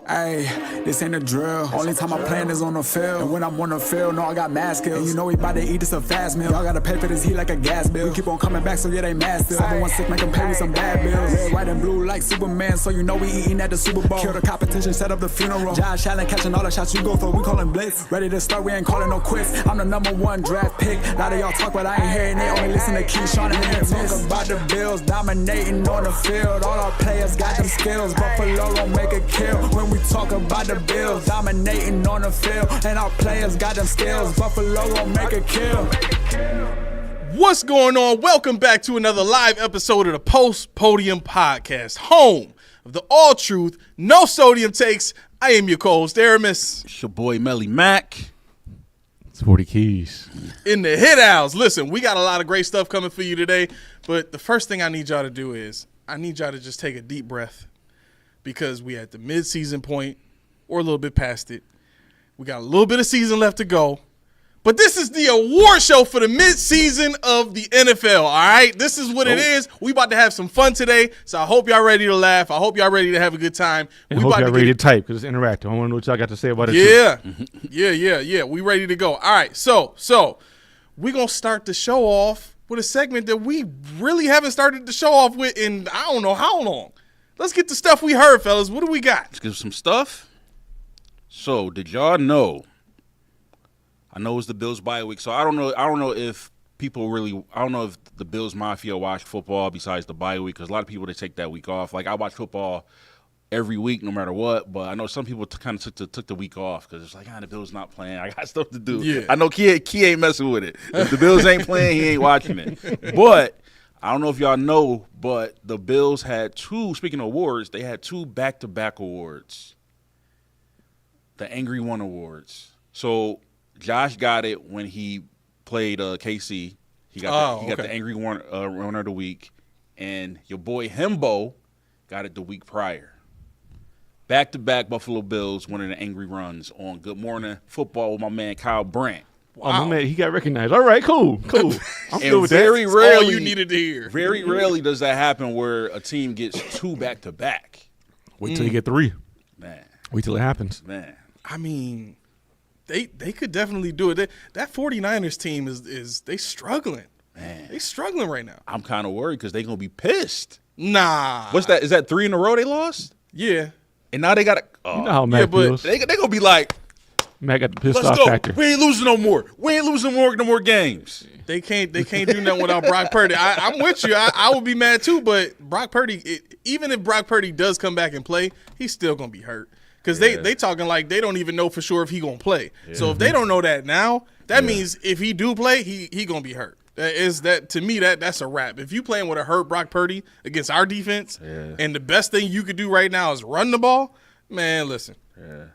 Ayy, this ain't a drill. Only time I plan is on the field. And when I'm on the field, no, I got mad skills. And you know we bout to eat this a fast meal. Y'all gotta pay for this heat like a gas bill. We keep on coming back, so yeah, they mad still. 716 make them pay with some bad bills. Red, white, and blue like Superman, so you know we eating at the Super Bowl. Kill the competition, set up the funeral. Josh Allen catching all the shots you go for. We callin' blitz. Ready to start, we ain't calling no quits. I'm the #1 draft pick. A lot of y'all talk, but I ain't hearing it. Only listen to Keyshawn and Lance. Talk about the Bills dominating on the field. All our players got them skills. Buffalo gon' make a kill when we talk about the Bills dominating on the field, and our players got them skills. Buffalo gon' make a kill. What's going on? Welcome back to another live episode of the Podium podcast, home of the all truth, no sodium takes. I am your co-host, Aramis. It's your boy Melly Mac. It's 40 Keys. In the hit house. Listen, we got a lot of great stuff coming for you today, but the first thing I need y'all to do is I need y'all to just take a deep breath because we at the mid-season point or a little bit past it. We got a little bit of season left to go. But this is the award show for the mid-season of the NFL, all right? This is what it is. We about to have some fun today, so I hope y'all ready to laugh. I hope y'all ready to have a good time. And I hope y'all ready to type because it's interactive. I want to know what y'all got to say about it. Yeah. We ready to go. All right, so we're going to start the show off with a segment that we really haven't started the show off with in I don't know how long. Let's get the stuff we heard, fellas. What do we got? Let's get some stuff. So, did y'all know? I know it's the Bills bye week, so I don't know if people really. I don't know if the Bills Mafia watch football besides the bye week, because a lot of people they take that week off. Like I watch football every week, no matter what. But I know some people kind of took the week off because it's like, the Bills not playing. I got stuff to do. Yeah. I know Key ain't messing with it. If the Bills ain't playing, he ain't watching it. But I don't know if y'all know, but the Bills had two. Speaking of awards, they had two back-to-back awards. The Angry One Awards. So Josh got it when he played KC. He got the Angry One Runner of the Week, and your boy Himbo got it the week prior. Back-to-back Buffalo Bills winning the Angry Runs on Good Morning Football with my man Kyle Brandt. Wow. Oh, my man, he got recognized. All right, cool. I'm good with very that. Rarely, all you needed to hear. Very rarely does that happen where a team gets two back-to-back. Wait till you get three. Man. Wait till it happens. Man. I mean, they could definitely do it. That 49ers team is they struggling. Man. They struggling right now. I'm kind of worried because they're going to be pissed. Nah. What's that? Is that 3 in a row they lost? Yeah. And now they got to you know how Mac feels. They're going to be like, Mac got the pissed let's off go. factor. We ain't losing no more. We ain't losing no more games. They can't do nothing without Brock Purdy. I'm with you. I would be mad too, but Brock Purdy, even if Brock Purdy does come back and play, he's still going to be hurt. Because they talking like they don't even know for sure if he going to play. Yeah. So if they don't know that now, that means if he do play, he going to be hurt. To me, that's a wrap. If you playing with a hurt Brock Purdy against our defense, and the best thing you could do right now is run the ball, man, listen. Yeah.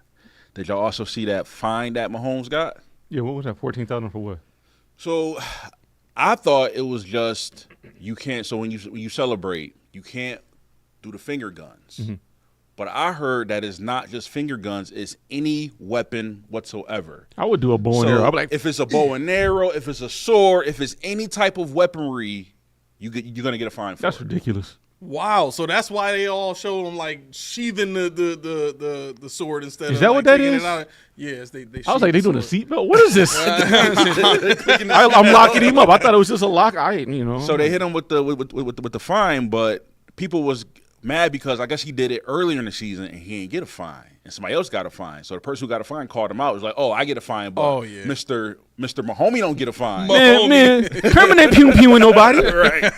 Did y'all also see that fine that Mahomes got? Yeah, what was that, $14,000 for what? So I thought it was just you can't – so when you celebrate, you can't do the finger guns. Mm-hmm. But I heard that it's not just finger guns; it's any weapon whatsoever. I would do a bow and arrow. I'd be like, if it's a bow and arrow, if it's a sword, if it's any type of weaponry, you're gonna get a fine for it. That's ridiculous. Wow, so that's why they all show them like sheathing the sword instead of. Is that like, what that taking is? It out. Yes, they. I was like, they doing a seatbelt. What is this? I'm locking him up. I thought it was just a lock. So they hit him with the fine, but people was mad because I guess he did it earlier in the season and he didn't get a fine, and somebody else got a fine. So the person who got a fine called him out. It was like, "Oh, I get a fine, but Mr. Mahomie don't get a fine." Man, Kermit ain't pew-pewing nobody. Right?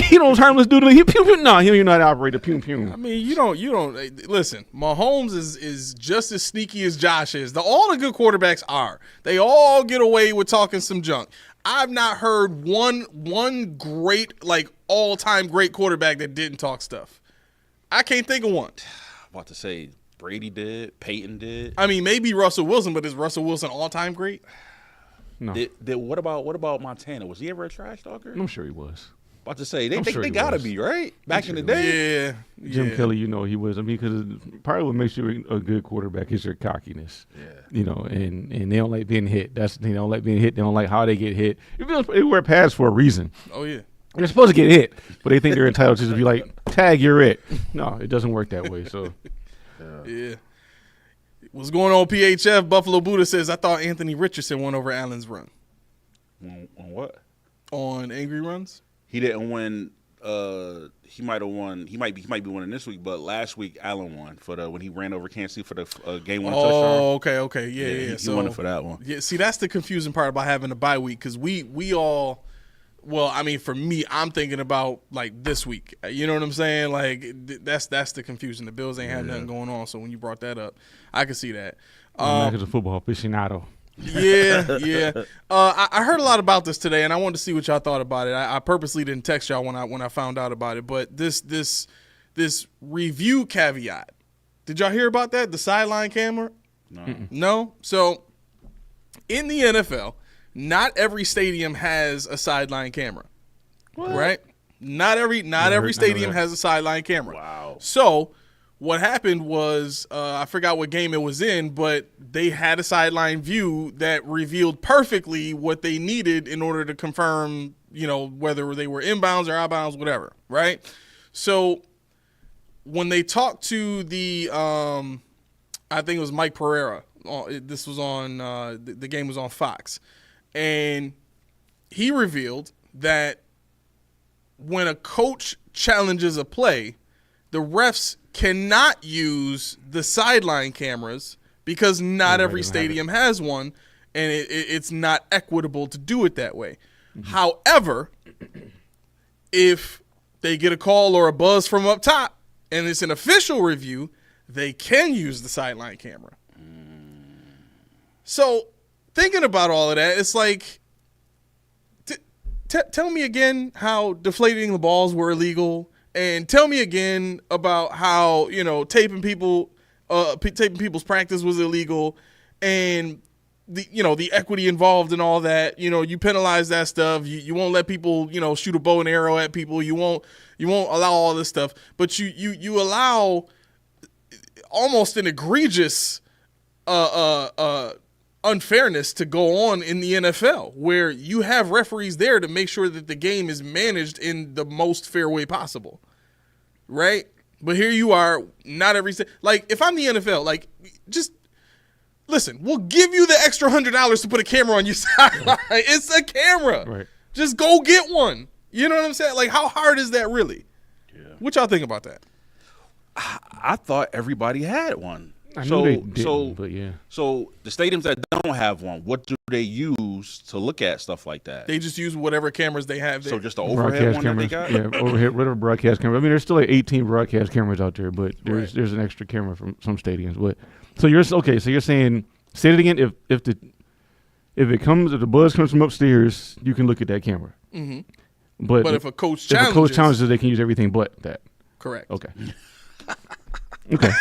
he don't harmless dude. He pew-pew. No, he don't know how to operate a pew-pew. I mean, you don't listen. Mahomes is just as sneaky as Josh is. All the good quarterbacks are. They all get away with talking some junk. I've not heard one great, like, all-time great quarterback that didn't talk stuff. I can't think of one. I'm about to say Brady did, Peyton did. I mean, maybe Russell Wilson, but is Russell Wilson all-time great? No. What about Montana? Was he ever a trash talker? I'm sure he was. About to say, they got to be, right? Back in the day? Yeah. Jim Kelly, he was. I mean, because part of what makes you a good quarterback is your cockiness. Yeah. And they don't like being hit. They don't like being hit. They don't like how they get hit. They wear pads for a reason. Oh, yeah. They're supposed to get hit, but they think they're entitled to just be like, tag, you're it. No, it doesn't work that way. So Yeah. What's going on, PHF? Buffalo Buddha says, I thought Anthony Richardson won over Allen's run. On what? On Angry Runs? He didn't win. He might have won. He might be winning this week, but last week Allen won for when he ran over Kansas City for the game-winning touchdown. Okay. Yeah. He won it for that one. Yeah, see, that's the confusing part about having a bye week because we all. Well, I mean, for me, I'm thinking about like this week. You know what I'm saying? Like that's the confusion. The Bills ain't have nothing going on. So when you brought that up, I could see that. I'm a football aficionado. Yeah. I heard a lot about this today, and I wanted to see what y'all thought about it. I purposely didn't text y'all when I found out about it, but this review caveat. Did y'all hear about that? The sideline camera? No. So in the NFL. Not every stadium has a sideline camera, right? Not every stadium has a sideline camera. Wow. So what happened was I forgot what game it was in, but they had a sideline view that revealed perfectly what they needed in order to confirm, whether they were inbounds or outbounds, whatever, right? So when they talked to the, I think it was Mike Pereira. This was on the game was on Fox. And he revealed that when a coach challenges a play, the refs cannot use the sideline cameras because not every stadium has one, and it's not equitable to do it that way. Mm-hmm. However, if they get a call or a buzz from up top and it's an official review, they can use the sideline camera. So thinking about all of that, it's like, tell me again how deflating the balls were illegal, and tell me again about how taping people's practice was illegal, and the equity involved and all that. You penalize that stuff. You won't let people shoot a bow and arrow at people. You won't allow all this stuff, but you allow almost an egregious unfairness to go on in the NFL, where you have referees there to make sure that the game is managed in the most fair way possible, right? But here you are, not every like if I'm the NFL, like just listen, we'll give you the extra $100 to put a camera on your sideline. It's a camera, right? Just go get one. You know what I'm saying? Like, how hard is that really? Yeah. What y'all think about that? I thought everybody had one. I knew they didn't, but yeah. So the stadiums that don't have one, what do they use to look at stuff like that? They just use whatever cameras they have there. So just the overhead one cameras, that they got? Yeah, overhead, whatever broadcast camera. I mean, there's still like 18 broadcast cameras out there, but there's an extra camera from some stadiums. But so you're saying, say it again. If the buzz comes from upstairs, you can look at that camera. Mm-hmm. But if a coach challenges, they can use everything but that. Correct. Okay. Okay.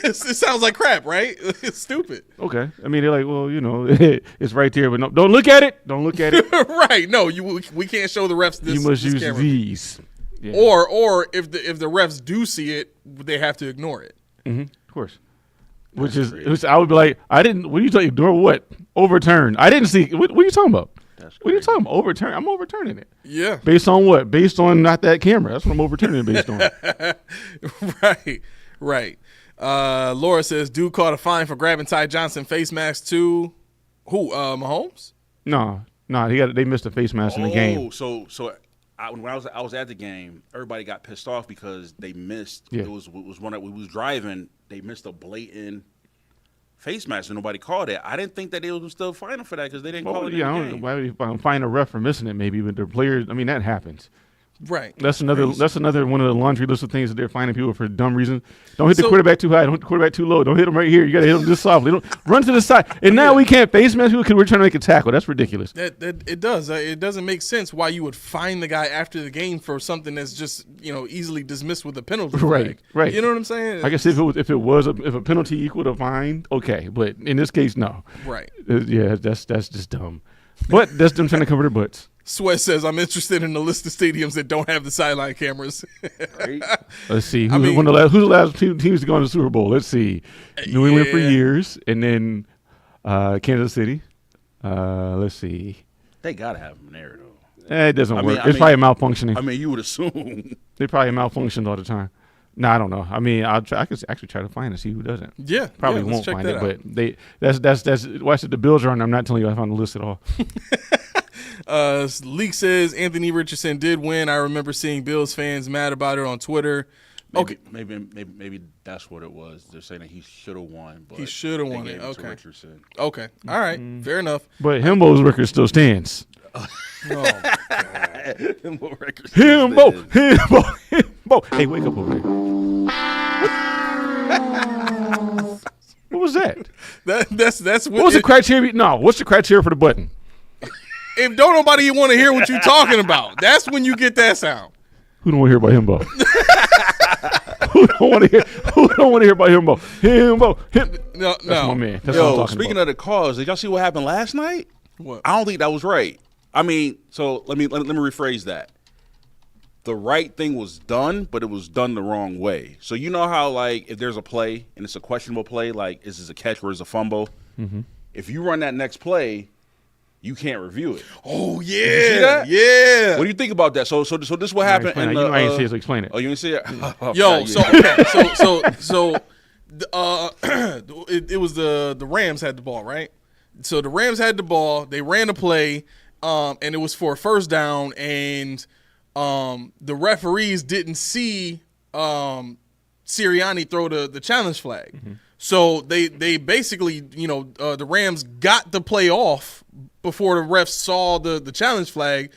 It sounds like crap, right? It's stupid. Okay. I mean, they're like, well, it's right there, but no, don't look at it. Don't look at it. Right. No, we can't show the refs this. You must this use camera. these. Yeah. Or if the refs do see it, they have to ignore it. Mm-hmm. Of course. Which I would be like, I didn't. What are you talking? Ignore what? Overturn. I didn't see. What are you talking about? What are you talking about? Overturn. I'm overturning it. Yeah. Based on what? Based on not that camera. That's what I'm overturning it based on. Right. Laura says, dude caught a fine for grabbing Ty Johnson face mask too. Who? Mahomes? No. They missed a face mask in the game. So when I was at the game, everybody got pissed off because they missed. Yeah. It was one that we was driving. They missed a blatant face mask and nobody called it. I didn't think that they was still fining for that because they didn't call it. Yeah, in I the don't game. know why would you find a ref for missing it maybe, but the players. I mean, that happens. Right. That's another one of the laundry list of things that they're finding people for dumb reasons. Don't hit the quarterback too high. Don't hit the quarterback too low. Don't hit him right here. You got to hit him just softly. Don't run to the side. And now we can't face mask people because we're trying to make a tackle. That's ridiculous. It does. It doesn't make sense why you would fine the guy after the game for something that's just easily dismissed with a penalty. Right. You know what I'm saying? I guess if a penalty equaled a fine, okay. But in this case, no. Right. Yeah, that's just dumb. But that's them trying to cover their butts. Sweat says, I'm interested in the list of stadiums that don't have the sideline cameras. Right. Let's see. Who's the last two teams to go in the Super Bowl? Let's see. New England for years, and then Kansas City. Let's see. They got to have them there, though. It doesn't work. It's probably malfunctioning. I mean, you would assume. They probably malfunctioned all the time. No, I don't know. I mean, I could actually try to find it, see who doesn't. Yeah, Probably let's won't check find that it, out. but that's watch the Bills are on. I'm not telling you I found the list at all. Leak says Anthony Richardson did win. I remember seeing Bills fans mad about it on Twitter. Maybe that's what it was. They're saying that he should have won, but He should have they won gave it. to Okay. Richardson. Okay. All right. Fair enough. But Himbo's record still stands. Oh, Himbo records. Himbo. Hey, wake up over there. What was that? that's What was the criteria? No, what's the criteria for the button? If don't nobody want to hear what you're talking about, that's when you get that sound. Who don't want to hear about Himbo? Who don't want to hear about Himbo? No, That's my man. That's what I'm Yo, talking speaking about. of the cause, did y'all see what happened last night? What? I don't think that was right. I mean, so let me rephrase that. The right thing was done, but it was done the wrong way. So you know how, like, if there's a play and it's a questionable play, like is this a catch or is it a fumble? Mm-hmm. If you run that next play, you can't review it. Oh You see that? yeah. What do you think about that? So this is what happened. Explain it. You know I ain't see it, so explain it. Oh, you didn't see it? Yo, Yeah. so okay, so it was the Rams had the ball, right? So the Rams had the ball. They ran a play, and it was for a first down, and the referees didn't see Sirianni throw the challenge flag. Mm-hmm. So they basically, the Rams got the play off before the refs saw the challenge flag.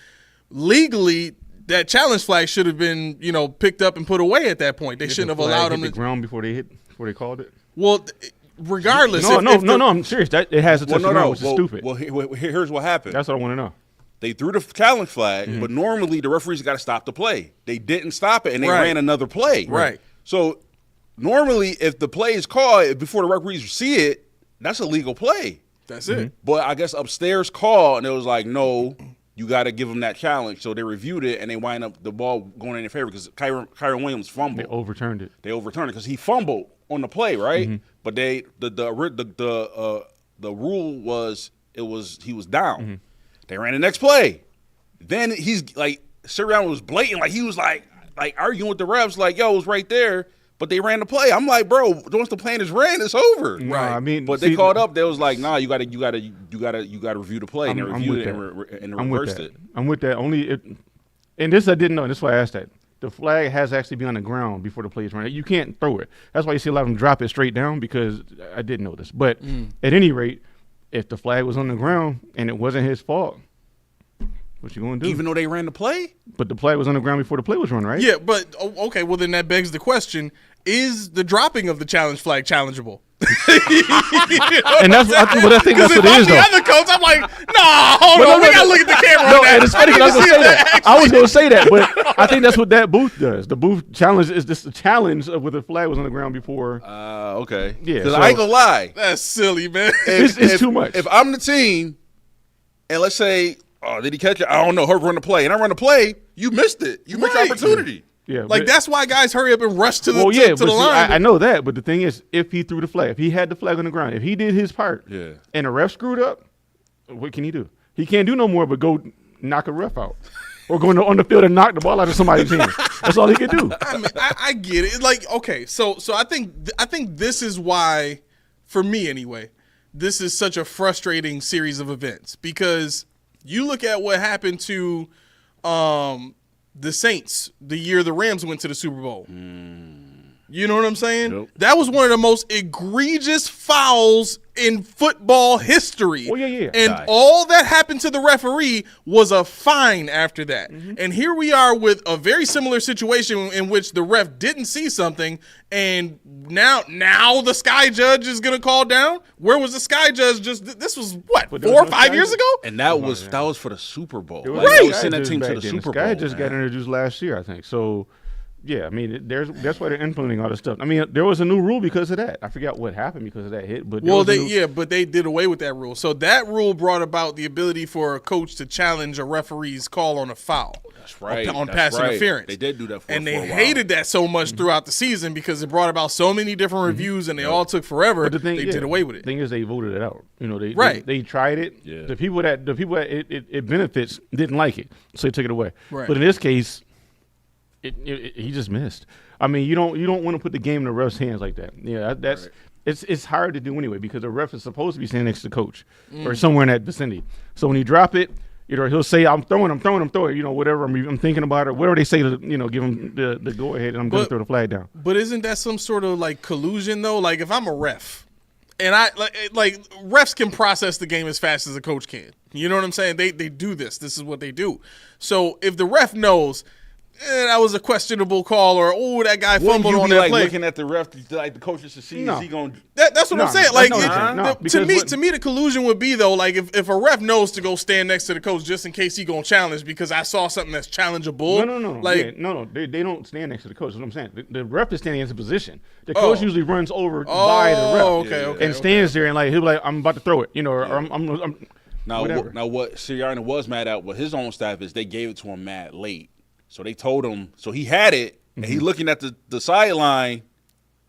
Legally, that challenge flag should have been, picked up and put away at that point. They shouldn't have allowed them to to. the ground before they called it. Well, regardless. No, I'm serious. That it has to touch the ground, which is stupid. Well, here's what happened. That's what I want to know. They threw the challenge flag, Mm-hmm. but normally the referees got to stop the play. They didn't stop it, and they Right. ran another play. Right. So normally, if the play is called before the referees see it, that's a legal play. That's it. But I guess upstairs called, and it was like, no, you got to give them that challenge. So they reviewed it, and they wind up the ball going in their favor because Kyron Williams They fumbled. overturned it. They overturned it because he fumbled on the play, right? Mm-hmm. But the rule was he was down. Mm-hmm. They ran the next play. Then he's like, Sirianni was blatant, like he was like arguing with the refs, like, yo, it was right there. But they ran the play. I'm like, bro, once the plan is ran, it's over. No, I mean, But they called up. They was like, nah, you got to review the play, and they reviewed it and reversed it. I'm with that. And this I didn't know. And that's why I asked that. The flag has to actually be on the ground before the play is run. You can't throw it. That's why you see a lot of them drop it straight down because I didn't know this. But at any rate, if the flag was on the ground and it wasn't his fault, what you gonna do? Even though they ran the play? But the flag was on the ground before the play was run, right? Yeah, but okay. Well, then that begs the question: is the dropping of the challenge flag challengeable? And that's what I think that's what it is, the though. other coach, I'm like, no, hold on, we gotta look at the camera. No, on that. and it's funny because I was need gonna to say see that. I was gonna say that, but I think that's what that booth does. The booth challenge is just the challenge of whether the flag was on the ground before. Okay. Yeah, Because so- I ain't gonna lie. That's silly, man. It's too much. If I'm the team, and let's say, oh, did he catch it? I don't know. Her run the play, and I run the play. You missed it. You missed your Right. opportunity. Yeah, Like, that's why guys hurry up and rush to the, well, to yeah, the but see, line. I know that. But the thing is, if he threw the flag, if he had the flag on the ground, if he did his part, Yeah. and the ref screwed up, what can he do? He can't do no more but go knock a ref out, or go on the field and knock the ball out of somebody's hand. That's all he can do. I mean, I get it. Like, okay, so I think this is why, for me anyway, this is such a frustrating series of events because you look at what happened to the Saints the year the Rams went to the Super Bowl. You know what I'm saying? Nope. That was one of the most egregious fouls in football history. Oh, yeah. And Nice. all that happened to the referee was a fine after that. And here we are with a very similar situation in which the ref didn't see something, and now the sky judge is going to call down? Where was the sky judge this was, what, But there 4 or was no 5 sky years judge. ago? And that was for the Super Bowl. It was Like, a they was Sky sending that Judge team to back the then. Super Sky Bowl. just man. got introduced last year, I think. So, yeah, I mean, that's why they're implementing all this stuff. I mean, there was a new rule because of that. I forgot what happened because of that hit, but there Well, was a new- but they did away with that rule. So that rule brought about the ability for a coach to challenge a referee's call on a foul. That's right. On That's pass right. interference. They did do that for And a they while. hated that so much throughout the season because it brought about so many different reviews and they all took forever. But the thing, they yeah, did away with The it. thing is, they voted it out. You know, Right. they tried it. Yeah. The people that it benefits didn't like it, so they took it away. Right. But in this case, he just missed. I mean, you don't want to put the game in the ref's hands like that. Yeah, that's Right. it's hard to do anyway because the ref is supposed to be standing next to the coach or somewhere in that vicinity. So when you drop it, he'll say, I'm throwing, whatever I'm thinking about it, whatever they say to, give him the go ahead, and I'm going to throw the flag down. But isn't that some sort of like collusion though? Like if I'm a ref, and I like refs can process the game as fast as a coach can. You know what I'm saying? They do this. This is what they do. So if the ref knows that was a questionable call, or that guy fumbled on that play. Looking at the ref, like the coaches to see is he going to That's what I'm saying. Like to me, the collusion would be though, like if a ref knows to go stand next to the coach just in case he gonna challenge because I saw something that's challengeable. No. Like they don't stand next to the coach. That's what I'm saying. The ref is standing in his position. The coach usually runs over by the ref and stands there and like he'll be like, I'm about to throw it, or I'm now. whatever. Now what Sirianni was mad at with his own staff is they gave it to him mad late. So they told him, so he had it, and he looking at the sideline,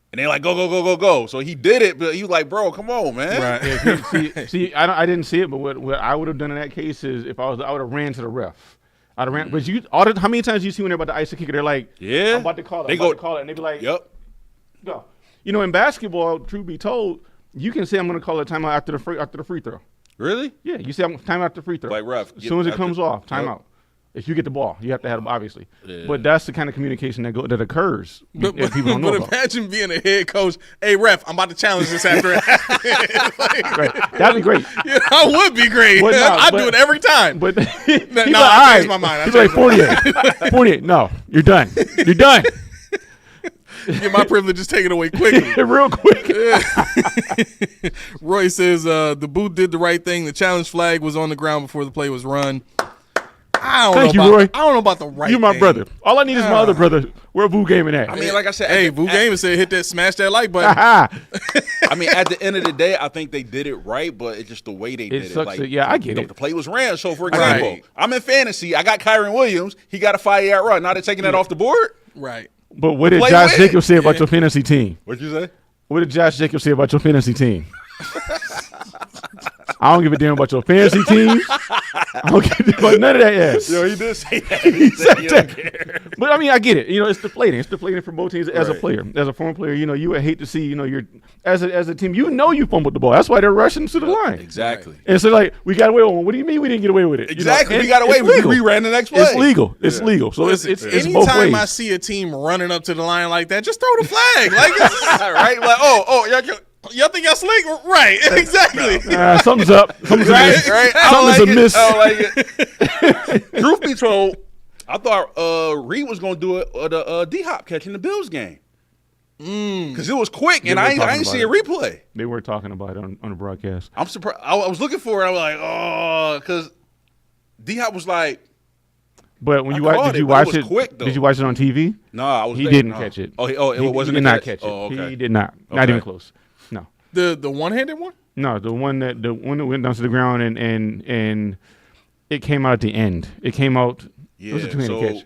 and they like, go. So he did it, but he was like, bro, come on, man. right. Yeah, see, I didn't see it, but what I would have done in that case is if I would have ran to the ref. I'd have ran, but how many times do you see when they're about to ice the kicker, they're like, Yeah. I'm about to call it, and they be like, Yep. go. In basketball, truth be told, you can say I'm going to call a timeout after the free throw. Really? Yeah, you say I'm timeout after free throw. Like ref. As soon as it comes off, timeout. If you get the ball, you have to have them, obviously. Yeah. But that's the kind of communication that occurs if people don't know about. Imagine being a head coach. Hey, ref, I'm about to challenge this after it. Right. That'd be great. That would be great. I'd do it every time. But I changed my mind. He's like 48. No, you're done. You're done. Get my privileges taken away quickly. Real quick. Roy says the booth did the right thing. The challenge flag was on the ground before the play was run. Thank you, Roy. I don't know about the right. You're my thing. brother. All I need is my other brother. Where Boo Gaming at? I mean, like I said, hey, Boo Gaming said hit that, smash that like button. I mean, at the end of the day, I think they did it right, but it's just the way they did it. Sucks Like, I get it. The play was ran. So, for example, I'm in fantasy. I got Kyron Williams. He got a 5-yard run. Now they're taking that off the board. Right. But what did Josh Jacobs say about your fantasy team? What'd you say? What did Josh Jacobs say about your fantasy team? I don't give a damn about your fantasy team. I don't give a damn about none of that ass. Yo, he did say that. He said he don't care. But I mean, I get it. It's deflating. It's deflating for both teams as a player. As a former player, you would hate to see, you're as a team, you fumbled the ball. That's why they're rushing to the line. Exactly. And so like, we got away with one. What do you mean we didn't get away with it? Exactly. We got away with it. We ran the next play. It's legal. It's legal. So it's both ways. Anytime I see a team running up to the line like that, just throw the flag. Like, right? Like, y'all think y'all slick? Right, exactly. Something's up. Something's amiss. Right? Something's amiss. I don't like it. Truth be told, I thought Reed was going to do it the D-Hop catch in the Bills game. Because it was quick, and I ain't see a replay. They were talking about it on the broadcast. I'm surprised. I was looking for it. I was like, oh, because D-Hop was like. But when you watch, did you watch it? Quick, did you watch it on TV? No, he didn't catch it. It wasn't. He did not catch it. Oh, okay. He did not. Not even close. No. The one-handed one? No, the one that went down to the ground and it came out at the end. It came out. Yeah. It was a two-handed catch.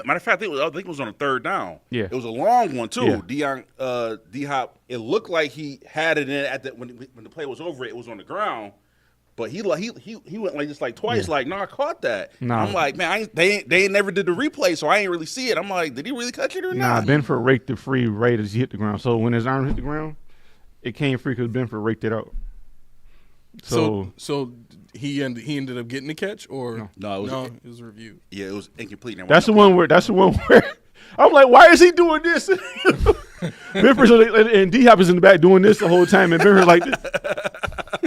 Matter of fact, I think it was on a third down. Yeah. It was a long one too. Yeah. D-Hop. It looked like he had it in when the play was over. It was on the ground. But he went like twice. Yeah. Like, no, I caught that. No. I'm like, man, they never did the replay, so I ain't really see it. I'm like, did he really catch it or not? Benford raked it free right as he hit the ground. So when his arm hit the ground, it came free because Benford raked it out. So he ended up getting the catch, or no, it was reviewed. Yeah, it was incomplete. That's the one where I'm like, why is he doing this? Benford and D-Hop is in the back doing this the whole time, and Benford like this.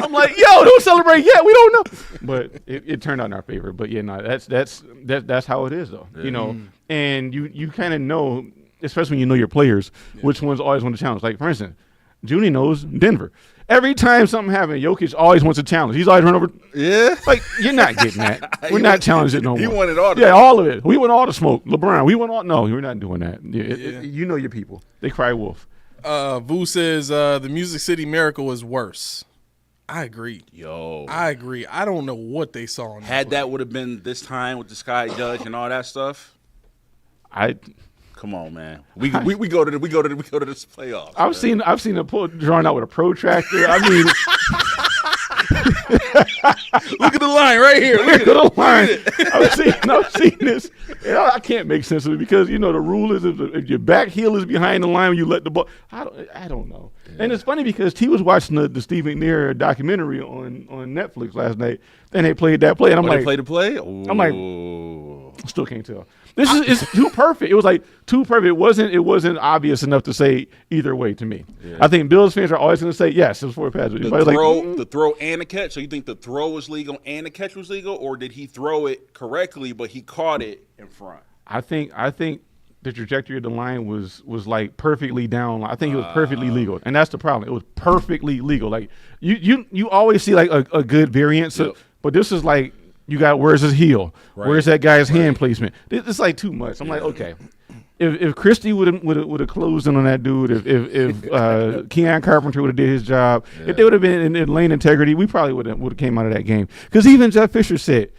I'm like, yo, don't celebrate yet. We don't know. But it turned out in our favor. But yeah, no, that's how it is though. Yeah. And you kind of know, especially when you know your players, which ones always want to challenge. Like for instance, Junie knows Denver. Every time something happens, Jokic always wants a challenge. He's always run over. Yeah. Like, you're not getting that. We're not challenging no more. He wanted all Yeah, all of it. We want all the smoke. LeBron, we want all. No, we're not doing that. You know your people. They cry wolf. Vu says the Music City Miracle is worse. I agree. I agree. I don't know what they saw. Had that would have been this time with the Sky Judge and all that stuff. Come on, man. We go to this playoffs. I've seen a pull drawn out with a protractor. I mean, Look at the line right here. Look at the line. I've seen this. And I can't make sense of it because the rule is if your back heel is behind the line, you let the ball. I don't know. Yeah. And it's funny because T was watching the Steve McNair documentary on Netflix last night, and they played that play, and I'm like, they played the play. Ooh. I'm like, still can't tell. This is it's too perfect. It was like too perfect. It wasn't obvious enough to say either way to me. Yeah. I think Bills fans are always going to say yes. It was for a pass. The throw and the catch. So you think the throw was legal and the catch was legal, or did he throw it correctly but he caught it in front? I think the trajectory of the line was like perfectly down. I think it was perfectly legal, and that's the problem. It was perfectly legal. Like you always see like a good variance, but this is like. You got where's his heel? Right. Where's that guy's hand placement? It's like too much. I'm like, okay, if Christie would have closed in on that dude, if Keon Carpenter would have did his job, if they would have been in lane integrity, we probably would have came out of that game. Because even Jeff Fisher said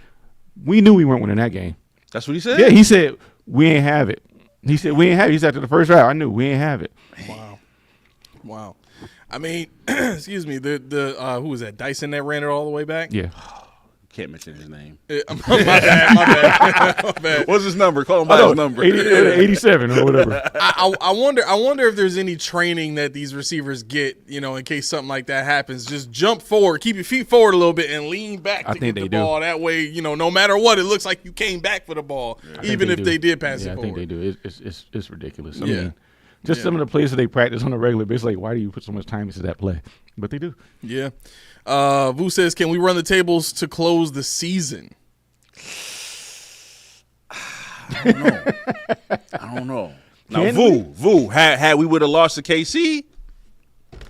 we knew we weren't winning that game. That's what he said. Yeah, he said we ain't have it. He said we ain't have it. He said after the first round, I knew we ain't have it. Wow. I mean, excuse me. The who was that? Dyson that ran it all the way back. Yeah. Can't mention his name. My bad. What's his number? Call him by his number. 87 or whatever. I wonder if there's any training that these receivers get, in case something like that happens. Just jump forward, keep your feet forward a little bit, and lean back to get the ball. That way, no matter what, it looks like you came back for the ball, even if they did pass it forward. I think they do. It's ridiculous. I mean, just some of the plays that they practice on a regular basis, like why do you put so much time into that play? But they do. Yeah. Vu says, can we run the tables to close the season? I don't know. Now, Vu, had we would have lost to KC,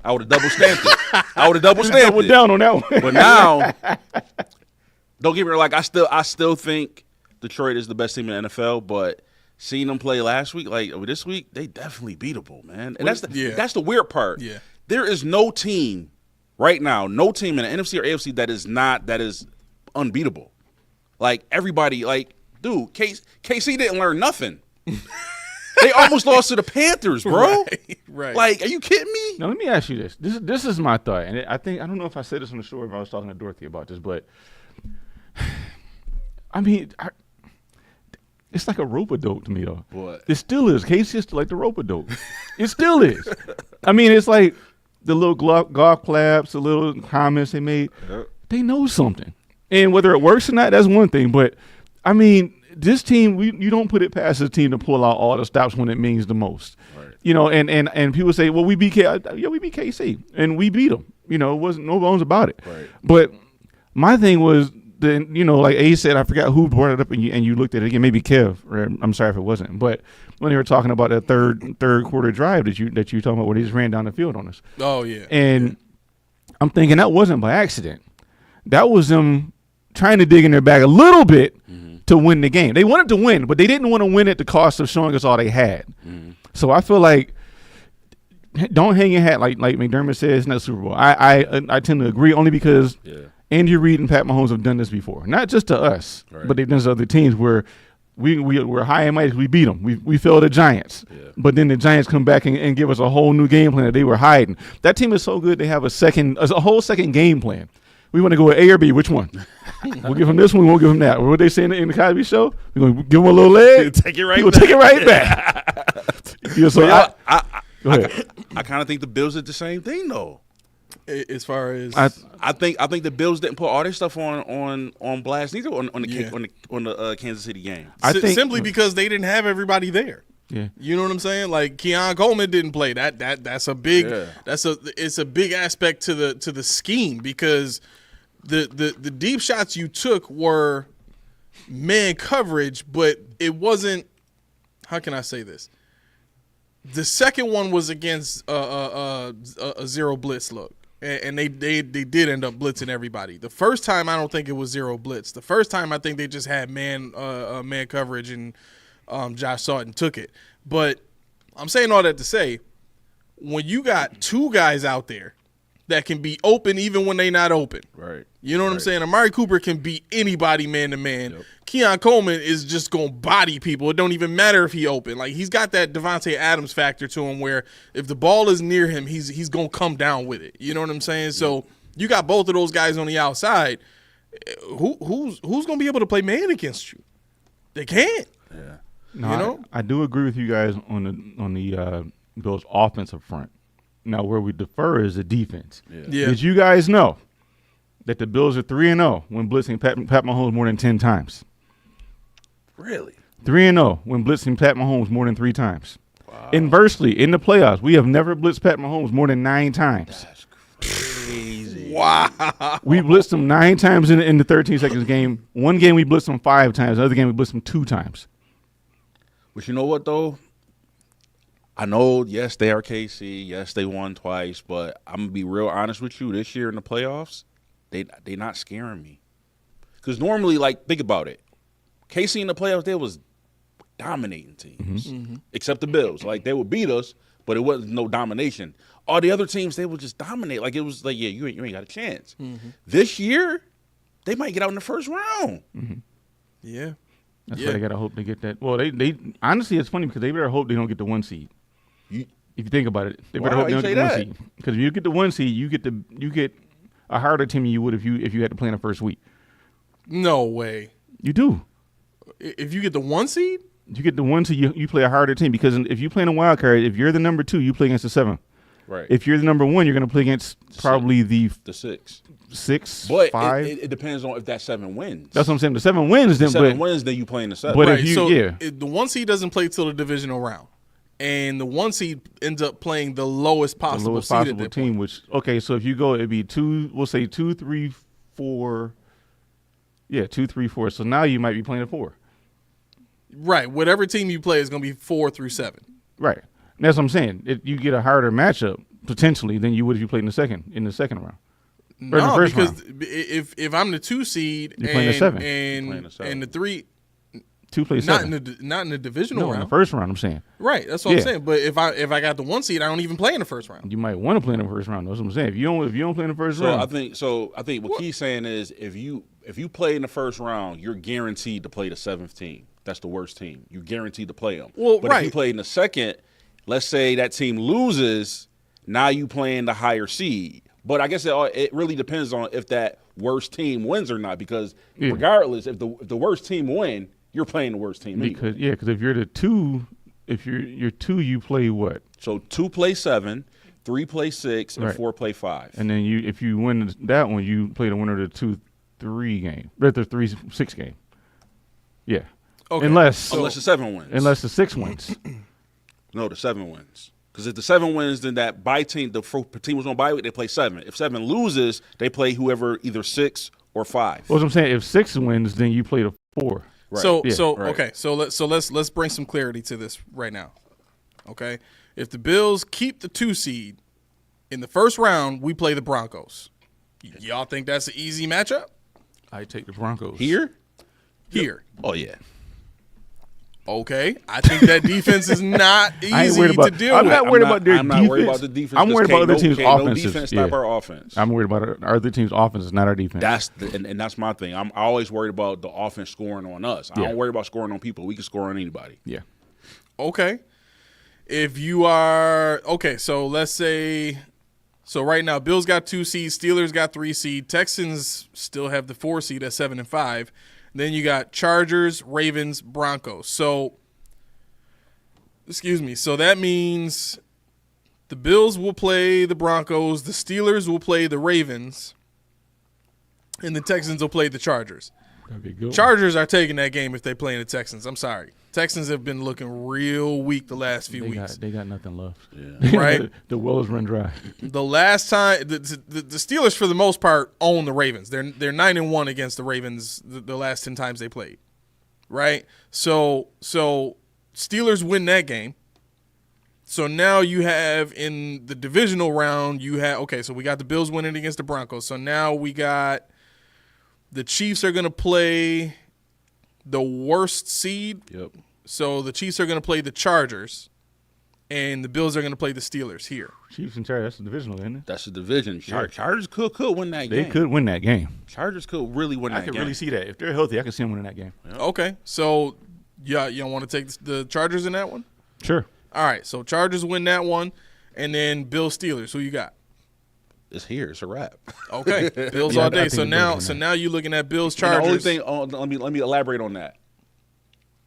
I would have double stamped it. Double down on that one. But now, don't get me wrong. Like I still think Detroit is the best team in the NFL. But seeing them play last week, like this week, they definitely beatable, man. And that's the weird part. Yeah. There is no team right now, no team in the NFC or AFC that is unbeatable. Like everybody, like dude, KC didn't learn nothing. They almost lost to the Panthers, bro. Right. Like, are you kidding me? Now let me ask you this. This is my thought, and I don't know if I said this on the show or if I was talking to Dorothy about this, but I mean, it's like a rope-a-dope to me, though. What? It still is. KC is still like the rope-a-dope. It still is. I mean, it's like the little golf claps, the little comments they made. Yep. They know something. And whether it works or not, that's one thing. But, I mean, this team, you don't put it past this team to pull out all the stops when it means the most. Right. And people say, well, we beat KC. And we beat them. It wasn't no bones about it. Right. But my thing was, like A said, I forgot who brought it up, and you looked at it again, maybe Kev, or I'm sorry if it wasn't. But when they were talking about that third quarter drive that you talking about, where they just ran down the field on us. Oh yeah. And I'm thinking that wasn't by accident. That was them trying to dig in their bag a little bit to win the game. They wanted to win, but they didn't want to win at the cost of showing us all they had. So I feel like don't hang your hat like McDermott says. It's not Super Bowl. I tend to agree only because. Yeah. Andy Reid and Pat Mahomes have done this before, not just to us, but they've done this to other teams where we're high and mighty. We beat them. We fell the Giants, but then the Giants come back and give us a whole new game plan that they were hiding. That team is so good they have a whole second game plan. We want to go with A or B. Which one? We'll give them this one. We won't give them that. What they say in the Cosby Show? We're going to give them a little leg. Take it right. We'll take it right back. I kind of think the Bills did the same thing though. As far as I think the Bills didn't put all their stuff on blast neither on the Kansas City game. I think simply because they didn't have everybody there. Yeah, you know what I'm saying. Like Keon Coleman didn't play. That's a big it's a big aspect to the scheme because the deep shots you took were man coverage, but it wasn't. How can I say this? The second one was against a zero blitz look. And they did end up blitzing everybody. The first time, I don't think it was zero blitz. The first time, I think they just had man coverage, and Josh Sutton took it. But I'm saying all that to say, when you got two guys out there that can be open even when they not open, right? You know what I'm saying? Amari Cooper can beat anybody man to man. Yep. Keon Coleman is just going to body people. It don't even matter if he open. Like, he's got that Devontae Adams factor to him where if the ball is near him, he's going to come down with it. You know what I'm saying? Yep. So You got both of those guys on the outside. Who's going to be able to play man against you? They can't. Yeah. No, you know? I do agree with you guys on the Bills' offensive front. Now, where we defer is the defense. Yeah. Did you guys know that the Bills are 3-0 when blitzing Pat Mahomes more than 10 times? Really? 3-0 when blitzing Pat Mahomes more than 3 times. Wow. Inversely, in the playoffs, we have never blitzed Pat Mahomes more than 9 times. That's crazy. Wow. We blitzed him 9 times in the 13 seconds game. One game we blitzed him 5 times. The other game we blitzed him 2 times. But you know what, though? I know, yes, they are KC. Yes, they won twice. But I'm going to be real honest with you. This year in the playoffs, they not scaring me. Because normally, like, think about it. KC in the playoffs, they was dominating teams. Mm-hmm. Except the Bills. Like, they would beat us, but it wasn't no domination. All the other teams, they would just dominate. Like, it was like, yeah, you ain't got a chance. Mm-hmm. This year, they might get out in the first round. Mm-hmm. Yeah. That's why they got to hope they get that. Well, they honestly, it's funny because they better hope they don't get the 1 seed. If you think about it, they better hope they don't get the 1 seed. Because if you get the 1 seed, you get a harder team than you would if you had to play in the first week. No way. You do. If you get the 1 seed? You get the 1 seed, you play a harder team. Because if you play in a wild card, if you're the number 2, you play against the 7. Right. If you're the number 1, you're going to play against probably the 6. 6, but 5. It depends on if that 7 wins. That's what I'm saying. The 7 wins, then. The 7 wins, then you play in the 7. But right, if you, so yeah. The 1 seed doesn't play till the divisional round. And the 1 seed ends up playing the lowest possible, the lowest seed possible at that team, point. which, okay, so if you go, it'd be 2, we'll say 2, 3, 4. Yeah, 2, 3, 4. So now you might be playing a 4. Right. Whatever team you play is going to be 4 through 7. Right. And that's what I'm saying. You get a harder matchup potentially than you would if you played in the second round. No, because if I'm the 2 seed you're playing the 7. And the 3, 2 plays 7. not in the divisional round. In the first round, I'm saying. Right, that's what I'm saying. But if I got the 1 seed, I don't even play in the first round. You might want to play in the first round. That's what I'm saying. If you don't play in the first round, I think what Key's saying is if you play in the first round, you're guaranteed to play the 7th team. That's the worst team. You're guaranteed to play them. Well, but if you play in the second, let's say that team loses, now you playing the higher seed. But I guess it really depends on if that worst team wins or not. Because regardless, if the worst team win, you're playing the worst team. Because if you're the 2, if you're 2, you play what? So 2 play 7, 3 play 6, and 4 play 5. And then if you win that one, you play the winner of the 2-3 game, or the 3-6 game. Yeah. Okay. Unless the 7 wins. Unless the 6 wins. No, the 7 wins. Because if the 7 wins, then that bye team, the team was on bye week, they play 7. If 7 loses, they play whoever, either 6 or 5. Well, what I'm saying, if 6 wins, then you play the 4. Right. Okay, so let's bring some clarity to this right now. Okay, if the Bills keep the 2 seed in the first round, we play the Broncos. Y'all think that's an easy matchup? I take the Broncos Here. Oh yeah. Okay, I think that defense is not easy to deal with. I'm not worried about their defense. I'm not worried about the defense. I'm worried about other teams' offenses. No defense stop our offense. I'm worried about our other teams' offenses, not our defense. And that's my thing. I'm always worried about the offense scoring on us. I don't worry about scoring on people. We can score on anybody. Yeah. Okay. If you are so let's say right now Bills got 2 seeds, Steelers got 3 seed, Texans still have the 4 seed at 7 and 5. Then you got Chargers, Ravens, Broncos. So that means the Bills will play the Broncos, the Steelers will play the Ravens, and the Texans will play the Chargers. That'd be good. Chargers are taking that game if they play in the Texans. I'm sorry. Texans have been looking real weak the last few weeks. They got nothing left. Yeah. Right? The wells run dry. The last time the Steelers for the most part own the Ravens. They're 9-1 against the Ravens the last 10 times they played. Right? So Steelers win that game. So now you have in the divisional round, so we got the Bills winning against the Broncos. So now we got the Chiefs are going to play the worst seed. Yep. So the Chiefs are going to play the Chargers, and the Bills are going to play the Steelers here. Chiefs and Chargers, that's the divisional, isn't it? That's the division. Chargers could win that game. They could win that game. Chargers could really win that game. I could really see that. If they're healthy, I could see them winning that game. Yep. Okay. So, you don't want to take the Chargers in that one? Sure. All right. So, Chargers win that one, and then Bills Steelers. Who you got? it's here. It's a wrap. Okay, Bills Yeah, all I day. think So the now, Bills win. you're looking at Bills And the only Chargers. thing, let me elaborate on that.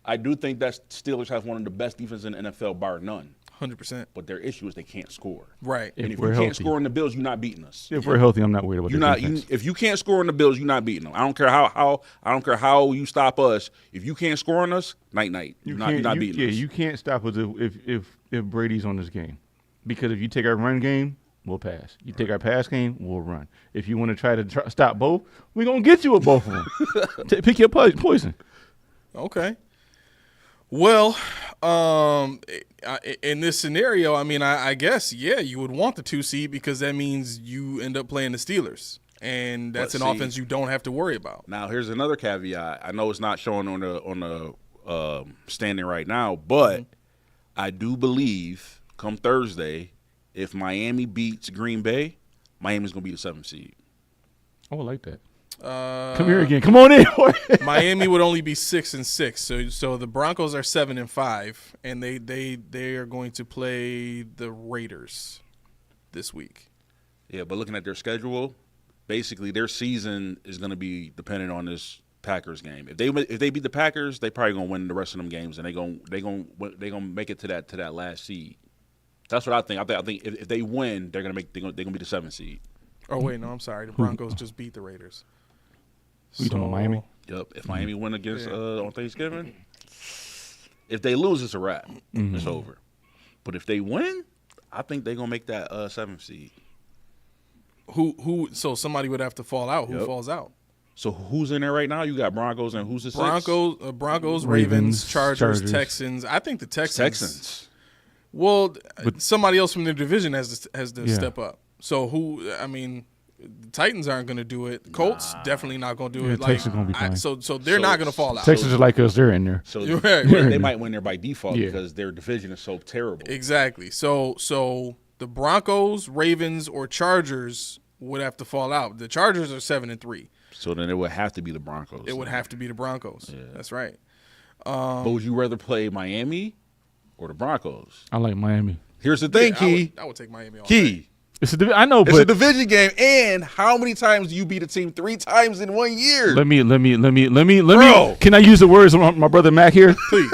I do think that Steelers have one of the best defenses in the NFL, bar none. 100%. But their issue is they can't score. Right. And if we're you can't healthy. score in the Bills, you're not beating us. If we're healthy, I'm not worried about You're their not. defense. If you can't score in the Bills, you're not beating them. I don't care how. I don't care how you stop us. If you can't score on us, night. You're not beating us. You can't stop us if Brady's on this game, because if you take our run game, we'll pass. You take our pass game, we'll run. If you want to try to stop both, we're gonna get you with both of them. Pick your poison. Okay. Well, in this scenario, I mean, I guess, yeah, you would want the 2 seed because that means you end up playing the Steelers, and that's an offense you don't have to worry about. Now, here's another caveat. I know it's not showing on the standing right now, but I do believe come Thursday, if Miami beats Green Bay, Miami's gonna be the 7th seed. Oh, I like that. Come here again. Come on in. Miami would only be 6-6. So the Broncos are 7-5, and they are going to play the Raiders this week. Yeah, but looking at their schedule, basically their season is going to be dependent on this Packers game. If they beat the Packers, they probably going to win the rest of them games, and they going to make it to that last seed. That's what I think. I think if they win, they're going to be the 7th seed. Oh wait, no, I'm sorry. The Broncos just beat the Raiders. You talking about Miami? Yep. If Miami win against on Thanksgiving, if they lose, it's a wrap. It's over. But if they win, I think they're gonna make that 7th seed. Who? So somebody would have to fall out. Who falls out? So who's in there right now? You got Broncos and who's the 6th? Broncos, Ravens, Ravens, Chargers, Texans. I think the Texans. Well, somebody else from their division has to step up. So who? I mean, the Titans aren't going to do it. Colts definitely not going to do it. Texans gonna be fine. So they're not going to fall out. Texans are like us. They're in there. So You're right. they might win there by default Yeah. because their division is so terrible. Exactly. So the Broncos, Ravens, or Chargers would have to fall out. The Chargers are 7-3. So then it would have to be the Broncos. It would have to be the Broncos. Yeah. That's right. But would you rather play Miami or the Broncos? I like Miami. Here's the thing, Key. I would take Miami all day. Key. I know, It's a but division game, and how many times do you beat a team 3 times in 1 year? let me. Bro. Can I use the words of my brother Mac here? Please.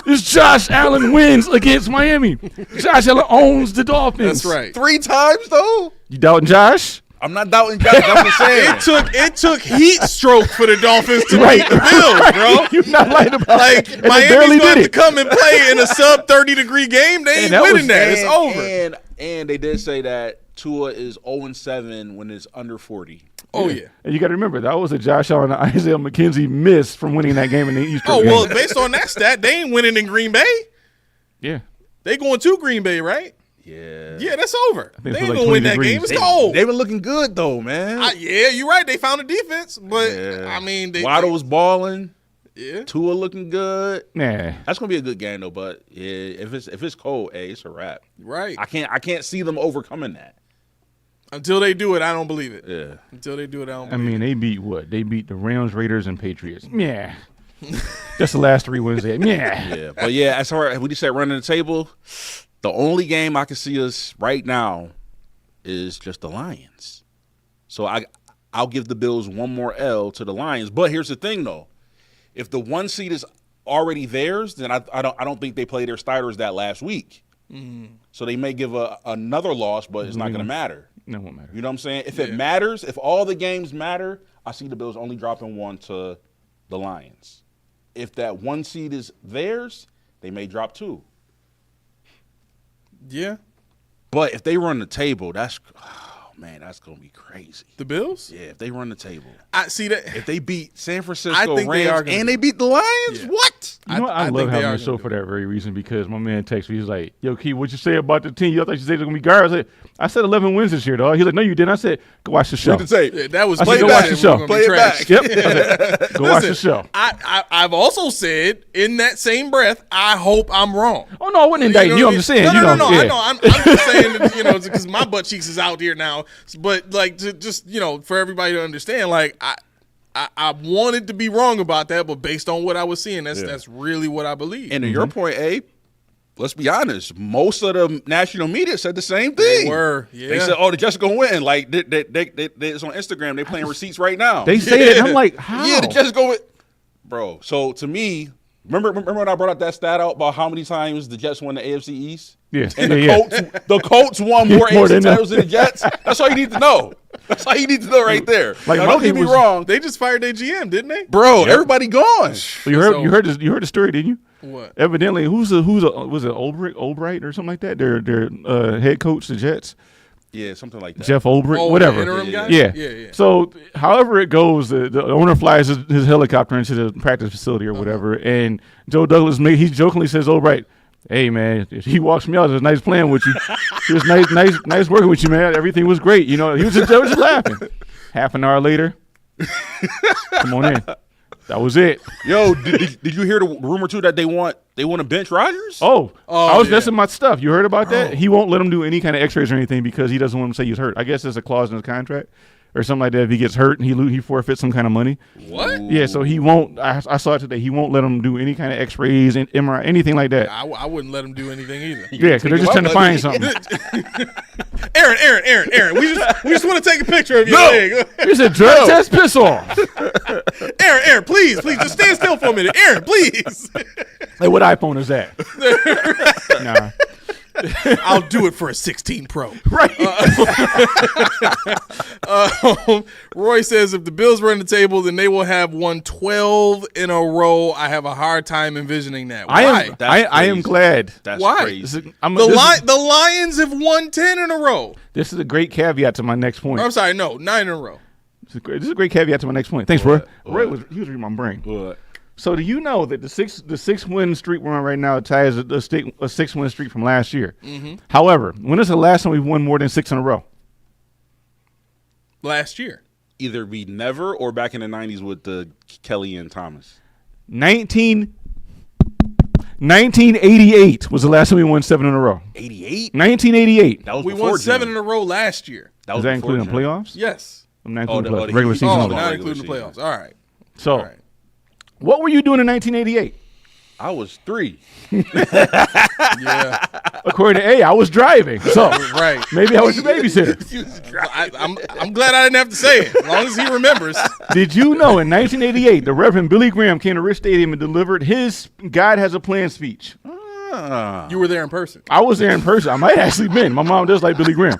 It's Josh Allen wins against Miami. Josh Allen owns the Dolphins. That's right. 3 times though? You doubting Josh? I'm not doubting Josh. I'm just saying. It took heat stroke for the Dolphins to Right. beat the Bills, bro. You're not lying about Like it. And they barely Miami's going did to it. come and play in a sub 30-degree game. They ain't that winning was- that. It's over. And they did say that Tua is 0-7 when it's under 40. Oh yeah. And you got to remember that was a Josh Allen and Isaiah McKenzie miss from winning that game in the Eastern Oh game. well, based on that stat, they ain't winning in Green Bay. Yeah. They going to Green Bay, right? Yeah. Yeah, that's over. They it's ain't like gonna 20 win that degrees. game. It's cold. They've been looking good though, man. Yeah, you're right. They found a defense, but Yeah. I mean, Waddle was balling. yeah. Tua looking good. Nah. That's gonna be a good game though. But yeah, if it's cold, hey, it's a wrap. Right. I can't see them overcoming that. Until they do it, I don't believe it. Yeah. Until they do it, I don't I believe mean, they beat what? They beat the Rams, Raiders, and Patriots. Yeah. That's the last 3 wins they had. Yeah. Yeah, but yeah, as far as we just said running the table, the only game I can see us right now is just the Lions. So I'll give the Bills one more L to the Lions. But here's the thing though. If the 1 seed is already theirs, then I don't think they played their starters that last week. So they may give another loss, but it's not going to matter. No, it won't matter. You know what I'm saying? If it matters, if all the games matter, I see the Bills only dropping 1 to the Lions. If that 1 seed is theirs, they may drop 2. Yeah. But if they run the table, that's gonna be crazy. The Bills? Yeah, if they run the table, I see that. if they beat San I Francisco think they are Rams gonna and they beat the Lions, Yeah. what? You know what? I think love they having are the show gonna for do that very reason because my man texted me. He's like, yo, Key, what'd you say about the team? You thought you said they're going to be guards? I said 11 wins this year, dog. He's like, no, you didn't. I said, go watch the show. Read the tape. Yeah, that was I said, play go back. watch the show. We're gonna Play be it trash. back. Yep. I said, go watch the show. I've also said in that same breath, I hope I'm wrong. Oh, no, I wasn't indicting you. I'm just saying. No, you know, no. yeah. I know. I'm just saying, that, because my butt cheeks is out here now. But like, to just for everybody to understand, like I wanted to be wrong about that, but based on what I was seeing, that's really what I believe. And to your point, Abe, let's be honest, most of the national media said the same thing. They were, yeah. They said, "Oh, the Jets gonna win." Like it's on Instagram. They playing receipts right now. They say it. And I'm like, how? Yeah, the Jets go with, bro. So to me, remember when I brought up that stat out about how many times the Jets won the AFC East? Yeah, And the Colts won more More AFC than titles than the Jets. That's all you need to know. That's all you need to know right there. Like, now, my don't get thing me was- wrong, They just fired their GM, didn't they? bro. Everybody gone. You heard the story, didn't you? What? Evidently, was it Albright or something like that? Their head coach, the Jets, Yeah, something like that. Jeff Ulbrich, Oh, whatever. the interim guy? Yeah. Yeah. So, however it goes, the owner flies his helicopter into the practice facility or whatever, and Joe Douglas he jokingly says, "Oh, right, hey man, if he walks me out, it was nice playing with you. It was nice working with you, man. Everything was great. You know." He was just laughing. Half an hour later, come on in. That was it. Yo, did you hear the rumor too that they want to bench Rodgers? Oh, I was yeah. messing my stuff. You heard about that? He won't let him do any kind of X-rays or anything because he doesn't want him to say he's hurt. I guess there's a clause in his contract or something like that. If he gets hurt and he forfeits some kind of money. What? Yeah, so he won't. I saw it today. He won't let him do any kind of X-rays and MRI, anything like that. I wouldn't let him do anything either. Yeah, because they're just trying to find something. Aaron, we just want to take a picture of your leg. He said, "Drug test, piss off." Aaron, please, just stand still for a minute. Aaron, please. Hey, what iPhone is that? Nah. I'll do it for a 16 Pro. Right. Roy says if the Bills run the table, then they will have won 12 in a row. I have a hard time envisioning that. Why? I am glad. That's Why? crazy. The Lions have won 10 in a row. This is a great caveat to my next point. I'm sorry, no, 9 in a row. This is a great caveat to my next point. Thanks, Roy. Roy What? he was reading my brain. What? So do you know that the six win streak we're on right now ties a 6-win streak from last year? Mm-hmm. However, when is the last time we've won more than 6 in a row? Last year. Either be never or back in the 90s with the Kelly and Thomas. 1988 was the last time we won 7 in a row. 88? 1988. That was We before won 7 Jim. in a row last year. That Is was that before including the Jim. Yes. playoffs? I'm not Oh, including the regular Heat. season. Oh, only. not regular including the playoffs. season. All right. So, All right. what were you doing in 1988? I was 3. Yeah. According to A, I was driving. So, Right. maybe I was the babysitter. I'm glad I didn't have to say it, as long as he remembers. Did you know in 1988, the Reverend Billy Graham came to Rich Stadium and delivered his God Has a Plan speech? You were there in person. I was there in person. I might actually been. My mom does like Billy Graham.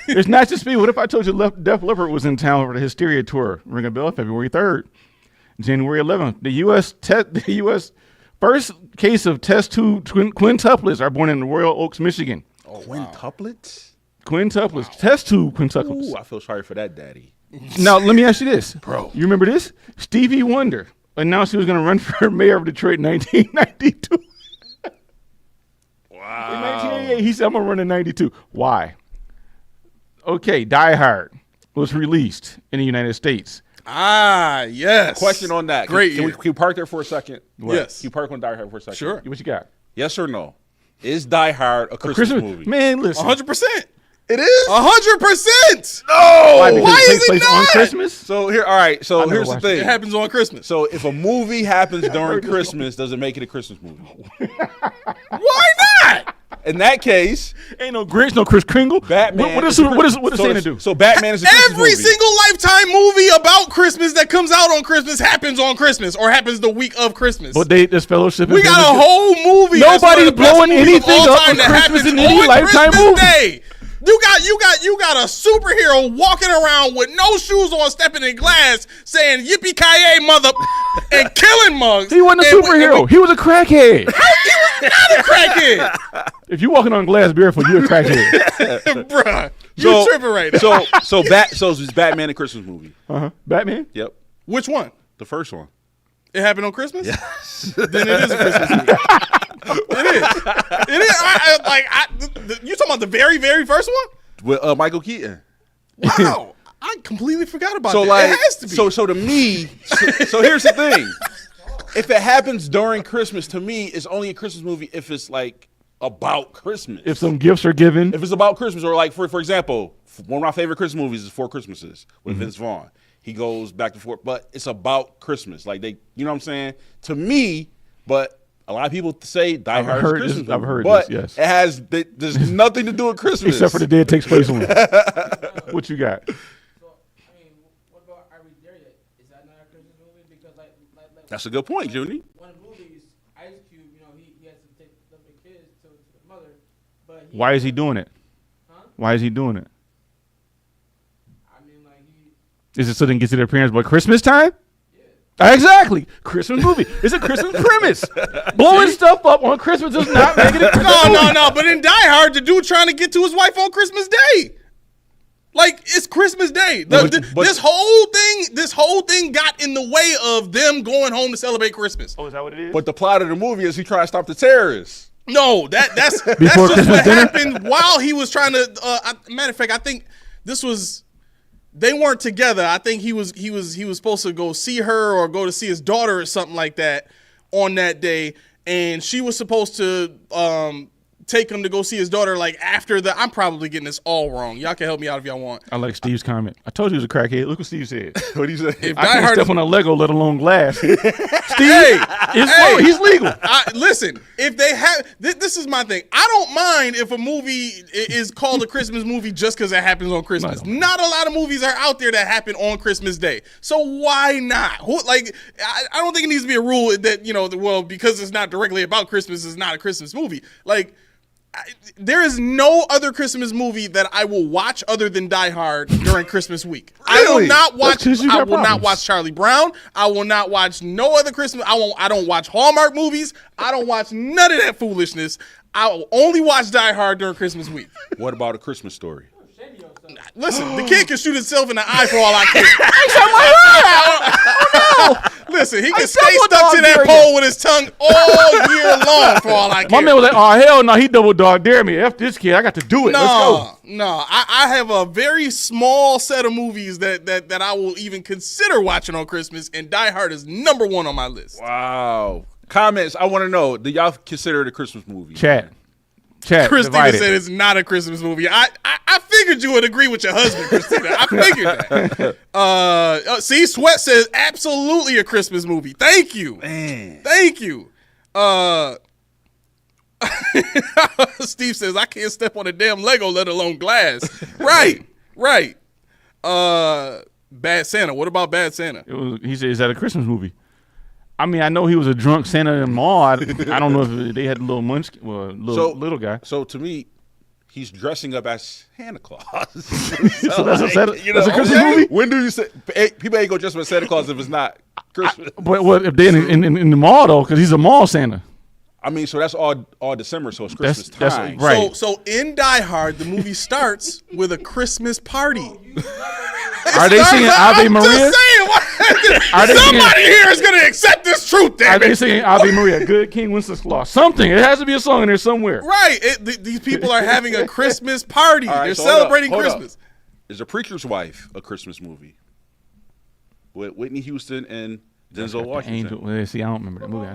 It's not just me. What if I told you Def Leppard was in town for the Hysteria tour? Ring a bell. February 3rd, January 11th. The U.S. first case of test 2 quintuplets are born in Royal Oaks, Michigan. Quintuplets? Quintuplets. Test 2 quintuplets. Ooh, I feel sorry for that daddy. Now, let me ask you this. Bro. You remember this? Stevie Wonder announced he was going to run for mayor of Detroit in 1992. Wow. In 1988, he said, I'm going to run in 92. Why? Okay, Die Hard was released in the United States. Ah, yes. Question on that. Great Can year. we park there for a second? Yes. Can you park on Die Hard for a second? Sure. What you got? Yes or no? Is Die Hard a Christmas movie? Man, listen. 100%. It is? 100%. No! Why? Because Why it is takes it place on not? Christmas? So here, all right. So never here's the watched thing. It happens on Christmas. So if a movie happens during Christmas, does it make it a Christmas movie? Why not? In that case, Ain't no Grinch, no Kris Kringle. Batman. What does Santa do? So Batman is a Christmas Every movie. single Lifetime movie about Christmas that comes out on Christmas happens on Christmas or happens the week of Christmas. But there's fellowship. We got a whole movie. that's one of Nobody's the best blowing movies of anything all up time on that Christmas happens in any on Lifetime Christmas movie. Day. You got a superhero walking around with no shoes on, stepping in glass, saying "Yippee ki mother" and killing mugs. He wasn't a superhero. He was a crackhead. He was not a crackhead, If you're walking on glass barefoot, you're a crackhead. bruh. You tripping right now? So it's Batman a Christmas movie? Batman? Yep, Which one? the first one. It happened on Christmas? Yes. Then it is a Christmas movie. It is. You talking about the very, very first one? With Michael Keaton. Wow. I completely forgot about So that. like, It has to be. so to me, so here's the thing: if it happens during Christmas, to me, it's only a Christmas movie if it's like about Christmas. If some gifts are given. If it's about Christmas, or like for example, one of my favorite Christmas movies is Four Christmases with Vince Vaughn. He goes back and forth, but it's about Christmas. Like you know what I'm saying? To me, but a lot of people say Die Hard is a Christmas movie. I've heard but this, yes. it has there's nothing to do with Christmas. Except for the day it takes place on. What you got? So, I mean, what about Are We There Yet? Is that not a Christmas movie? Because like That's a good point, Junie. one of the movies, Ice Cube, you know, he has to take the kids to the mother, but Why is he doing it? Huh? Why is he doing it? I mean, like he. Is it so they can get to their parents by Christmas time? Exactly. Christmas movie. It's a Christmas premise. Blowing stuff up on Christmas does not make it a Christmas movie. No. But in Die Hard, the dude trying to get to his wife on Christmas Day. Like, it's Christmas Day. This whole thing got in the way of them going home to celebrate Christmas. Oh, is that what it is? But the plot of the movie is he trying to stop the terrorists. No, that's just Christmas what dinner? happened while he was trying to. Matter of fact, I think this was. They weren't together. I think he was supposed to go see her or go to see his daughter or something like that on that day, and she was supposed to take him to go see his daughter like after the. I'm probably getting this all wrong. Y'all can help me out if y'all want. I like Steve's comment. I told you he was a crackhead. Look what Steve said. What do you say? If I Die can't Hard step is, on a Lego, let alone glass. Steve, hey, he's legal. listen, if they have, this is my thing. I don't mind if a movie is called a Christmas movie just because it happens on Christmas. Not a lot of movies are out there that happen on Christmas Day. So why not? I don't think it needs to be a rule that, well, because it's not directly about Christmas, it's not a Christmas movie. Like, there is no other Christmas movie that I will watch other than Die Hard during Christmas week. I will not watch. I will not watch Charlie Brown. I will not watch no other Christmas. I don't watch Hallmark movies. I don't watch none of that foolishness. I will only watch Die Hard during Christmas week. What about A Christmas Story? Listen, the kid can shoot himself in the eye for all I care. Listen, he can stay stuck to that pole with his tongue all year long for all I care. My man was like, oh, hell no, he double dog dare me. F this kid, I got to do it. Let's go. No, I have a very small set of movies that I will even consider watching on Christmas, and Die Hard is number one on my list. Wow. Comments, I want to know, do y'all consider it a Christmas movie? Chat, Christina said it's not a Christmas movie. I figured you would agree with your husband, Christina. I figured that. See, Sweat says absolutely a Christmas movie. Thank you. Man. Thank you. Steve says, I can't step on a damn Lego, let alone glass. Right. Bad Santa. What about Bad Santa? He said, is that a Christmas movie? I mean, I know he was a drunk Santa in the mall. I don't know if they had a little little guy. So to me, he's dressing up as Santa Claus. So that's a Christmas movie? When do you say people ain't gonna dress up as Santa Claus if it's not Christmas? But what if they're in the mall though? Because he's a mall Santa. I mean, so that's all December, so it's Christmas That's time. right. So in Die Hard, the movie starts with a Christmas party. Are they singing Ave Maria? Just saying, somebody here is going to accept this truth, damn Are they it. singing Ave Maria? Good King Wenceslas. Something. It has to be a song in there somewhere. Right. These people are having a Christmas party. All right, They're so hold celebrating up. Christmas. Is A Preacher's Wife a Christmas movie? With Whitney Houston and Denzel Washington. Angel. Well, see, I don't remember that movie.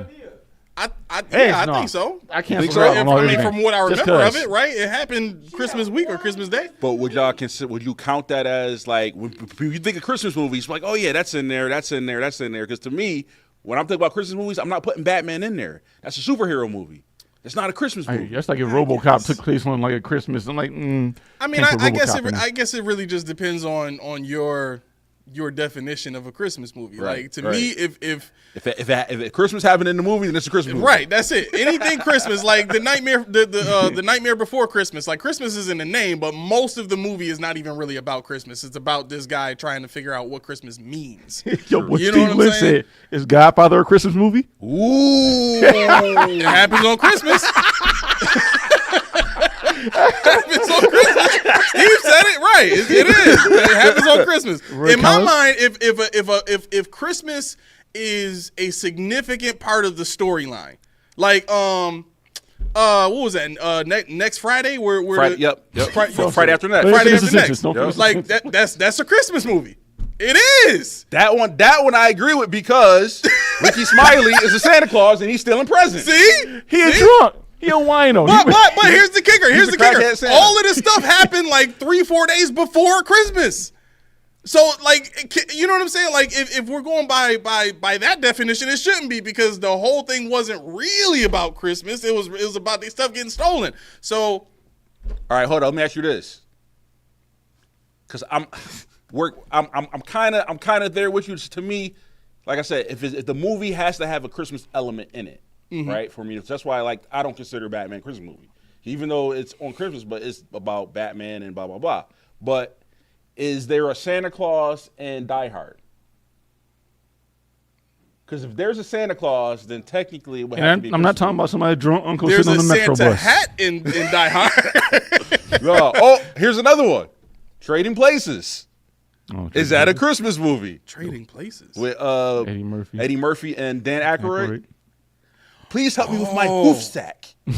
I think so. I can't Think figure so? out. I mean, from what I Just remember of 'cause. it, right? It happened Christmas week or Christmas Day. But would y'all consider? Would you count that as like when you think of Christmas movies? Like, oh yeah, that's in there, that's in there, that's in there. Because to me, when I'm thinking about Christmas movies, I'm not putting Batman in there. That's a superhero movie. It's not a Christmas movie. That's like if RoboCop took place on like a Christmas. I'm like, I mean, can't put I RoboCop in. guess it really just depends on your definition of a Christmas movie. Right, Like to right. me, if Christmas happened in the movie, then it's a Christmas movie. right, that's it. Anything Christmas, like the Nightmare Before Christmas. Like Christmas is in the name, but most of the movie is not even really about Christmas. It's about this guy trying to figure out what Christmas means. Yo, what You know Steve what I'm Lynch saying? said, is Godfather a Christmas movie? Ooh. It happens on Christmas. Happens on Christmas. Steve said it right. It is. It happens on Christmas. In my mind, if Christmas is a significant part of the storyline, like what was that? Next Friday, where Friday, yep. Friday after next. Friday Finish after the next. sentence. Don't finish the Like sentence. that's a Christmas movie. It is. That one I agree with because Ricky Smiley is a Santa Claus and he's stealing presents. See, He a drunk. He a wino. But here's the kicker. Here's a the kicker. crackhead Santa. All of this stuff happened like 3-4 days before Christmas. So, like, you know what I'm saying? Like, if we're going by that definition, it shouldn't be, because the whole thing wasn't really about Christmas. It was about the stuff getting stolen. So, All right, hold on. Let me ask you this, because I'm kind of there with you. To me, like I said, if the movie has to have a Christmas element in it, right? For me, that's why I don't consider Batman a Christmas movie, even though it's on Christmas, but it's about Batman and blah blah blah. But is there a Santa Claus in Die Hard? Because if there's a Santa Claus, then technically it would have to be. I'm not talking about somebody drunk uncle there's sitting on the a metro Santa bus. hat in Die Hard. No. Oh, here's another one. Trading Places. Oh, Is that a Christmas movie? Trading Places. With Eddie Murphy and Dan Aykroyd. Aykroyd. Please help me with my hoof sack. You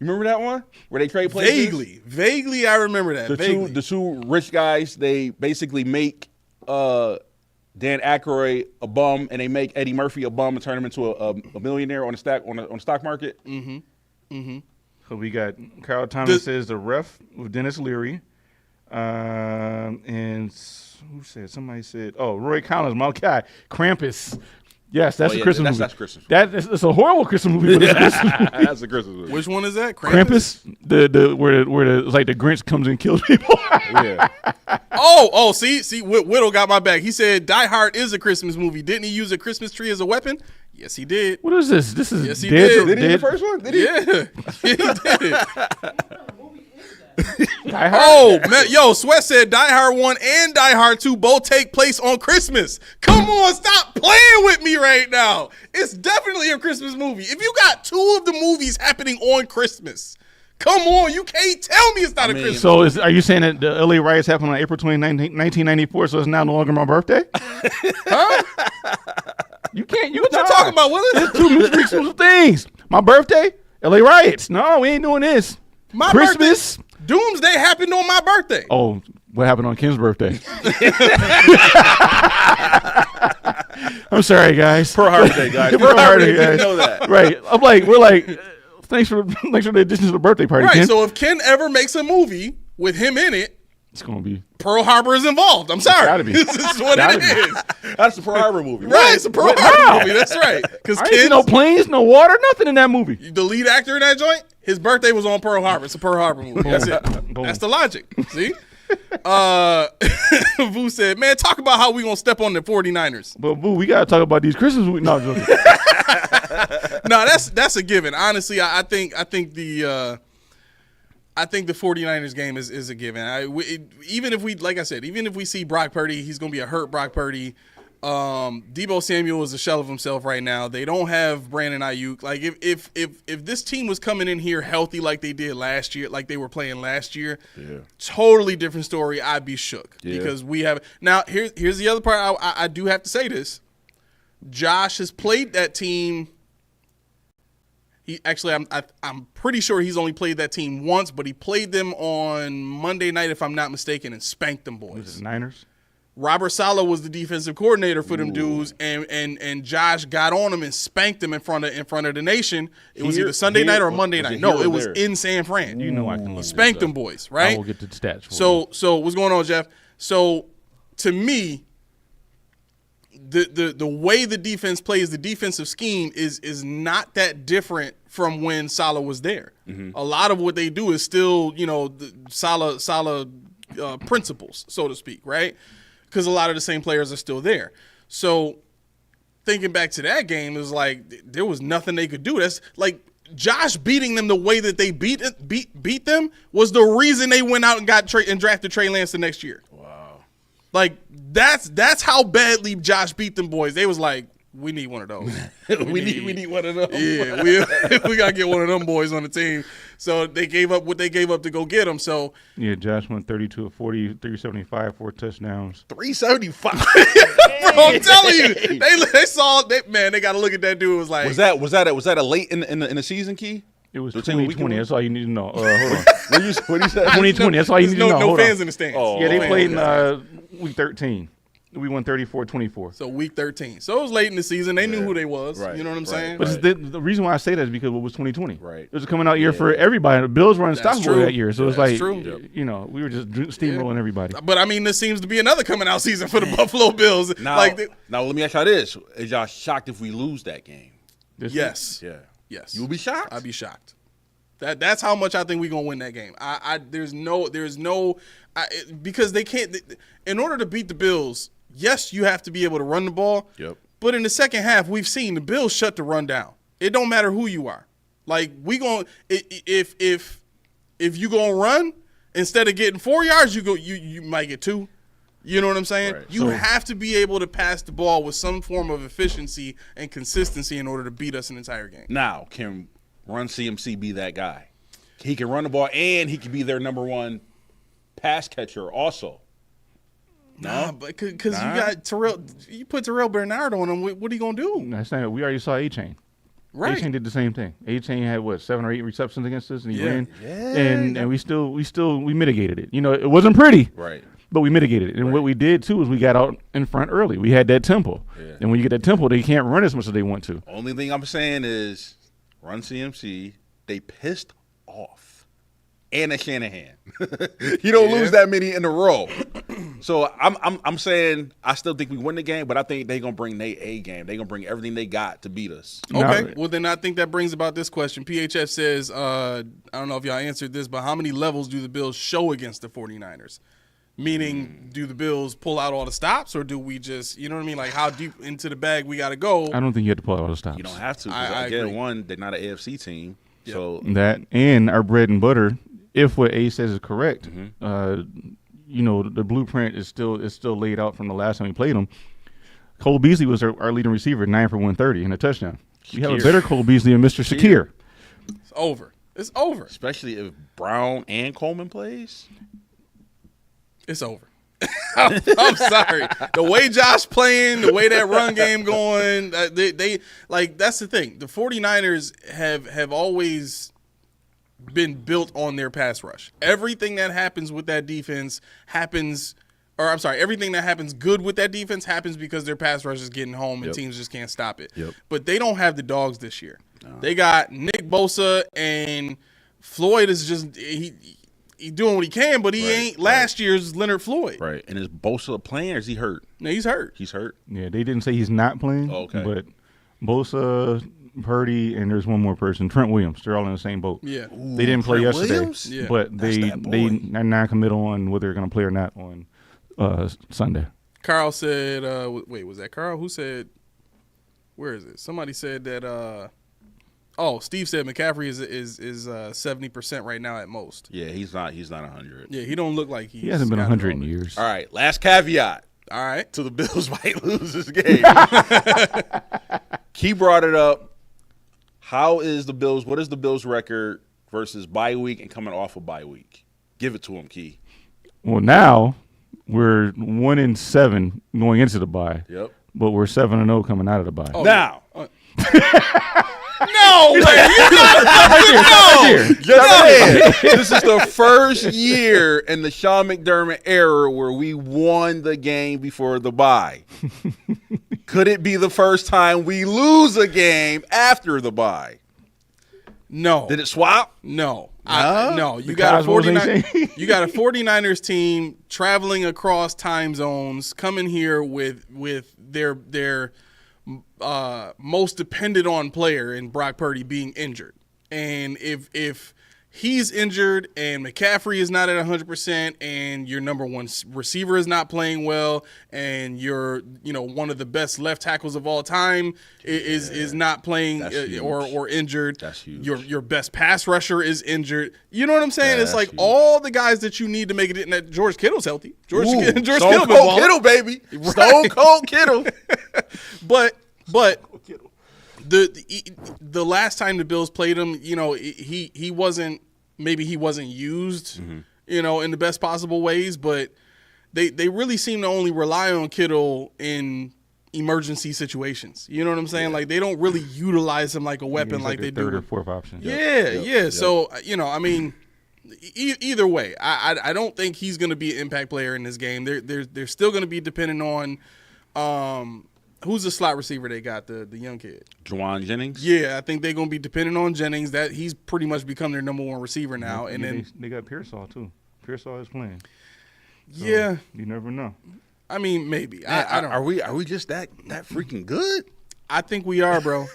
remember that one where they trade places? Vaguely, I remember that. The two rich guys, they basically make Dan Aykroyd a bum, and they make Eddie Murphy a bum and turn him into a millionaire on the stock market. So we got Carl Thomas says The Ref with Dennis Leary, and who said? Somebody said, Roy Collins, my guy, Krampus. Yes, that's a Christmas movie. That's Christmas. It's a horrible Christmas movie. But it's Christmas movie. That's a Christmas movie. Which one is that? Krampus, where it's like the Grinch comes and kills people. Yeah. See, Whittle got my back. He said Die Hard is a Christmas movie. Didn't he use a Christmas tree as a weapon? Yes, he did. What is this? This is Yes, he dead. did. Did he in the first one? Did he? Yeah, he did. Die Hard? Oh, man, Sweat said Die Hard 1 and Die Hard 2 both take place on Christmas. Come on, stop playing with me right now. It's definitely a Christmas movie. If you got two of the movies happening on Christmas, come on, you can't tell me it's not a Christmas movie. So are you saying that the LA riots happened on April 29, 1994, so it's now no longer my birthday? Huh? You can't. What you talking about, Willis? There's two mutual things. My birthday, LA riots. No, we ain't doing this. My Christmas. birthday, Doomsday happened on my birthday. Oh, what happened on Kim's birthday? I'm sorry, guys. Pearl Harbor Day, guys. Pearl Harbor Day, Didn't guys. know that. Right. we're like, thanks for the addition to the birthday party, Right, Ken. so if Ken ever makes a movie with him in it, it's gonna be Pearl Harbor is involved. I'm sorry. gotta be. This is what Gotta it be. is. That's the Pearl Harbor movie. Right, it's a Pearl Harbor movie. That's right. Because I ain't see no planes, no water, nothing in that movie. the lead actor in that joint, his birthday was on Pearl Harbor. It's a Pearl Harbor movie. That's it. Boom. That's the logic. See? Vu said, man, talk about how we going to step on the 49ers. But boo, we gotta talk about these Christmas movies. No, I'm joking. No, that's a given. Honestly, I think the 49ers game is a given. Even if we see Brock Purdy, he's going to be a hurt Brock Purdy. Deebo Samuel is a shell of himself right now. They don't have Brandon Ayuk. Like if this team was coming in here healthy like they did last year, like they were playing last year, totally different story. I'd be shook because we have now. Here's the other part. I do have to say this. Josh has played that team. I'm pretty sure he's only played that team once, but he played them on Monday night, if I'm not mistaken, and spanked them boys. Niners. Robert Saleh was the defensive coordinator for them dudes, and Josh got on them and spanked them in front of the nation. It was either Sunday night or Monday night. No, it was in San Fran. You know I can look spanked them boys, right? I will get the stats for you. So what's going on, Jeff? So to me, the way the defense plays, the defensive scheme is not that different from when Saleh was there. A lot of what they do is still, the Saleh principles, so to speak, right? Because a lot of the same players are still there. So thinking back to that game, it was like there was nothing they could do. That's like Josh beating them the way that they beat them was the reason they went out and drafted Trey Lance the next year. Wow. Like that's how badly Josh beat them boys. They was like, we need one of those. we need one of those. Yeah, we gotta get one of them boys on the team. So they gave up what they gave up to go get them. So yeah, Josh went 32 of 40, 375, 4 touchdowns. 375. Bro, I'm telling you, they saw that man. They got to look at that dude. It was like, was that a late in the season, Key? It was 2020. That's all you need to know. Hold on. What you said? 2020. That's all you need to know. No Hold fans on. in the stands. Oh, Yeah, they No played fans in week 13. We won 34-24. So week 13. So it was late in the season. They knew who they was. Right, You know what I'm right, saying? But the reason why I say that is because it was 2020. Right. It was a coming out year for everybody. The Bills were unstoppable true. that year. So it's That's like, true. you know, we were just steamrolling everybody. But I mean, this seems to be another coming out season for the Buffalo Bills. Now, now let me ask y'all this: is y'all shocked if we lose that game? Yes. Yeah. Yes. You will be shocked. I'd be shocked. That's how much I think we're gonna win that game. Because they can't. In order to beat the Bills, yes, you have to be able to run the ball. Yep. But in the second half, we've seen the Bills shut the run down. It don't matter who you are. Like if you gonna run instead of getting 4 yards, you might get 2. You know what I'm saying? Right. You have to be able to pass the ball with some form of efficiency and consistency in order to beat us an entire game. Now, can Run CMC be that guy? He can run the ball and he can be their number 1 pass catcher also. Nah, but because you got Terrell, you put Terrell Bernard on him. What are you gonna do? That's not, we already saw A-Chain. Right. A-Chain did the same thing. A-Chain had 7 or 8 receptions against us, and he ran. Yeah. And we mitigated it. You know, it wasn't pretty. Right. But we mitigated it. And what we did, too, is we got out in front early. We had that tempo. Yeah. And when you get that tempo, they can't run as much as they want to. Only thing I'm saying is Run CMC, they pissed off Anna Shanahan. You don't lose that many in a row. So I'm saying I still think we win the game, but I think they're going to bring their A game. They're going to bring everything they got to beat us. Okay. Well, then I think that brings about this question. PHF says, I don't know if y'all answered this, but how many levels do the Bills show against the 49ers? Meaning, do the Bills pull out all the stops, or do we just, you know what I mean? Like, how deep into the bag we got to go? I don't think you have to pull out all the stops. You don't have to. I Again, agree. one, they're not an AFC team. Yep. So that and our bread and butter, if what A says is correct, you know, the blueprint is still laid out from the last time we played them. Cole Beasley was our leading receiver, 9 for 130 and a touchdown. You have a better Cole Beasley than Mr. Shakir. It's over. It's over. especially if Brown and Coleman plays. It's over. I'm sorry. The way Josh playing, the way that run game going, they like that's the thing. The 49ers have always been built on their pass rush. Everything that happens with that defense everything that happens good with that defense happens because their pass rush is getting home and teams just can't stop it. Yep. But they don't have the dogs this year. They got Nick Bosa, and Floyd is just he doing what he can, but he ain't last year's Leonard Floyd. Right. And is Bosa playing or is he hurt? No, he's hurt. He's hurt. Yeah, they didn't say he's not playing. Oh, okay. But Bosa, Purdy, and there's one more person, Trent Williams. They're all in the same boat. Yeah. They didn't play Trent yesterday, Williams? Yeah. but they are non-committal on whether they're going to play or not on Sunday. Carl said, wait, was that Carl? Who said, where is it? Somebody said that, Steve said McCaffrey is 70% right now at most. Yeah, he's not 100. Yeah, he don't look like He hasn't been 100 in years. All right, last caveat. All right. To the Bills might lose this game. Key brought it up. What is the Bills record versus bye week and coming off of bye week? Give it to him, Key. Well, now we're 1-7 going into the bye. Yep. But we're 7-0 coming out of the bye. Oh, Now. No way! This is the first year in the Sean McDermott era where we won the game before the bye. Could it be the first time we lose a game after the bye? No. Did it swap? No. No? You got a Cosmos ain't 49 saying. You got a 49ers team traveling across time zones, coming here with their most dependent on player in Brock Purdy being injured. And if he's injured and McCaffrey is not at 100% and your number one receiver is not playing well and you're one of the best left tackles of all time is not playing or injured. That's huge. Your best pass rusher is injured. You know what I'm saying? It's That's like huge. all the guys that you need to make it in. That George Kittle's healthy. George Stone Kittle Cold been balling. Kittle, baby. Stone Cold Kittle. But the last time the Bills played him, he wasn't used, in the best possible ways. But they really seem to only rely on Kittle in emergency situations. You know what I'm saying? Like they don't really utilize him like a weapon He's like they their do. third or fourth option. Yeah. So Either way, I don't think he's going to be an impact player in this game. They're still going to be dependent on who's the slot receiver they got, the young kid? Juwan Jennings? Yeah, I think they're going to be dependent on Jennings. That he's pretty much become their number one receiver now. And then they got Pearsall too. Pearsall is playing. So yeah. You never know. I mean, maybe. Man, I don't. Are we just that freaking good? I think we are, bro.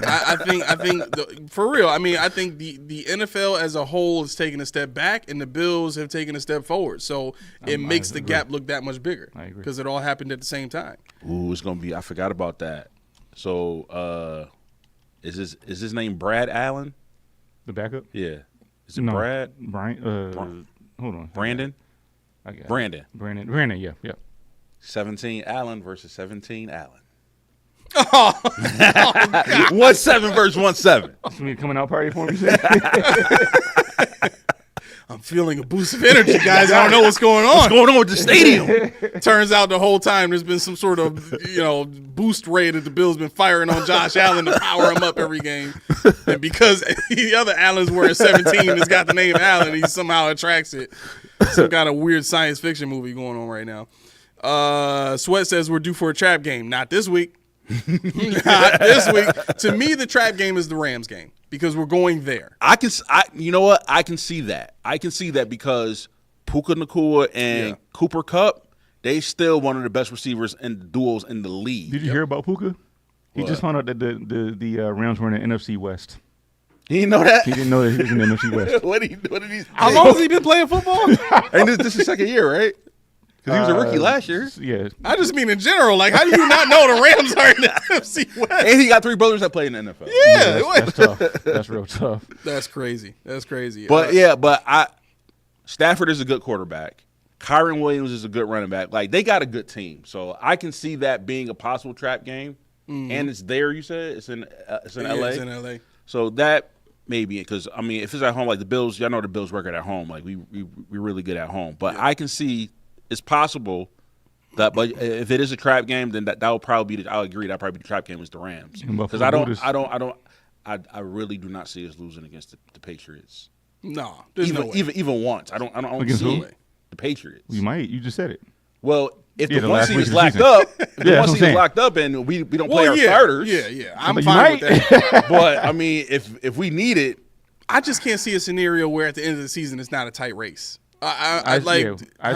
I think for real. I mean, I think the NFL as a whole is taking a step back, and the Bills have taken a step forward. So it makes the gap look that much bigger. I agree, because it all happened at the same time. Ooh, it's gonna be. I forgot about that. So, is his name Brad Allen? The backup? Yeah. Is it No, Brad? Brian. Hold on. Brandon? I got it. Brandon. Brandon. Yeah. 17 Allen versus 17 Allen. Oh, 1-7 versus 1-7. So we coming out party for him. You said? I'm feeling a boost of energy, guys. I don't know what's going on. What's going on with the stadium? Turns out the whole time there's been some sort of, boost ray that the Bills been firing on Josh Allen to power him up every game. And because the other Allen's wearing 17 has got the name Allen, he somehow attracts it. Some kind of weird science fiction movie going on right now. Sweat says we're due for a trap game. Not this week. Not this week. To me, the trap game is the Rams game because we're going there. You know what? I can see that. I can see that because Puka Nacua and Cooper Kupp, they still one of the best receivers and duos in the league. Did you hear about Puka? He What? just found out that the Rams were in the NFC West. He didn't know that? He didn't know that he was in the NFC West. What did he How long has he been playing football? And this is his second year, right? Because he was a rookie last year. Yeah. I just mean in general. Like, how do you not know the Rams are in the NFC West? And he got 3 brothers that play in the NFL. Yeah, That's tough. That's real tough. That's crazy. That's crazy. But Stafford is a good quarterback. Kyron Williams is a good running back. Like, they got a good team. So I can see that being a possible trap game. Mm-hmm. And it's there, you said? It's in L.A.? It's in L.A. So that maybe, because, I mean, if it's at home, like the Bills, y'all know the Bills record at home. Like, we're really good at home. But I can see it's possible that, but if it is a trap game, then that will probably be I'll agree that probably be the trap game is the Rams. Because I really do not see us losing against the Patriots. No, there's no way. Even once. I don't Against see who? it. The Patriots. You might. You just said it. Well, if Yeah, the the one last seed week is of the locked season. up, Yeah, that's what I'm saying. locked up and we don't play our starters. Yeah. I'm But you fine with might. that. But I mean, if we need it, I just can't see a scenario where at the end of the season it's not a tight race. I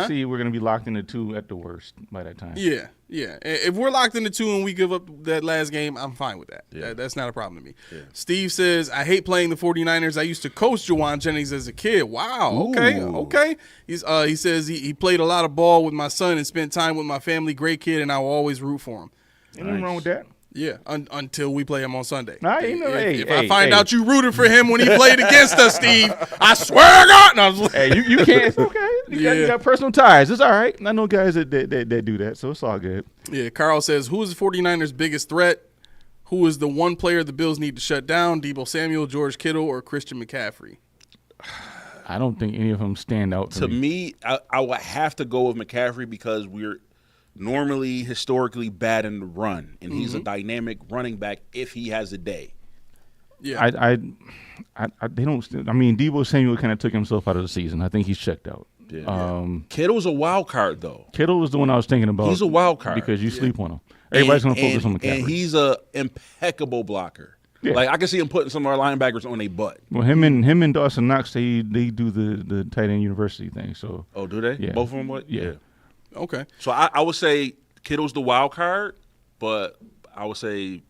see we're going to be locked into 2 at the worst by that time. Yeah. If we're locked into 2 and we give up that last game, I'm fine with that. Yeah. That's not a problem to me. Yeah. Steve says, I hate playing the 49ers. I used to coach Juwan Jennings as a kid. Wow. Okay. He says he played a lot of ball with my son and spent time with my family. Great kid, and I will always root for him. Ain't nothing wrong with that. Yeah, until we play him on Sunday. If I find out you rooted for him when he played against us, Steve, I swear to God. No, Hey, you can't. It's okay. You got personal ties. It's all right. I know guys that do that, so it's all good. Yeah, Carl says, who is the 49ers' biggest threat? Who is the one player the Bills need to shut down? Deebo Samuel, George Kittle, or Christian McCaffrey? I don't think any of them stand out to me, I would have to go with McCaffrey because we're normally historically bad in the run, and he's a dynamic running back if he has a day. Yeah, they don't. I mean, Deebo Samuel kind of took himself out of the season. I think he's checked out. Yeah. Kittle's a wild card though. Kittle was the one I was thinking about. He's a wild card because you sleep on him. Everybody's going to focus on McCaffrey. And he's a impeccable blocker. Yeah. Like I can see him putting some of our linebackers on their butt. Well, him and Dawson Knox, they do the tight end university thing. So. Oh, do they? Yeah. Both of them what? Yeah. Okay. So I would say Kittle's the wild card, but I would say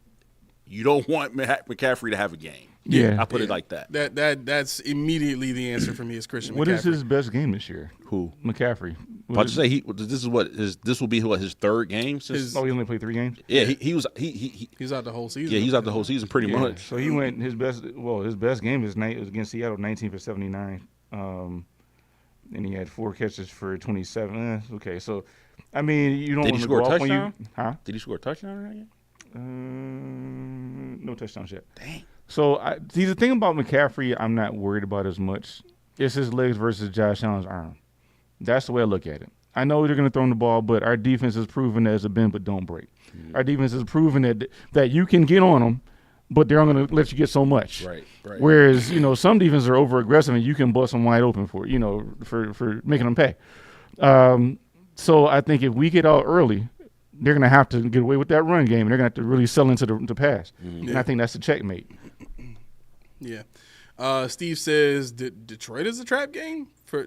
you don't want McCaffrey to have a game. Yeah. I put it like that. That's immediately the answer for me is Christian McCaffrey. What is his best game this year? Who? McCaffrey. I was to say this will be his third game since. He only played 3 games. Yeah, he's out the whole season. Yeah, he's out the whole season pretty much. So he went his best game was against Seattle, 19 for 79. And he had 4 catches for 27. Okay, so I mean, you don't Did want he to score go a off when touchdown? Huh? Did he score a touchdown in that game? No touchdowns yet. Dang. So see, the thing about McCaffrey, I'm not worried about as much. It's his legs versus Josh Allen's arm. That's the way I look at it. I know they're going to throw him the ball, but our defense has proven that it's a bend but don't break. Our defense has proven that you can get on them, but they're only going to let you get so much. Right. Whereas, some defenses are over aggressive and you can bust them wide open for making them pay. So I think if we get out early, they're going to have to get away with that run game, and they're going to have to really sell into the pass. Mm-hmm. And I think that's the checkmate. Yeah. Steve says Detroit is a trap game for.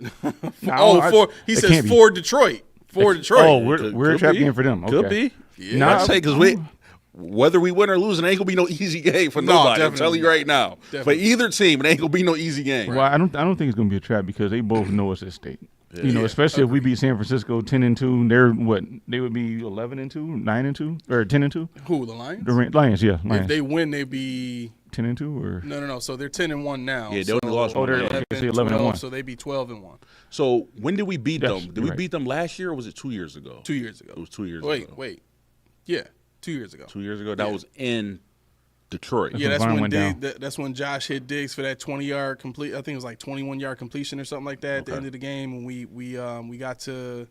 He says for Detroit. For Detroit. Oh, we're a trap game for them. Okay. Could be. Yeah. I'd say because whether we win or lose, it ain't gonna be no easy game for nobody. I'm telling you right now. Definitely. For either team, it ain't gonna be no easy game. Well, I don't think it's gonna be a trap because they both know it's at stake. Especially if we beat San Francisco 10-2, they're what? They would be 11-2, 9-2, or 10-2. Who, the Lions? The Lions, yeah. Lions. If they win, they'd be 10-2, or no. So they're 10-1 now. Yeah, they only lost one. They're 11-1. So they'd be 12-1. So when did we beat them? Did we right. beat them last year, or was it 2 years ago? 2 years ago. It was 2 years ago. Wait. Yeah, 2 years ago. 2 years ago. That was in Detroit. That's when Josh hit Diggs for that 20-yard complete. I think it was like 21-yard completion or something like that at the end of the game, and we got to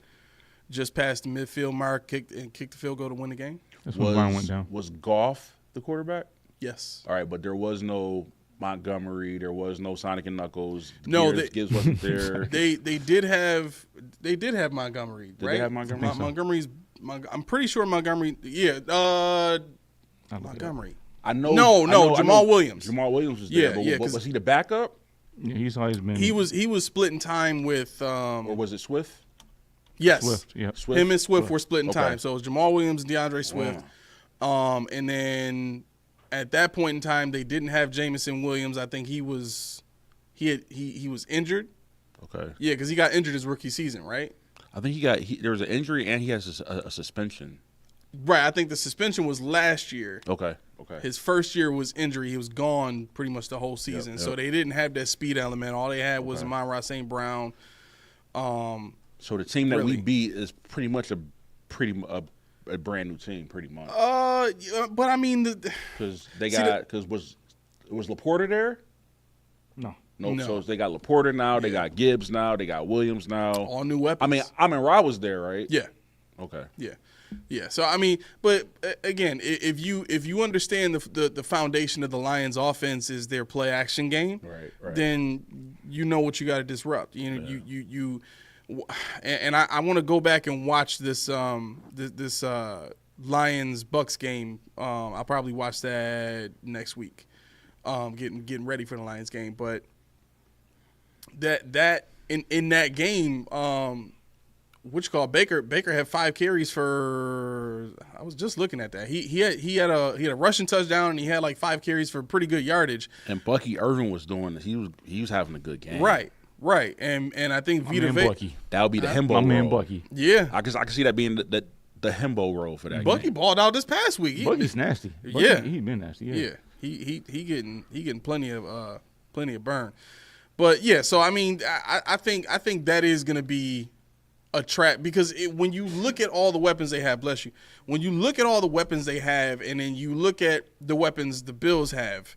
just past the midfield mark, kicked the field goal to win the game. That's when Vine went down. Was Goff the quarterback? Yes. All right, but there was no Montgomery. There was no Sonic and Knuckles. No, Gibbs wasn't there. They did have Montgomery, right? Did they have Montgomery? Montgomery's. I'm pretty sure Montgomery. Yeah. Montgomery. I know. No. Jamal Williams. Jamal Williams was there. Yeah. But was he the backup? Yeah, he's always been. He was splitting time with. Or was it Swift? Yes. Swift. Yeah. Swift. Him and Swift were splitting Okay. time. So it was Jamal Williams and DeAndre Swift. Wow. And then at that point in time, they didn't have Jamison Williams. I think he was injured. Okay. Yeah, because he got injured his rookie season, right? I think there was an injury and he has a suspension. Right. I think the suspension was last year. Okay. His first year was injury. He was gone pretty much the whole season. Yep. So they didn't have that speed element. All they had was Amon-Ra St. Brown. So the team that we beat is pretty much a brand new team, pretty much. But I mean, because was Laporta there? No. So they got Laporta now. They got Gibbs now. They got Williams now. all new weapons. I mean, Amon-Ra was there, right? Yeah. Okay. Yeah. So I mean, but again, if you understand the foundation of the Lions' offense is their play action game, right. then you know what you got to disrupt. You and I want to go back and watch this Lions Bucks game. I'll probably watch that next week. Getting ready for the Lions game, but that in that game. Baker had 5 carries for. I was just looking at that. He had a rushing touchdown and he had like 5 carries for pretty good yardage. And Bucky Irvin was doing. He was having a good game. Right. And I think Vita Bucky. That would be the Himbo My role. man Bucky. Yeah, I can see that being the Himbo role for that. Bucky game. balled out this past week. Bucky's nasty. Yeah. He been nasty. Yeah. He getting plenty of burn. But yeah, so I mean, I think that is going to be a trap because when you look at all the weapons they have, bless you, when you look at all the weapons they have and then you look at the weapons the Bills have,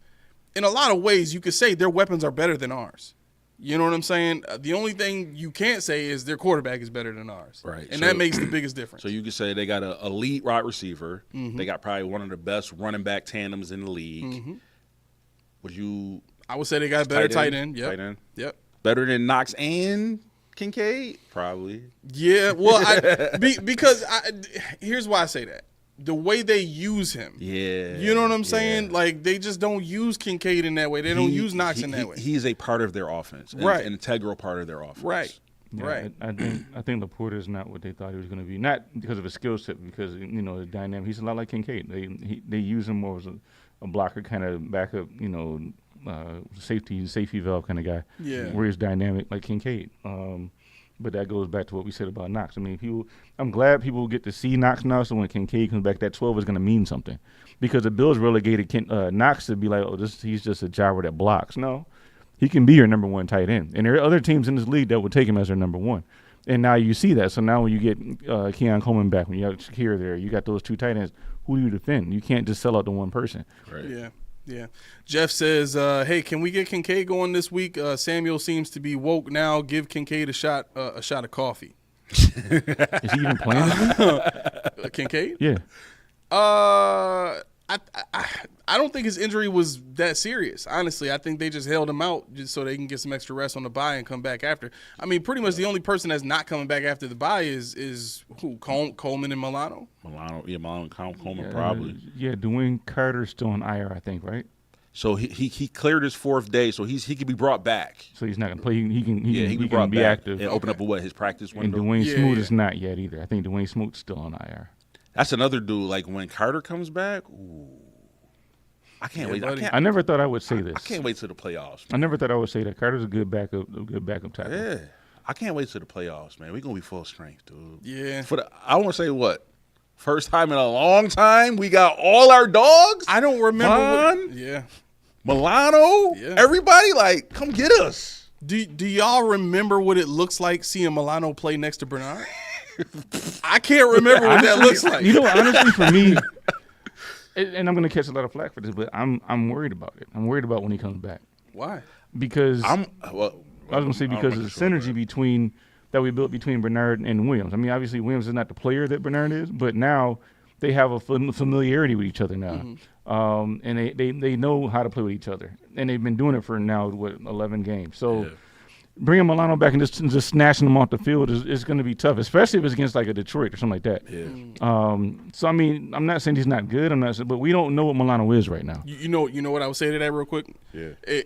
in a lot of ways you could say their weapons are better than ours. You know what I'm saying? The only thing you can't say is their quarterback is better than ours. Right. And that makes the biggest difference. So you could say they got an elite wide receiver. Mm-hmm. They got probably one of the best running back tandems in the league. Mm-hmm. I would say they got a better tight end. Yep. Tight end. Yep. Better than Knox and Kincaid? Probably. Yeah, well, because here's why I say that. The way they use him. Yeah. You know what I'm saying? Like, they just don't use Kincaid in that way. They don't use Knox in that way. He's a part of their offense. Right. An integral part of their offense. Right. Yeah, right. I think Laporta is not what they thought he was going to be. Not because of his skill set, because the dynamic. He's a lot like Kincaid. They use him more as a blocker, kind of backup, safety valve kind of guy. Yeah. Where he's dynamic like Kincaid. But that goes back to what we said about Knox. I mean, I'm glad people get to see Knox now. So when Kincaid comes back, that 12 is going to mean something, because the Bills relegated Knox to be like, he's just a jobber that blocks. No, he can be your number 1 tight end, and there are other teams in this league that would take him as their number 1. And now you see that. So now when you get Keon Coleman back, when you have Shakir there, you got those 2 tight ends. Who do you defend? You can't just sell out to one person. Right. Yeah. Yeah. Jeff says, hey, can we get Kincaid going this week? Samuel seems to be woke now. Give Kincaid a shot of coffee. Is he even playing? Kincaid? Yeah. I don't think his injury was that serious. Honestly, I think they just held him out just so they can get some extra rest on the bye and come back after. I mean, pretty much the only person that's not coming back after the bye is who? Coleman and Milano. Milano, Coleman probably. Yeah, Dwayne Carter's still on IR, I think, right? So he cleared his 4th day, so he can be brought back. So he's not gonna play. He can be brought be back active and open up his practice And window. Dwayne Smoot is not yet either. I think Dwayne Smoot's still on IR. That's another dude. Like when Carter comes back, ooh, I can't wait. I never thought I would say this. I can't wait to the playoffs. I never thought I would say that. Carter's a good backup tackle. Yeah, I can't wait to the playoffs, man. We're gonna be full strength, dude. Yeah. I want to say what. First time in a long time, we got all our dogs. I don't remember. Yeah. Milano, Yeah. Everybody, like, come get us. Do y'all remember what it looks like seeing Milano play next to Bernard? I can't remember what that looks like. You know, honestly, for me, and I'm going to catch a lot of flack for this, but I'm worried about it. I'm worried about when he comes back Why? because I was going to say because of the synergy that we built between Bernard and Williams. I mean, obviously Williams is not the player that Bernard is, but now they have a familiarity with each other now. And they know how to play with each other. And they've been doing it for now, 11 games. So bringing Milano back and just snatching him off the field is going to be tough, especially if it's against like a Detroit or something like that. Yeah. So, I mean, I'm not saying he's not good. But we don't know what Milano is right now. You know what I would say to that real quick? Yeah.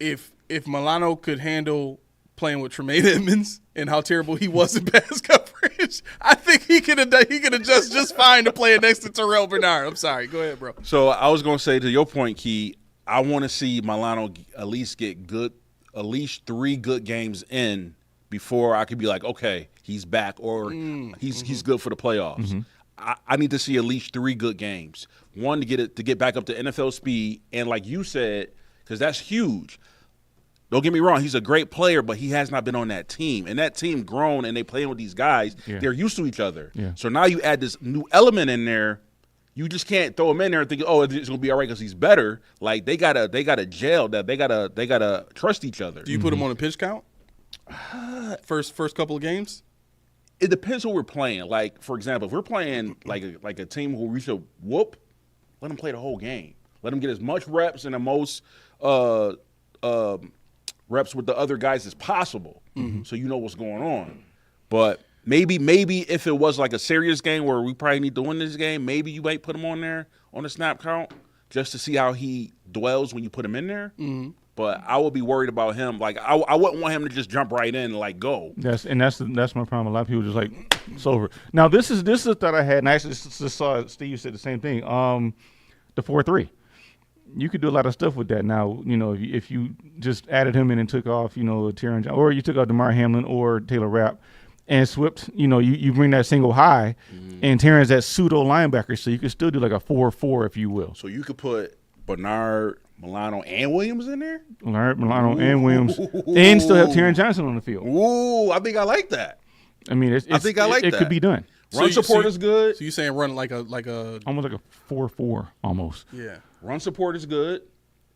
If Milano could handle playing with Tremaine Edmonds and how terrible he was in pass coverage, I think he could adjust just fine to playing next to Terrell Bernard. I'm sorry. Go ahead, bro. So I was going to say to your point, Key, I want to see Milano at least get at least 3 good games in before I could be like, okay, he's back or he's good for the playoffs. I need to see at least 3 good games. One, to get back up to NFL speed, and like you said, because that's huge. Don't get me wrong, he's a great player, but he has not been on that team. And that team grown and they playing with these guys, they're used to each other. Yeah. So now you add this new element in there. You just can't throw him in there and think, oh, it's gonna be all right because he's better. Like they gotta gel that. They gotta trust each other. Do you put him on a pitch count? First couple of games? It depends who we're playing. Like, for example, if we're playing like a team who we should whoop, let him play the whole game. Let him get as much reps and the most reps with the other guys as possible, so you know what's going on. But maybe if it was like a serious game where we probably need to win this game, maybe you might put him on there on the snap count just to see how he dwells when you put him in there. But I would be worried about him. Like I wouldn't want him to just jump right in and like go. That's my problem. A lot of people just like it's over. Now this is a thought I had, and I actually just saw Steve said the same thing. The 4-3. You could do a lot of stuff with that now. You know, if you just added him in and took off, Tyron Johnson, or you took out DeMar Hamlin or Taylor Rapp and swept, you bring that single high, and Tyron's that pseudo linebacker, so you could still do like a 4-4, if you will. So you could put Bernard, Milano, and Williams in there? Bernard, Milano, and Williams, and still have Tyron Johnson on the field. Ooh, I think I like that. I mean, it could be done. Run support is good. So you saying run like a almost like a 4-4 almost. Yeah. Run support is good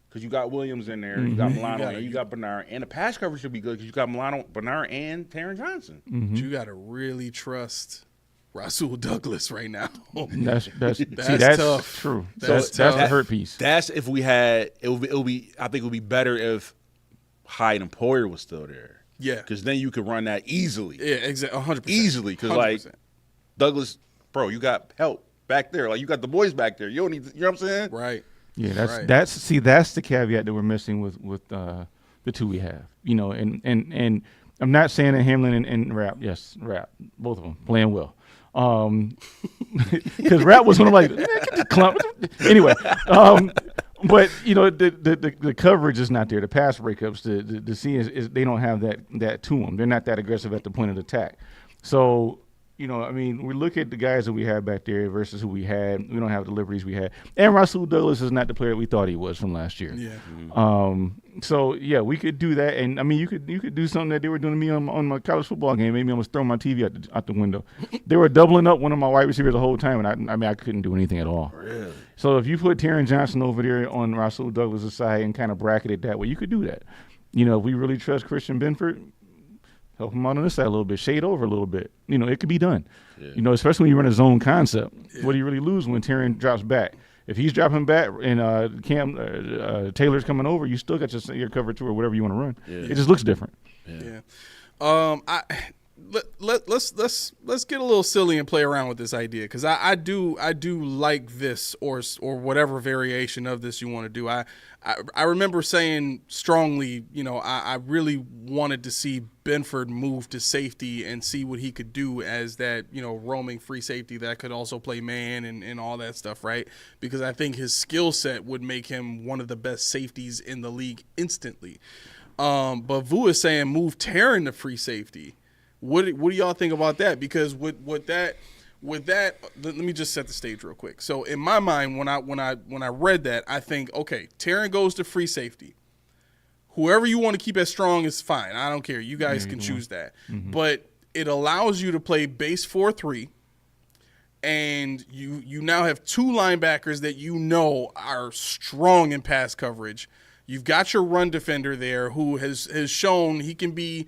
because you got Williams in there, you got Milano, you got Bernard, and the pass coverage should be good because you got Milano, Bernard, and Taron Johnson. But you got to really trust Rasul Douglas right now. That's tough. True. That's the hurt piece. That's if we had it would be. I think it would be better if Hyde and Poyer was still there. Yeah, because then you could run that easily. Yeah, exactly, 100%. Easily, because like Douglas, bro, you got help back there. Like you got the boys back there. You don't need. You know what I'm saying? Right. Yeah, that's the caveat that we're missing with the two we have. And I'm not saying that Hamlin and Rapp, both of them playing well. Because Rapp was one of like, get the clump. Anyway, but the coverage is not there. The pass breakups, the C is they don't have that to them. They're not that aggressive at the point of attack. So. We look at the guys that we have back there versus who we had. We don't have the deliveries we had. And Rasul Douglas is not the player we thought he was from last year. Yeah. So, yeah, we could do that. And, you could do something that they were doing to me on my college football game. Maybe I almost throw my TV out the window. They were doubling up one of my wide receivers the whole time, and I couldn't do anything at all. Really? So if you put Taron Johnson over there on Rasul Douglas' side and kind of bracket it that way, you could do that. If we really trust Christian Benford, help him out on this side a little bit, shade over a little bit. It could be done. Yeah. Especially when you run a zone concept. Yeah. What do you really lose when Terran drops back? If he's dropping back and Taylor's coming over, you still got your cover two or whatever you want to run. Yeah. It just looks different. Yeah. Let's get a little silly and play around with this idea, because I do like this or whatever variation of this you want to do. I remember saying strongly, I really wanted to see Benford move to safety and see what he could do as that, roaming free safety that could also play man and all that stuff, right? Because I think his skill set would make him one of the best safeties in the league instantly. But Vu is saying move Terran to free safety. What do y'all think about that? Because with that, let me just set the stage real quick. So in my mind, when I read that, I think, okay, Terran goes to free safety. Whoever you want to keep as strong is fine. I don't care. You guys can choose that. Mm-hmm. But it allows you to play base 4-3, and you now have two linebackers that are strong in pass coverage. You've got your run defender there who has shown he can be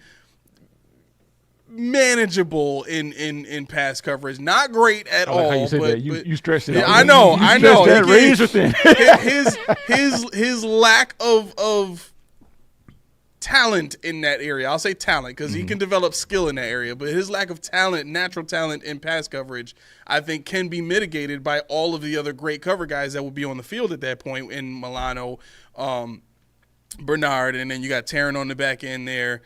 manageable in pass coverage. Not great at all. How you said that. You stressed it. Yeah, I know. That razor thin. His lack of talent in that area. I'll say talent because he can develop skill in that area, but his lack of talent, natural talent in pass coverage, I think can be mitigated by all of the other great cover guys that will be on the field at that point in Milano, Bernard, and then you got Terran on the back end there.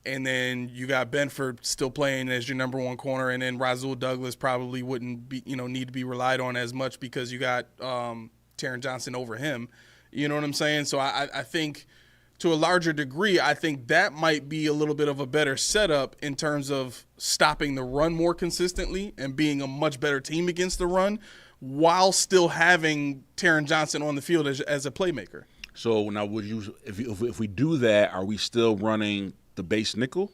And then you got Benford still playing as your number one corner, and then Rasul Douglas probably wouldn't be, need to be relied on as much because you got Taron Johnson over him. You know what I'm saying? So I think to a larger degree, I think that might be a little bit of a better setup in terms of stopping the run more consistently and being a much better team against the run while still having Taron Johnson on the field as a playmaker. So now, would you, if we do that, are we still running the base nickel?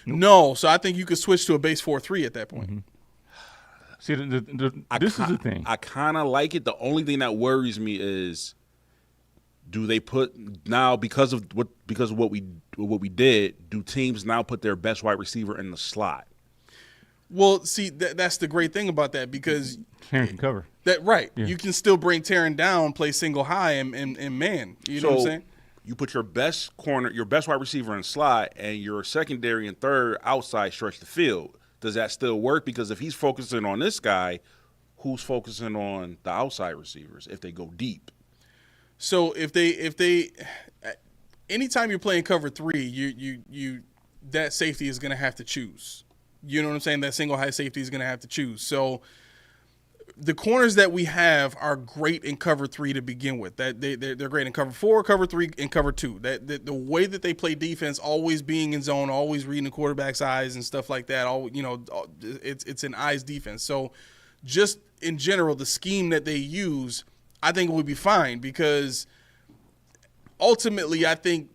No. So I think you could switch to a base 4-3 at that point. Mm-hmm. See, this is the thing. I kind of like it. The only thing that worries me is, do they put now because of what we did? Do teams now put their best wide receiver in the slot? Well, see, that's the great thing about that, because Terran can cover. That right. Yeah. You can still bring Terran down, play single high, and man. You know what I'm saying? You put your best corner, your best wide receiver in slot, and your secondary and third outside stretch the field. Does that still work? Because if he's focusing on this guy, who's focusing on the outside receivers if they go deep? So if they anytime you're playing cover 3, you that safety is going to have to choose. You know what I'm saying? That single high safety is going to have to choose. So the corners that we have are great in cover 3 to begin with. That they're great in cover 4, cover 3, and cover 2. That the way that they play defense, always being in zone, always reading the quarterback's eyes and stuff like that. It's an eyes defense. So just in general, the scheme that they use, I think would be fine, because ultimately I think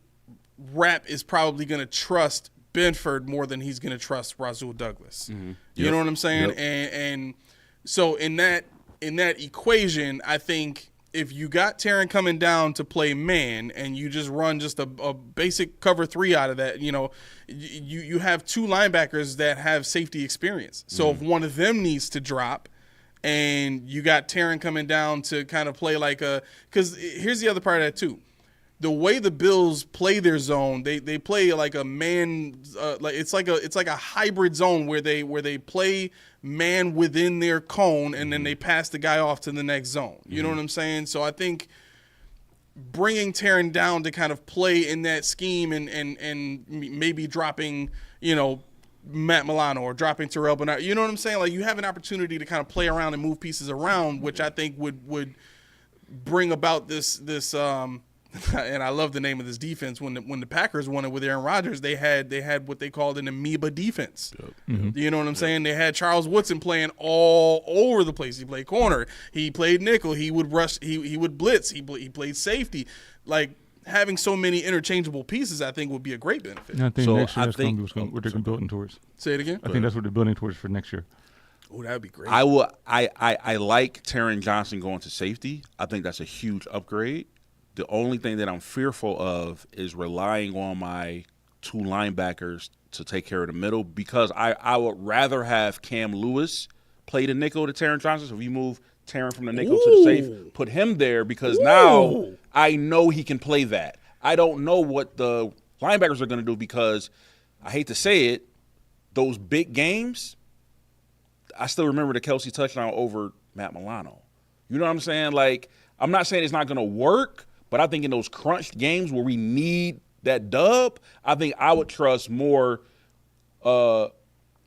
Rapp is probably going to trust Benford more than he's going to trust Rasul Douglas. Mm-hmm. You know what I'm saying? Yep. And so in that equation, I think if you got Terran coming down to play man and you just run just a basic cover 3 out of that, you have two linebackers that have safety experience. So if one of them needs to drop, and you got Terran coming down to kind of play like because here's the other part of that too. The way the Bills play their zone, they play like a man, it's like a hybrid zone where they play man within their cone, and then they pass the guy off to the next zone. You know what I'm saying? So I think bringing Terran down to kind of play in that scheme and maybe dropping, Matt Milano or dropping Terrell Bernard, you know what I'm saying? Like, you have an opportunity to kind of play around and move pieces around, which I think would bring about this and I love the name of this defense. When the Packers won it with Aaron Rodgers, they had what they called an amoeba defense. Yep. Mm-hmm. You know what I'm saying? They had Charles Woodson playing all over the place. He played corner, he played nickel, he would rush, he would blitz, he played safety. Like, having so many interchangeable pieces, I think, would be a great benefit. I think next year that's going to be what they're building towards. Say it again. I think that's what they're building towards for next year. Oh, that would be great. I like Taron Johnson going to safety. I think that's a huge upgrade. The only thing that I'm fearful of is relying on my two linebackers to take care of the middle because I would rather have Cam Lewis play the nickel to Taron Johnson. So if you move Taron from the nickel to the safe, put him there because now I know he can play that. I don't know what the linebackers are going to do because I hate to say it, those big games, I still remember the Kelsey touchdown over Matt Milano. You know what I'm saying? Like, I'm not saying it's not going to work, but I think in those crunched games where we need that dub, I think I would trust more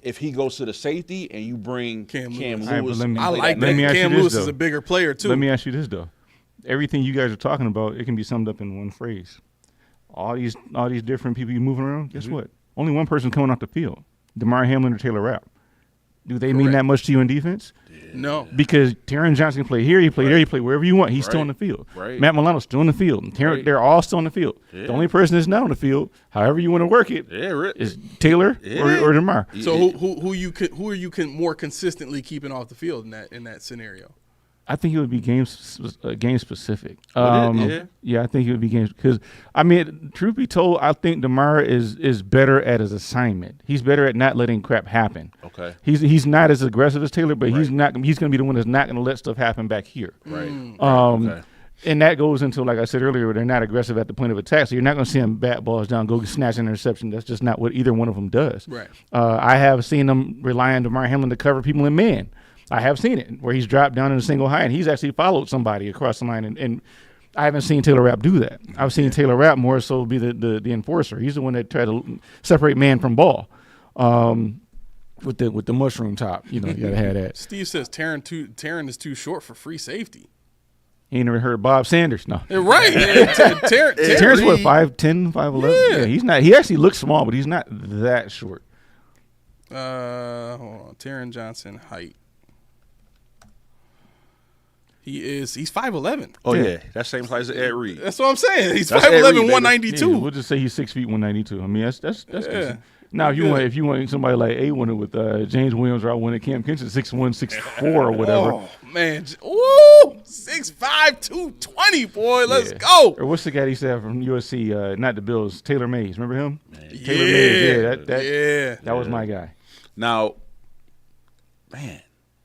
if he goes to the safety and you bring Cam Lewis. I like that. Cam Lewis is a bigger player, too. Let me ask you this, though. Everything you guys are talking about, it can be summed up in one phrase. All these different people you moving around, guess what? Only one person coming off the field, Damar Hamlin or Taylor Rapp. Do they mean that much to you in defense? No. Because Taron Johnson can play here, he play there, he play wherever you want. He's still on the field. Right. Matt Milano's still on the field. They're all still on the field. The only person that's not on the field, however you want to work it, is Taylor or Damar. So who are you more consistently keeping off the field in that scenario? I think it would be game specific. Yeah, I think it would be games because I mean, truth be told, I think Damar is better at his assignment. He's better at not letting crap happen. Okay. He's not as aggressive as Taylor, but he's going to be the one that's not going to let stuff happen back here. Right. Okay. And that goes into, like I said earlier, they're not aggressive at the point of attack, so you're not going to see them bat balls down, go snatch an interception. That's just not what either one of them does. Right. I have seen them rely on Damar Hamlin to cover people in man. I have seen it where he's dropped down in a single high and he's actually followed somebody across the line. And I haven't seen Taylor Rapp do that. I've seen Taylor Rapp more so be the enforcer. He's the one that tried to separate man from ball with the mushroom top. You know, you got to have that. Steve says Taron is too short for free safety. He ain't never heard of Bob Sanders. No. Right. Terrence's what, 5'10", 5'11"? Yeah, he's not. He actually looks small, but he's not that short. Hold on. Taron Johnson height. He's 5'11". Oh yeah, that's same size as Ed Reed. That's what I'm saying. He's That's 5'11", Ed Reed, 192. Yeah, we'll just say he's 6 feet, 192. I mean, that's good. Now, if you want somebody like A1 with James Williams or I wanted Cam Kinson 6'1", 6'4", or whatever. Oh man, 6'5", 220, boy. Let's go. Or what's the guy he said from USC? Not the Bills. Taylor Mays. Remember him? Taylor Mays. That was my guy. Now, man,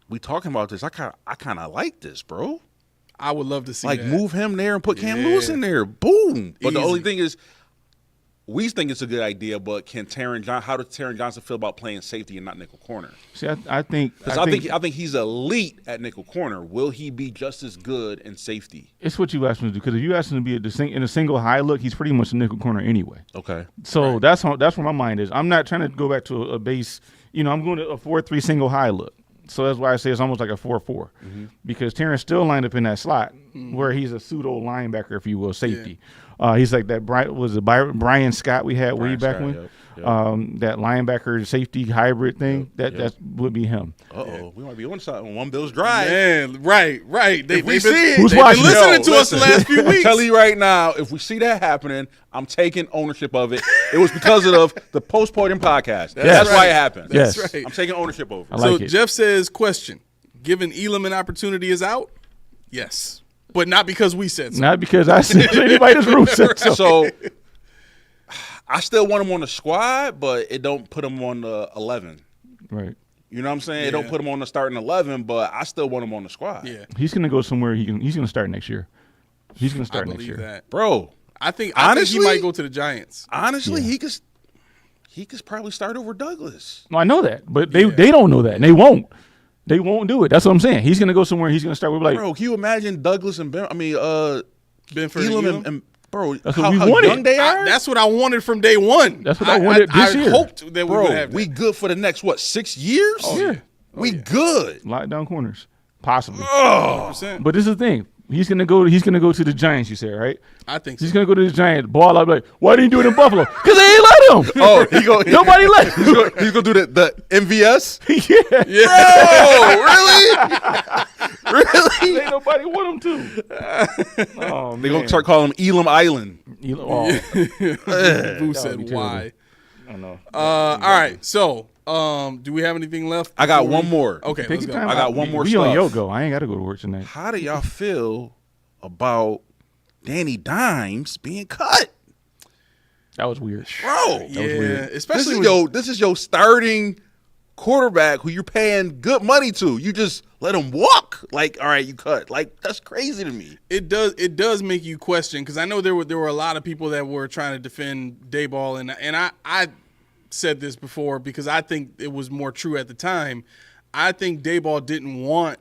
we talking about this. I kind of like this, bro. I would love to see like that. Move him there and put Cam Lewis in there. Boom. But the Easy. only thing is, we think it's a good idea, but how does Taron Johnson feel about playing safety and not nickel corner? See, I think he's elite at nickel corner. Will he be just as good in safety? It's what you asked him to do, because if you ask him to be in a single high look, he's pretty much a nickel corner anyway. Okay. So that's where my mind is. I'm not trying to go back to a base. I'm going to a 4-3 single high look. So that's why I say it's almost like a 4-4, because Terrence still lined up in that slot where he's a pseudo linebacker, if you will, safety. He's like that. Brian Scott we had way back when? Yep. That linebacker safety hybrid thing. That would be him. We might be on something on One Bills Drive. Man, right. They've been watching? listening to us the last few weeks. I'm telling you right now, if we see that happening, I'm taking ownership of it. It was because of the Podium podcast. That's why it happened. Yes. That's right. I'm taking ownership over it. I like So it. Jeff says, question, given Elam an opportunity is out? Yes. But not because we said so. Not because I said anybody in this room said so. So I still want him on the squad, but it don't put him on the 11. Right. You know what I'm saying? Yeah. It don't put him on the starting 11, but I still want him on the squad. Yeah. He's going to go somewhere. He's going to start next year. He's going to start I next believe year. that. Bro, I think honestly, he might go to the Giants. Honestly, he could probably start over Douglas. No, I know that, but they don't know that, and they won't. They won't do it. That's what I'm saying. He's going to go somewhere. He's going to start with Bro, can you imagine Douglas and Benford Elam and bro, That's how what we wanted. young they are? That's what I wanted from day one. That's what I wanted this year. I hoped that we would have that. We good for the next 6 years? Oh, yeah. We good. lockdown corners, possibly. 100%. But this is the thing. He's gonna go to the Giants. You said, right? I think so. He's gonna go to the Giants. Ball out, like, why didn't he do it in Buffalo? Because they ain't let him. Oh, Nobody let him. He's gonna do the MVS? Yeah. Bro, really? Ain't nobody want him to. Oh, They're gonna start calling him Elam Island. Boo said why. I don't know. All right. So, do we have anything left? I got one more. Okay, Take let's your go. time I got out. one more We on stuff. your go. I ain't got to go to work tonight. How do y'all feel about Danny Dimes being cut? That was weird. Bro, Yeah, weird. especially this is your starting quarterback who you're paying good money to. You just let him walk. Like, all right, you cut. Like, that's crazy to me. It does make you question, because I know there were a lot of people that were trying to defend Dayball, and I said this before because I think it was more true at the time. I think Dayball didn't want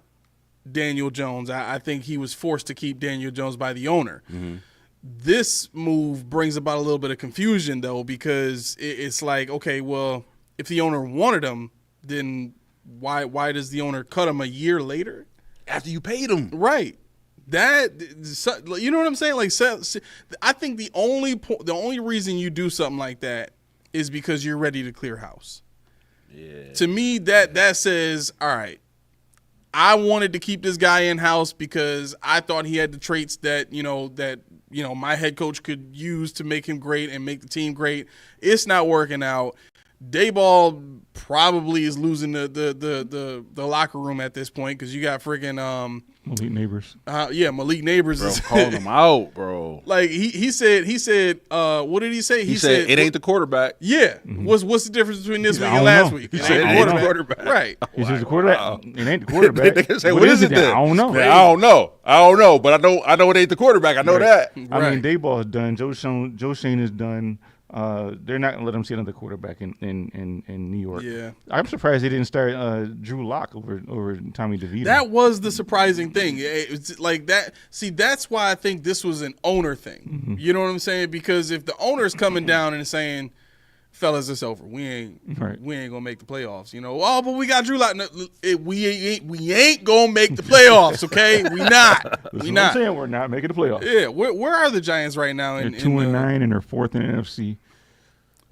Daniel Jones. I think he was forced to keep Daniel Jones by the owner. Mm-hmm. This move brings about a little bit of confusion, though, because it's like, okay, well, if the owner wanted him, then why does the owner cut him a year later? After you paid him. Right. That, you know what I'm saying? Like, I think the only reason you do something like that is because you're ready to clear house. Yeah. To me, that says, all right, I wanted to keep this guy in house because I thought he had the traits that my head coach could use to make him great and make the team great. It's not working out. Dayball probably is losing the locker room at this point, because you got freaking Malik Neighbors. Malik Neighbors Bro, is calling him out, bro. like he said what did he say? He said it ain't the quarterback. Yeah. What's the difference between this He week said, and I don't last know. week? He It said ain't it the ain't the quarterback. quarterback. Right. He says the quarterback. It ain't the quarterback. They can say, what is it then? I don't know. Man, I don't know, but I know it ain't the quarterback. I know that. I mean, Dayball is done. Joe Shane is done. They're not gonna let him see another quarterback in New York. Yeah. I'm surprised they didn't start Drew Lock over Tommy DeVito. That was the surprising thing. It's like that. See, that's why I think this was an owner thing. Mm-hmm. You know what I'm saying? Because if the owner's coming down and saying, "Fellas, it's over. We ain't gonna make the playoffs." Oh, but we got Drew Lock. No, we ain't gonna make the playoffs. Okay, we not. I'm saying we're not making the playoffs. Yeah, where are the Giants right now? They're 2-9 and they're 4th in the NFC.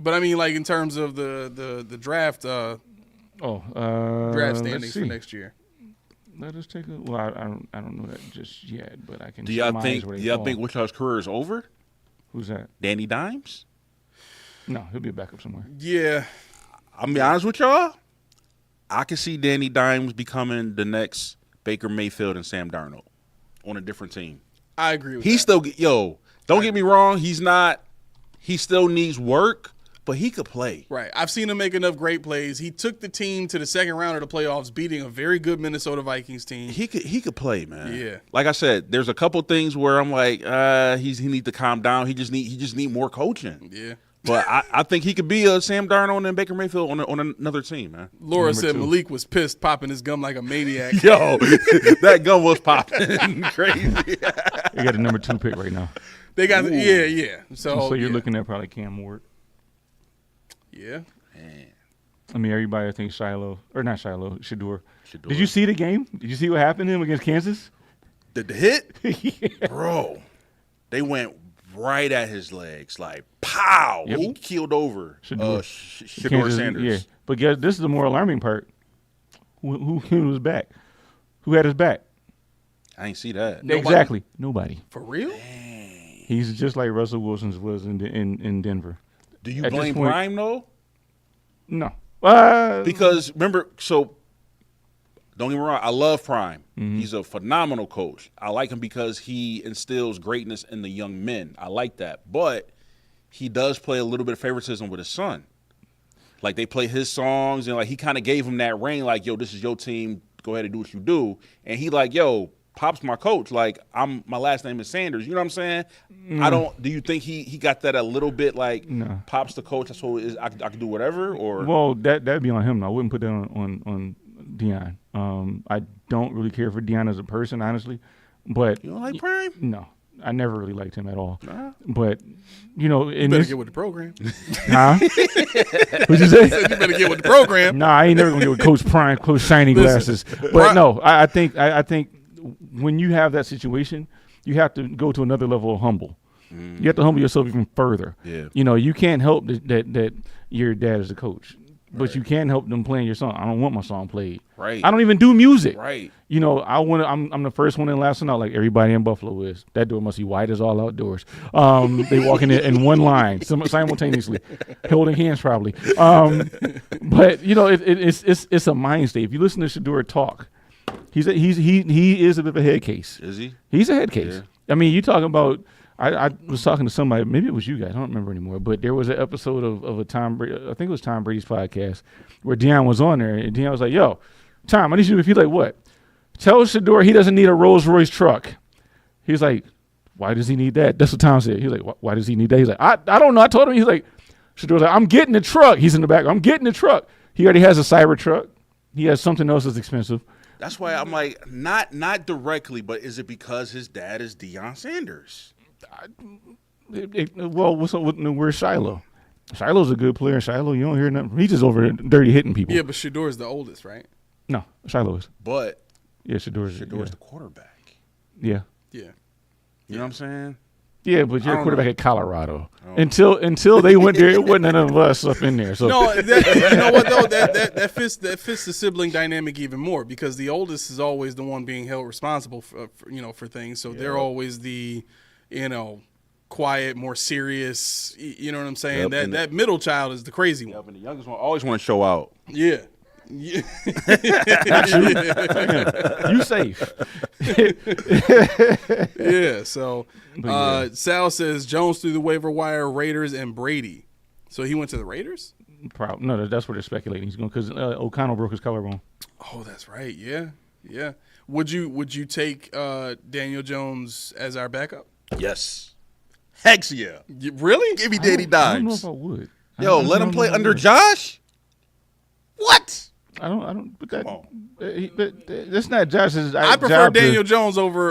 But I mean, like, in terms of the draft, draft standings for next year. Let us take a. Well, I don't know that just yet, but I can. Do y'all think Wichita's career is over? Who's that? Danny Dimes? No, he'll be a backup somewhere. Yeah. I'm be honest with y'all. I can see Danny Dimes becoming the next Baker Mayfield and Sam Darnold on a different team. I agree with He's that. still don't get me wrong, he's not. He still needs work, but he could play. Right. I've seen him make enough great plays. He took the team to the second round of the playoffs, beating a very good Minnesota Vikings team. He could play, man. Yeah. Like I said, there's a couple things where I'm like, he need to calm down. He just need more coaching. Yeah. But I think he could be a Sam Darnold and Baker Mayfield on another team, man. Laura said Malik was pissed, popping his gum like a maniac. Yo, that gun was popping crazy. They got a number 2 pick right now. They got yeah. So you're looking at probably Cam Ward. Yeah. Man. I mean, everybody thinks Shador. Did you see the game? Did you see what happened to him against Kansas? The hit? Yeah. Bro, they went right at his legs, like, pow. Yep. He keeled over Shador Sanders. Yeah, but guys, this is the more alarming part. Who was back? Who had his back? I ain't see that. Nobody. Exactly. Nobody. For real? He's just like Russell Wilson's was in Denver. Do you At this blame point- Prime, though? No. Because, remember, so don't get me wrong, I love Prime. Mm-hmm. He's a phenomenal coach. I like him because he instills greatness in the young men. I like that. But he does play a little bit of favoritism with his son. Like, they play his songs, and, like, he kind of gave him that reign, like, yo, this is your team. Go ahead and do what you do. And he like, yo, Pop's my coach. Like, my last name is Sanders. You know what I'm saying? Do you think he got that a little bit like, No. Pop's the coach, that's what it is, I can do whatever? Or Well, that'd be on him. I wouldn't put that on Deion. I don't really care for Deion as a person, honestly. But you don't like Prime? no, I never really liked him at all. Nah. But in Better this, get with the program. huh? What'd you say? You better get with the program. Nah, I ain't never gonna get with Coach Prime, Coach Shiny Glasses. But no, I think when you have that situation, you have to go to another level of humble. You have to humble yourself even further. Yeah. You can't help that your dad is a coach, but you can help them playing your song. I don't want my song played. Right. I don't even do music. Right. Mm-hmm. I'm the first one in last one out, like everybody in Buffalo is. That door must be white as all outdoors. They walk in one line simultaneously, holding hands probably. But it's a mind state. If you listen to Shador talk, he is a bit of a head case. Is he? He's a head case. Yeah. I mean, you talking about I was talking to somebody, maybe it was you guys, I don't remember anymore, but there was an episode of a Tom Brady, I think it was Tom Brady's podcast, where Deion was on there, and Deion was like, yo, Tom, I need you to, he's like, what? Tell Shador he doesn't need a Rolls Royce truck. He's like, why does he need that? That's what Tom said. He's like, why does he need that? He's like, I don't know. I told him. He's like, Shador's like, I'm getting the truck. He's in the back. I'm getting the truck. He already has a cyber truck. He has something else that's expensive. That's why I'm like, not directly, but is it because his dad is Deion Sanders? Well, where's Shiloh? Shiloh's a good player. Shiloh, you don't hear nothing. He's just over there dirty hitting people. Yeah, but Shador's the oldest, right? No, Shiloh is. But Yeah, Shador's the quarterback. Yeah. Yeah. You know what I'm saying? Yeah, but you're a quarterback at Colorado. Oh. Until they went there, it wasn't none of us up in there. So No, you know what though? That fits the sibling dynamic even more because the oldest is always the one being held responsible for things. So they're always the, quiet, more serious. You know what I'm saying? Yep, That middle child is the crazy one. Yep, and the youngest one always want to show out. Yeah. Yeah. you safe. Yeah. So yeah. Sal says Jones through the waiver wire, Raiders and Brady. So he went to the Raiders? No, that's what they're speculating. He's going because O'Connell broke his collarbone. Oh, that's right. Yeah. Yeah. Would you take Daniel Jones as our backup? Yes. Heck yeah. Really? Give me Danny I don't know Dimes. if I would. Yo, let him play under Josh? What? I don't. But that, Come that's not Josh's. I prefer job Daniel Jones over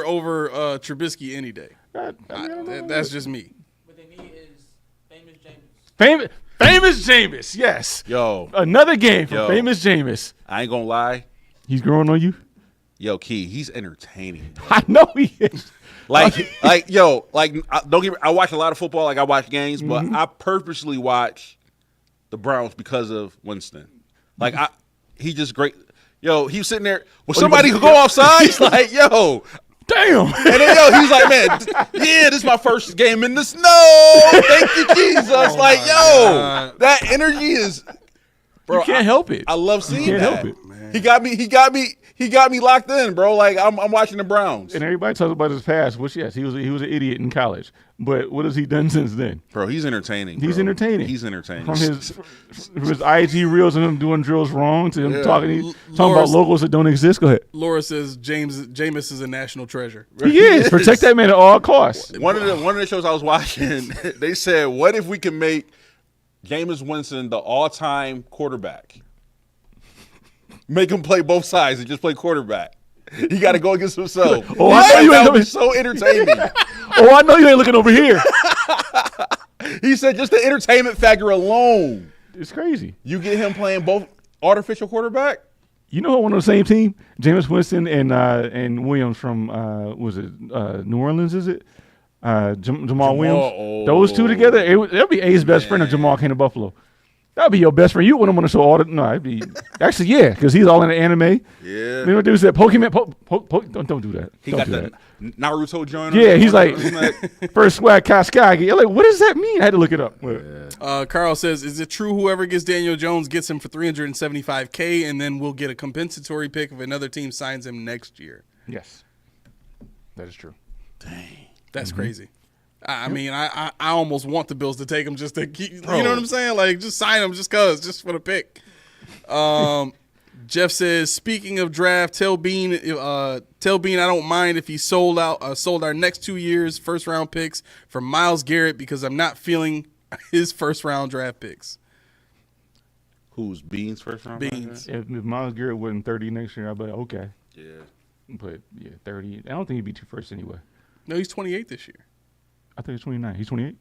Trubisky any day. I don't know. That's just me. What they need is famous Jameis. Famous Jameis. Yes. Yo, Another game from Yo. Famous Jameis. I ain't gonna lie. He's growing on you. Yo, Key, he's entertaining. I know he is. Don't get me. I watch a lot of football. Like I watch games, but I purposely watch the Browns because of Winston. Like he just great. Yo, he was sitting there. Well, somebody could go offside. He's like, yo, Damn. and then he's like, man, yeah, this is my first game in the snow. Thank you, Jesus. That energy is, bro. You can't help it. I love seeing can't that. help it. Man. He got me locked in, bro. Like I'm watching the Browns. And everybody talks about his past, which yes, he was an idiot in college. But what has he done since then? Bro, he's entertaining. He's bro. entertaining. He's entertaining. From his IG reels and him doing drills wrong to him Yeah. talking about Laura's- logos that don't exist. Go ahead. Laura says Jameis is a national treasure. He is. Protect that man at all costs. One of the shows I was watching, they said, what if we can make Jameis Winston the all-time quarterback? Make him play both sides and just play quarterback. He got to go against himself. Oh, I know you ain't that would be looking- so entertaining. Oh, I know you ain't looking over here. He said just the entertainment factor alone. It's crazy. You get him playing both artificial quarterback? You know who on the same team? Jameis Winston and Williams from New Orleans? Is it Jamal Williams? oh. Those two together, that'd be A's best friend if Jamal came to Buffalo. That'd be your best friend. You want him on the show all the no. It'd be actually yeah, because he's all in the anime. Yeah. You know what dude said? Pokemon. Don't do that. He Don't got do the that. Naruto joint. Yeah, he's like first swag Kashkage. You're like, what does that mean? I had to look it up. Carl says, is it true whoever gets Daniel Jones gets him for $375K and then we'll get a compensatory pick if another team signs him next year? Yes, that is true. That's crazy. I mean, I almost want the Bills to take him just to keep, you know what I'm saying? Like, just sign him just for the pick. Jeff says, speaking of draft, tell Bean I don't mind if he sold our next 2 years first round picks for Myles Garrett because I'm not feeling his first round draft picks. Who's Beans first round? Beans. If Myles Garrett wasn't 30 next year, I'd be like, okay. Yeah. But yeah, 30. I don't think he'd be too first anyway. No, he's 28 this year. I think he's 29. He's 28.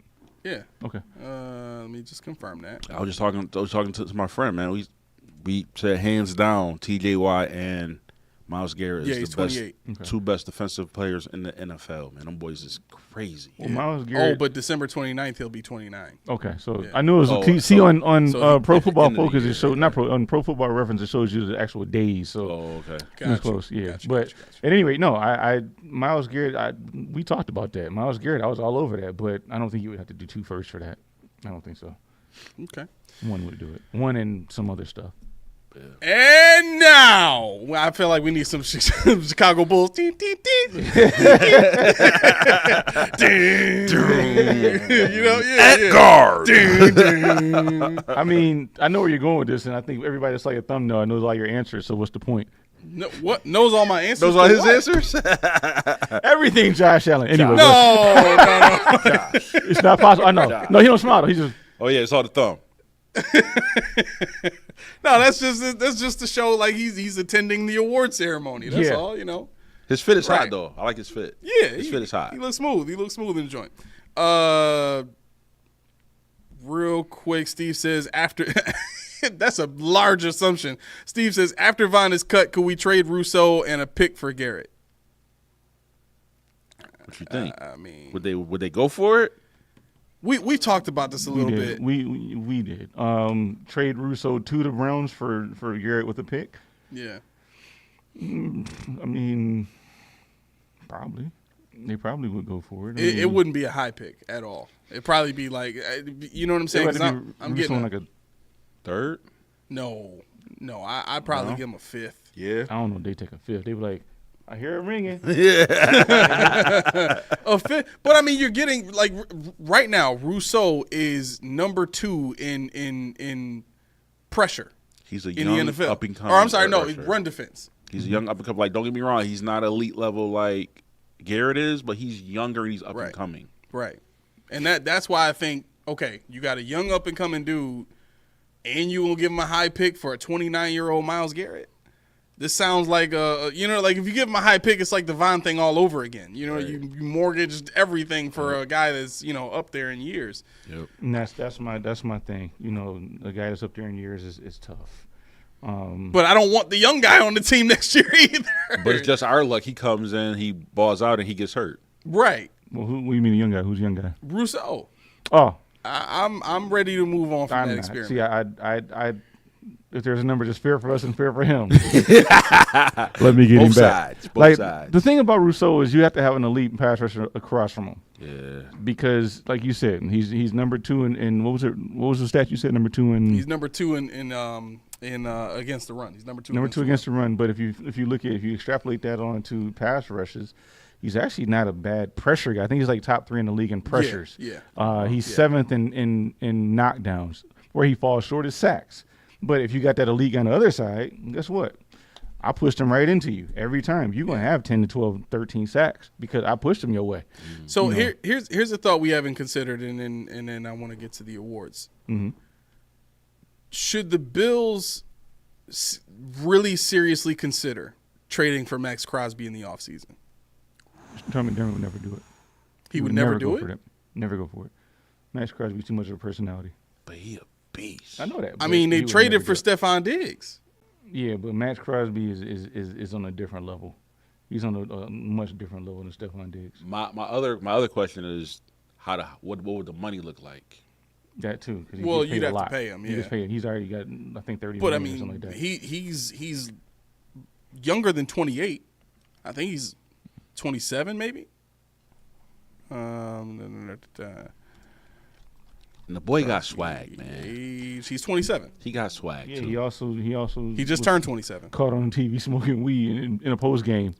Yeah. Okay. Let me just confirm that. I was talking to my friend, man. We said hands down TJ Watt and Myles Garrett Yeah, is he's the best 28. two best defensive players in the NFL, man. Them boys is crazy. Well, Myles Garrett. Oh, but December 29th, he'll be 29. Okay, so Yeah. I knew it was. Oh, see so- on so Pro Football end of the Focus, year, it showed on Pro Football Reference, it shows you the actual days. So Oh, okay. it was close, yeah. Gotcha, but gotcha. at any rate, no, I Myles Garrett. We talked about that. Myles Garrett, I was all over that, but I don't think you would have to do two first for that. I don't think so. Okay. One would do it. One and some other stuff. And now, I feel like we need some Chicago Bulls. Ding, ding, ding. Ding. You know, At guard. Ding, ding. I mean, I know where you're going with this, and I think everybody that's like a thumbnail knows all your answers. So what's the point? No, what knows all my answers? Those are his what? answers? Everything, Josh Allen. Anyway, No. it's not possible. I know. No, he don't smile. He just. Oh, yeah, it's all the thumb. No, that's just to show like he's attending the award ceremony. That's all, you know. His fit is hot, Right. though. I like his fit. Yeah, his fit is hot. He looks smooth. He looks smooth in the joint. Real quick, Steve says after. That's a large assumption. Steve says after Von is cut, could we trade Rousseau and a pick for Garrett? What you think? I mean, Would they go for it? we talked about this a little bit. We did. Trade Russo to the Browns for Garrett with a pick. Yeah. I mean, probably. They probably would go for it. It wouldn't be a high pick at all. It'd probably be like, you know what I'm saying? 'Cause I'm getting like a third? no. I'd probably give him a fifth. Yeah. I don't know if they take a fifth. They be like, I hear it ringing. A fifth, but I mean, you're getting like right now. Rousseau is number 2 in pressure He's a in young the NFL. up and coming. Or I'm sorry, no, rusher. run defense. He's a young up and coming. Like, don't get me wrong, he's not elite level like Garrett is, but he's younger and he's up and coming. Right, and that's why I think okay, you got a young up and coming dude, and you will give him a high pick for a 29-year-old Myles Garrett. This sounds like like if you give him a high pick, it's like the Von thing all over again. You know, you mortgaged everything for a guy that's up there in years. Yep. And that's my thing. You know, a guy that's up there in years is tough. But I don't want the young guy on the team next year either. But it's just our luck. He comes in, he balls out, and he gets hurt. Right, Well, what do you mean a young guy? Who's a young guy? Rousseau. Oh, I'm ready to move on from I'm that not. experiment. See, I if there's a number just fair for us and fair for him, let me get him Both back. sides. Like sides. the thing about Rousseau is you have to have an elite pass rusher across from him. Yeah. Because, like you said, he's number 2 in what was it? What was the stat you said? Number 2 in. He's number 2 in against the run. He's number 2. Number 2 against the run. But if you extrapolate that onto pass rushes, he's actually not a bad pressure guy. I think he's like top 3 in the league in pressures. Yeah. He's 7th in knockdowns. Where he falls short is sacks. But if you got that elite guy on the other side, guess what? I pushed him right into you every time. You're going to have 10 to 12, 13 sacks because I pushed him your way. So here's a thought we haven't considered, and then I want to get to the awards. Mm-hmm. Should the Bills really seriously consider trading for Max Crosby in the offseason? Tommy Dermott would never do it. He would never do go it? for that. Never go for it. Max Crosby's too much of a personality. But he a beast. I know that. I but mean, he they would traded never for do it. Stephon Diggs. Yeah, but Max Crosby is on a different level. He's on a much different level than Stephon Diggs. My other question is what would the money look like? That too. 'Cause he Well, gets paid you'd a have to lot. pay him, He gets yeah. paid. He's already got, I think, 30 But I million or something mean, like that. he's younger than 28. I think he's 27, maybe. And the boy got swag, man. He's 27. He got swag Yeah, too. he also He just was turned 27. caught on TV smoking weed in a post game.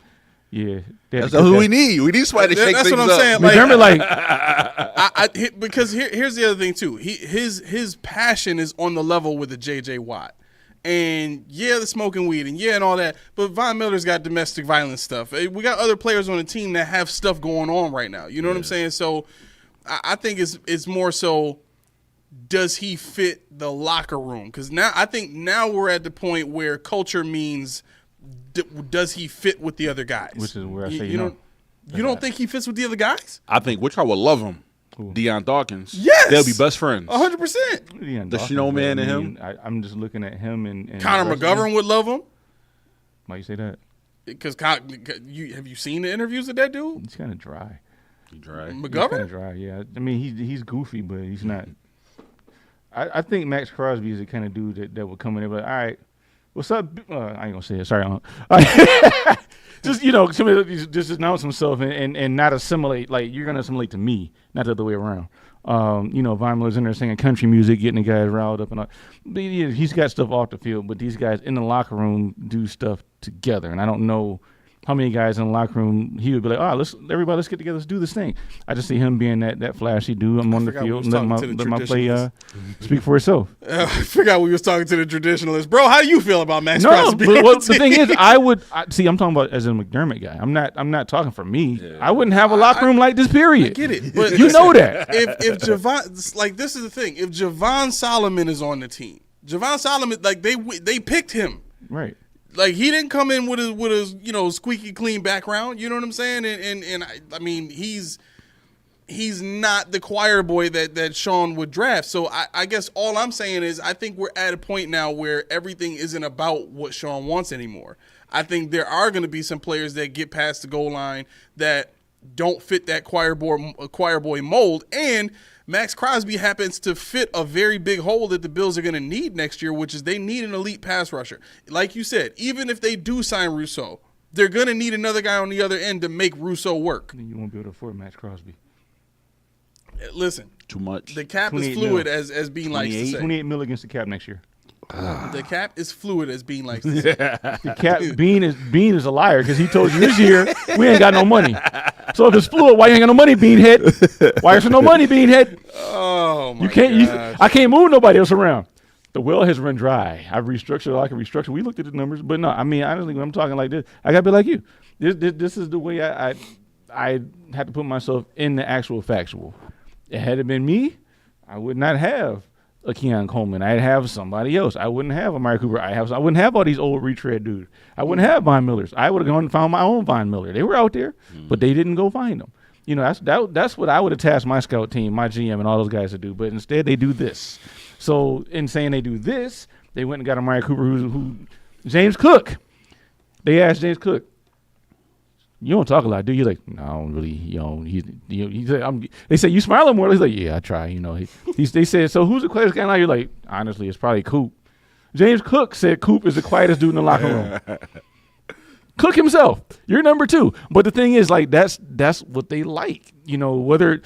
Yeah, That's who we need. We need somebody to shake That's things what I'm up. saying. McDermott, Because here's the other thing too. His passion is on the level with the J.J. Watt, and the smoking weed and all that. But Von Miller's got domestic violence stuff. We got other players on the team that have stuff going on right now. You know what I'm saying? So I think it's more so. Does he fit the locker room? Because I think we're at the point where culture means. Does he fit with the other guys? Which is where I say you no. You don't think he fits with the other guys? I think which I would love him. Who? Deion Dawkins. Yes! They'll be best friends. 100%. The snowman in him? I'm just looking at him and Connor McGovern would love him. Why you say that? Because have you seen the interviews of that dude? He's kind of dry. He dry. He's kind McGovern? of dry. Yeah. I mean, he's goofy, but he's not. I think Max Crosby is the kind of dude that would come in and be like, all right, what's up? I ain't gonna say it. Sorry. just just announce himself and not assimilate. Like you're gonna assimilate to me, not the other way around. Von Miller's in there singing country music, getting the guys riled up and all. But he's got stuff off the field, but these guys in the locker room do stuff together, and I don't know how many guys in the locker room he would be like, let's get together, let's do this thing. I just see him being that flashy dude. I'm on the field and let my play speak for itself. I forgot we was talking to the traditionalists. Bro, how do you feel about Max No, Crosby? but the thing is, I'm talking about as a McDermott guy. I'm not talking for me. Yeah. I wouldn't have a locker room like this, period. I get it. But you know that. If Javon, like, this is the thing. If Javon Solomon is on the team, Javon Solomon, like, they picked him. Right. Like, he didn't come in with his squeaky clean background. You know what I'm saying? And I mean, he's not the choir boy that Sean would draft. So I guess all I'm saying is I think we're at a point now where everything isn't about what Sean wants anymore. I think there are going to be some players that get past the goal line that don't fit that choir boy mold, and Max Crosby happens to fit a very big hole that the Bills are going to need next year, which is they need an elite pass rusher. Like you said, even if they do sign Rousseau, they're going to need another guy on the other end to make Rousseau work. Then you won't be able to afford Max Crosby. Listen, too much. The cap is fluid, as Bean likes to say. $28 million against the cap next year. The cap is fluid, as Bean likes to say. The cap, Bean is a liar because he told you this year we ain't got no money. So if it's fluid, why you ain't got no money, Beanhead? Why is there no money, Beanhead? Oh my I can't move nobody else around. The well has run dry. I've restructured all I can restructure. We looked at the numbers, but no, I mean honestly, when I'm talking like this, I gotta be like you. This is the way I had to put myself in the actual factual. Had it been me, I would not have a Keon Coleman. I'd have somebody else. I wouldn't have a Amari Cooper. I wouldn't have all these old retread dudes. I wouldn't have Von Millers. I would have gone and found my own Von Miller. They were out there, but they didn't go find them. That's what I would have tasked my scout team, my GM, and all those guys to do. But instead, they do this. So in saying they do this, they went and got Amari Cooper, who James Cook. They asked James Cook, "You don't talk a lot, do you?" Like, no, I don't really. He's like, they say you smiling more. He's like, yeah, I try. They said, so who's the quietest guy now? You're like, honestly, it's probably Coop. James Cook said Coop is the quietest dude in the locker room. Cook himself, you're number 2. But the thing is, like, that's what they like. Whether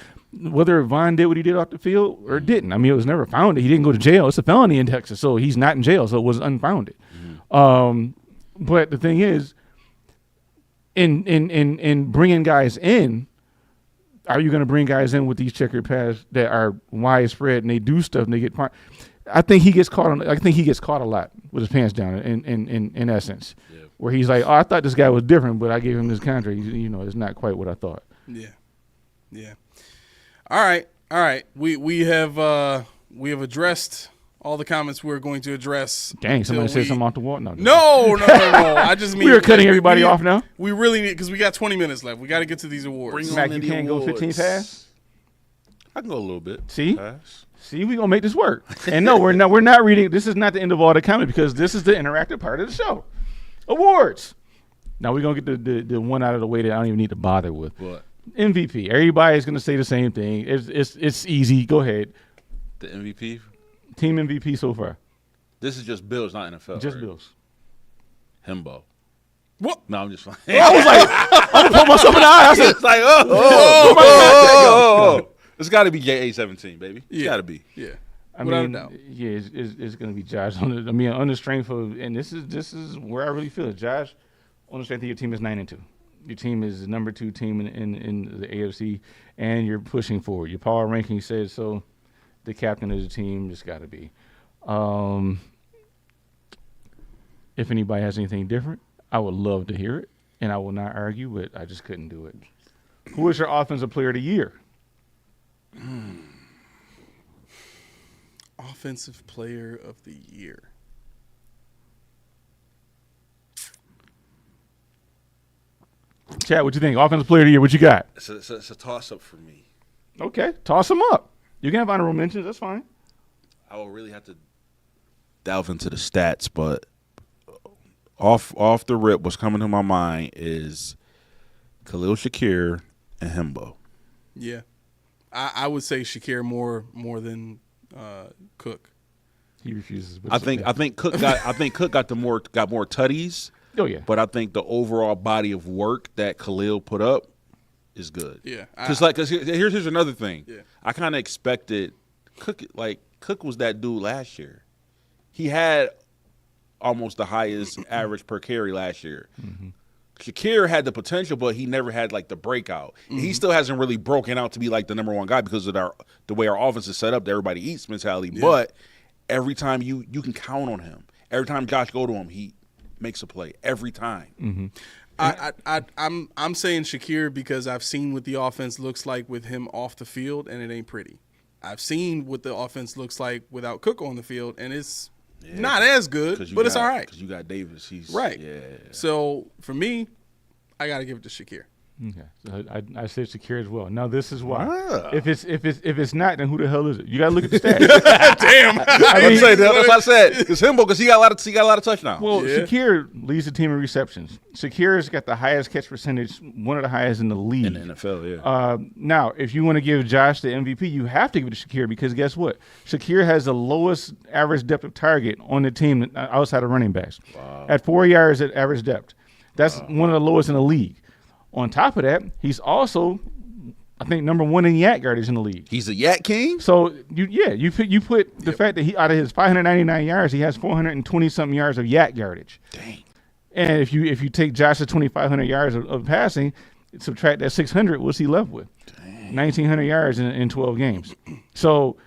Von did what he did off the field or didn't. I mean, it was never founded. He didn't go to jail. It's a felony in Texas, so he's not in jail. So it was unfounded. But the thing is, in bringing guys in, are you going to bring guys in with these checkered paths that are widespread and they do stuff and they get part? I think he gets caught a lot with his pants down. In essence, yeah. Where he's like, "Oh, I thought this guy was different, but I gave him this contract. It's not quite what I thought." Yeah. All right. We have addressed all the comments we're going to address. Dang, somebody said something off the wall? No. I just mean we are cutting everybody off now. We really need, because we got 20 minutes left. We got to get to these awards. Mac, you can't go 15 fast? I can go a little bit. See, we gonna make this work. And no, we're not reading. This is not the end of all the comments because this is the interactive part of the show. Awards. Now we're gonna get the one out of the way that I don't even need to bother with. What? MVP. Everybody's gonna say the same thing. It's easy. Go ahead. The MVP. Team MVP so far. This is just Bills, not NFL. Just right? Bills. What? No, I'm just fine. I was like, I'm gonna put myself in the eye. I said, it's like, it's got to be JA-17, baby. It's got to be. Yeah. I mean, it's going to be Josh. On the strength of, and this is where I really feel it. Josh, on the strength of your team is 9-2. Your team is the number 2 team in the AFC, and you're pushing forward. Your power ranking says so. The captain of the team just got to be. If anybody has anything different, I would love to hear it, and I will not argue, but I just couldn't do it. Who is your offensive player of the year? Offensive player of the year. Chad, what you think? Offensive player of the year, what you got? It's a toss-up for me. Okay, toss them up. You can have honorable mentions. That's fine. I will really have to delve into the stats, but off the rip, what's coming to my mind is Khalil Shakir and Hembo. Yeah, I would say Shakir more than Cook. He refuses. I think Cook got more tutties, Oh yeah. But I think the overall body of work that Khalil put up is good. Yeah. Because here's another thing. Yeah. I kind of expected Cook was that dude last year. He had almost the highest average per carry last year. Mm-hmm. Shakir had the potential, but he never had like the breakout. Mm-hmm. He still hasn't really broken out to be like the number one guy because of the way our offense is set up, the everybody eats mentality. Yeah. But every time you can count on him. Every time Josh go to him, he makes a play every time. Mm-hmm. I'm saying Shakir because I've seen what the offense looks like with him off the field, and it ain't pretty. I've seen what the offense looks like without Cook on the field, and it's not as good, but it's all right. Because you got Davis. He's right. Yeah. So for me, I got to give it to Shakir. Okay, so I said Shakir as well. Now this is why. If it's not, then who the hell is it? You got to look at the stats. Damn. That's what I said. It's him because he got a lot of touchdowns. Well, Shakir leads the team in receptions. Shakir's got the highest catch percentage, one of the highest in the league in the NFL. Yeah. Now, if you want to give Josh the MVP, you have to give it to Shakir because guess what? Shakir has the lowest average depth of target on the team outside of running backs. Wow. At 4 yards at average depth, that's one of the lowest in the league. On top of that, he's also, I think, number one in yak yardage in the league. He's a yak king. So you put the fact that he out of his 599 yards, he has 420 something yards of yak yardage. Dang. And if you take Josh's 2,500 yards of passing, subtract that 600, what's he left with? Dang. 1,900 yards in 12 games. So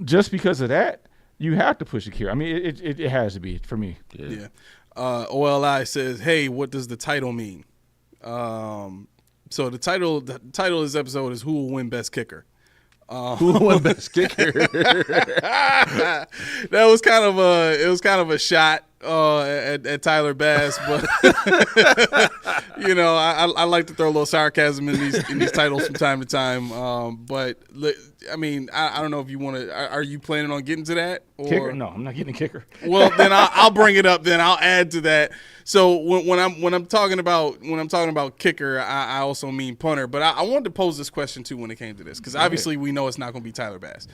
just because of that, you have to push Shakir. I mean, it has to be for me. Yeah. OLI says, "Hey, what does the title mean?" So the title of this episode is "Who will win Best Kicker?" Who will win Best Kicker? That was kind of a shot at Tyler Bass, but I like to throw a little sarcasm in these titles from time to time. But I mean, I don't know if you want to. Are you planning on getting to that? Or? Kicker? No, I'm not getting a kicker. Well, then I'll bring it up. Then I'll add to that. So when I'm talking about kicker, I also mean punter. But I wanted to pose this question too when it came to this because obviously we know it's not going to be Tyler Bass.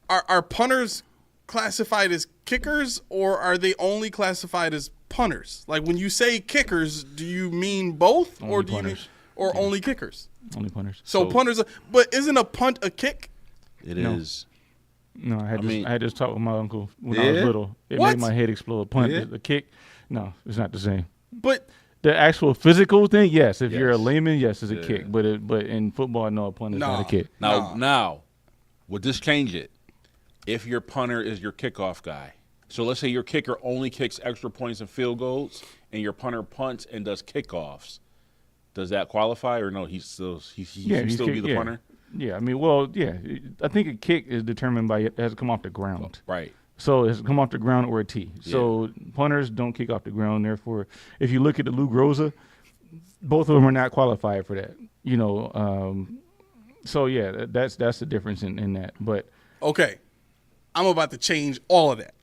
Are punters classified as kickers or are they only classified as punters? Like when you say kickers, do you mean both only or do punters. you mean only kickers? Only punters. So punters, but isn't a punt a kick? It is. No, I had this talk with my uncle when I was little. It made my head explode. Punt, the kick, no, it's not the same. But the actual physical thing, yes. If you're a layman, yes, it's a kick. But in football, no, a punt is not a kick. Now, would this change it? If your punter is your kickoff guy. So let's say your kicker only kicks extra points and field goals, and your punter punts and does kickoffs. Does that qualify or no? He still be the punter. Yeah, I mean, I think a kick is determined by it has to come off the ground. Right. So it has to come off the ground or a tee. So punters don't kick off the ground. Therefore, if you look at the Lou Groza, both of them are not qualified for that. So yeah, that's the difference in that. But okay, I'm about to change all of that.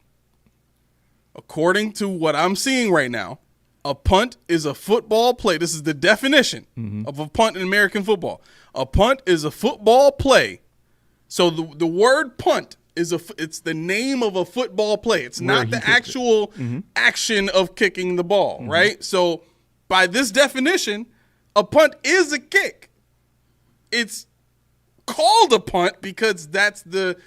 According to what I'm seeing right now, a punt is a football play. This is the definition of a punt in American football. A punt is a football play. So the word punt it's the name of a football play. It's not the actual action of kicking the ball, right? So by this definition, a punt is a kick. It's called a punt because that's the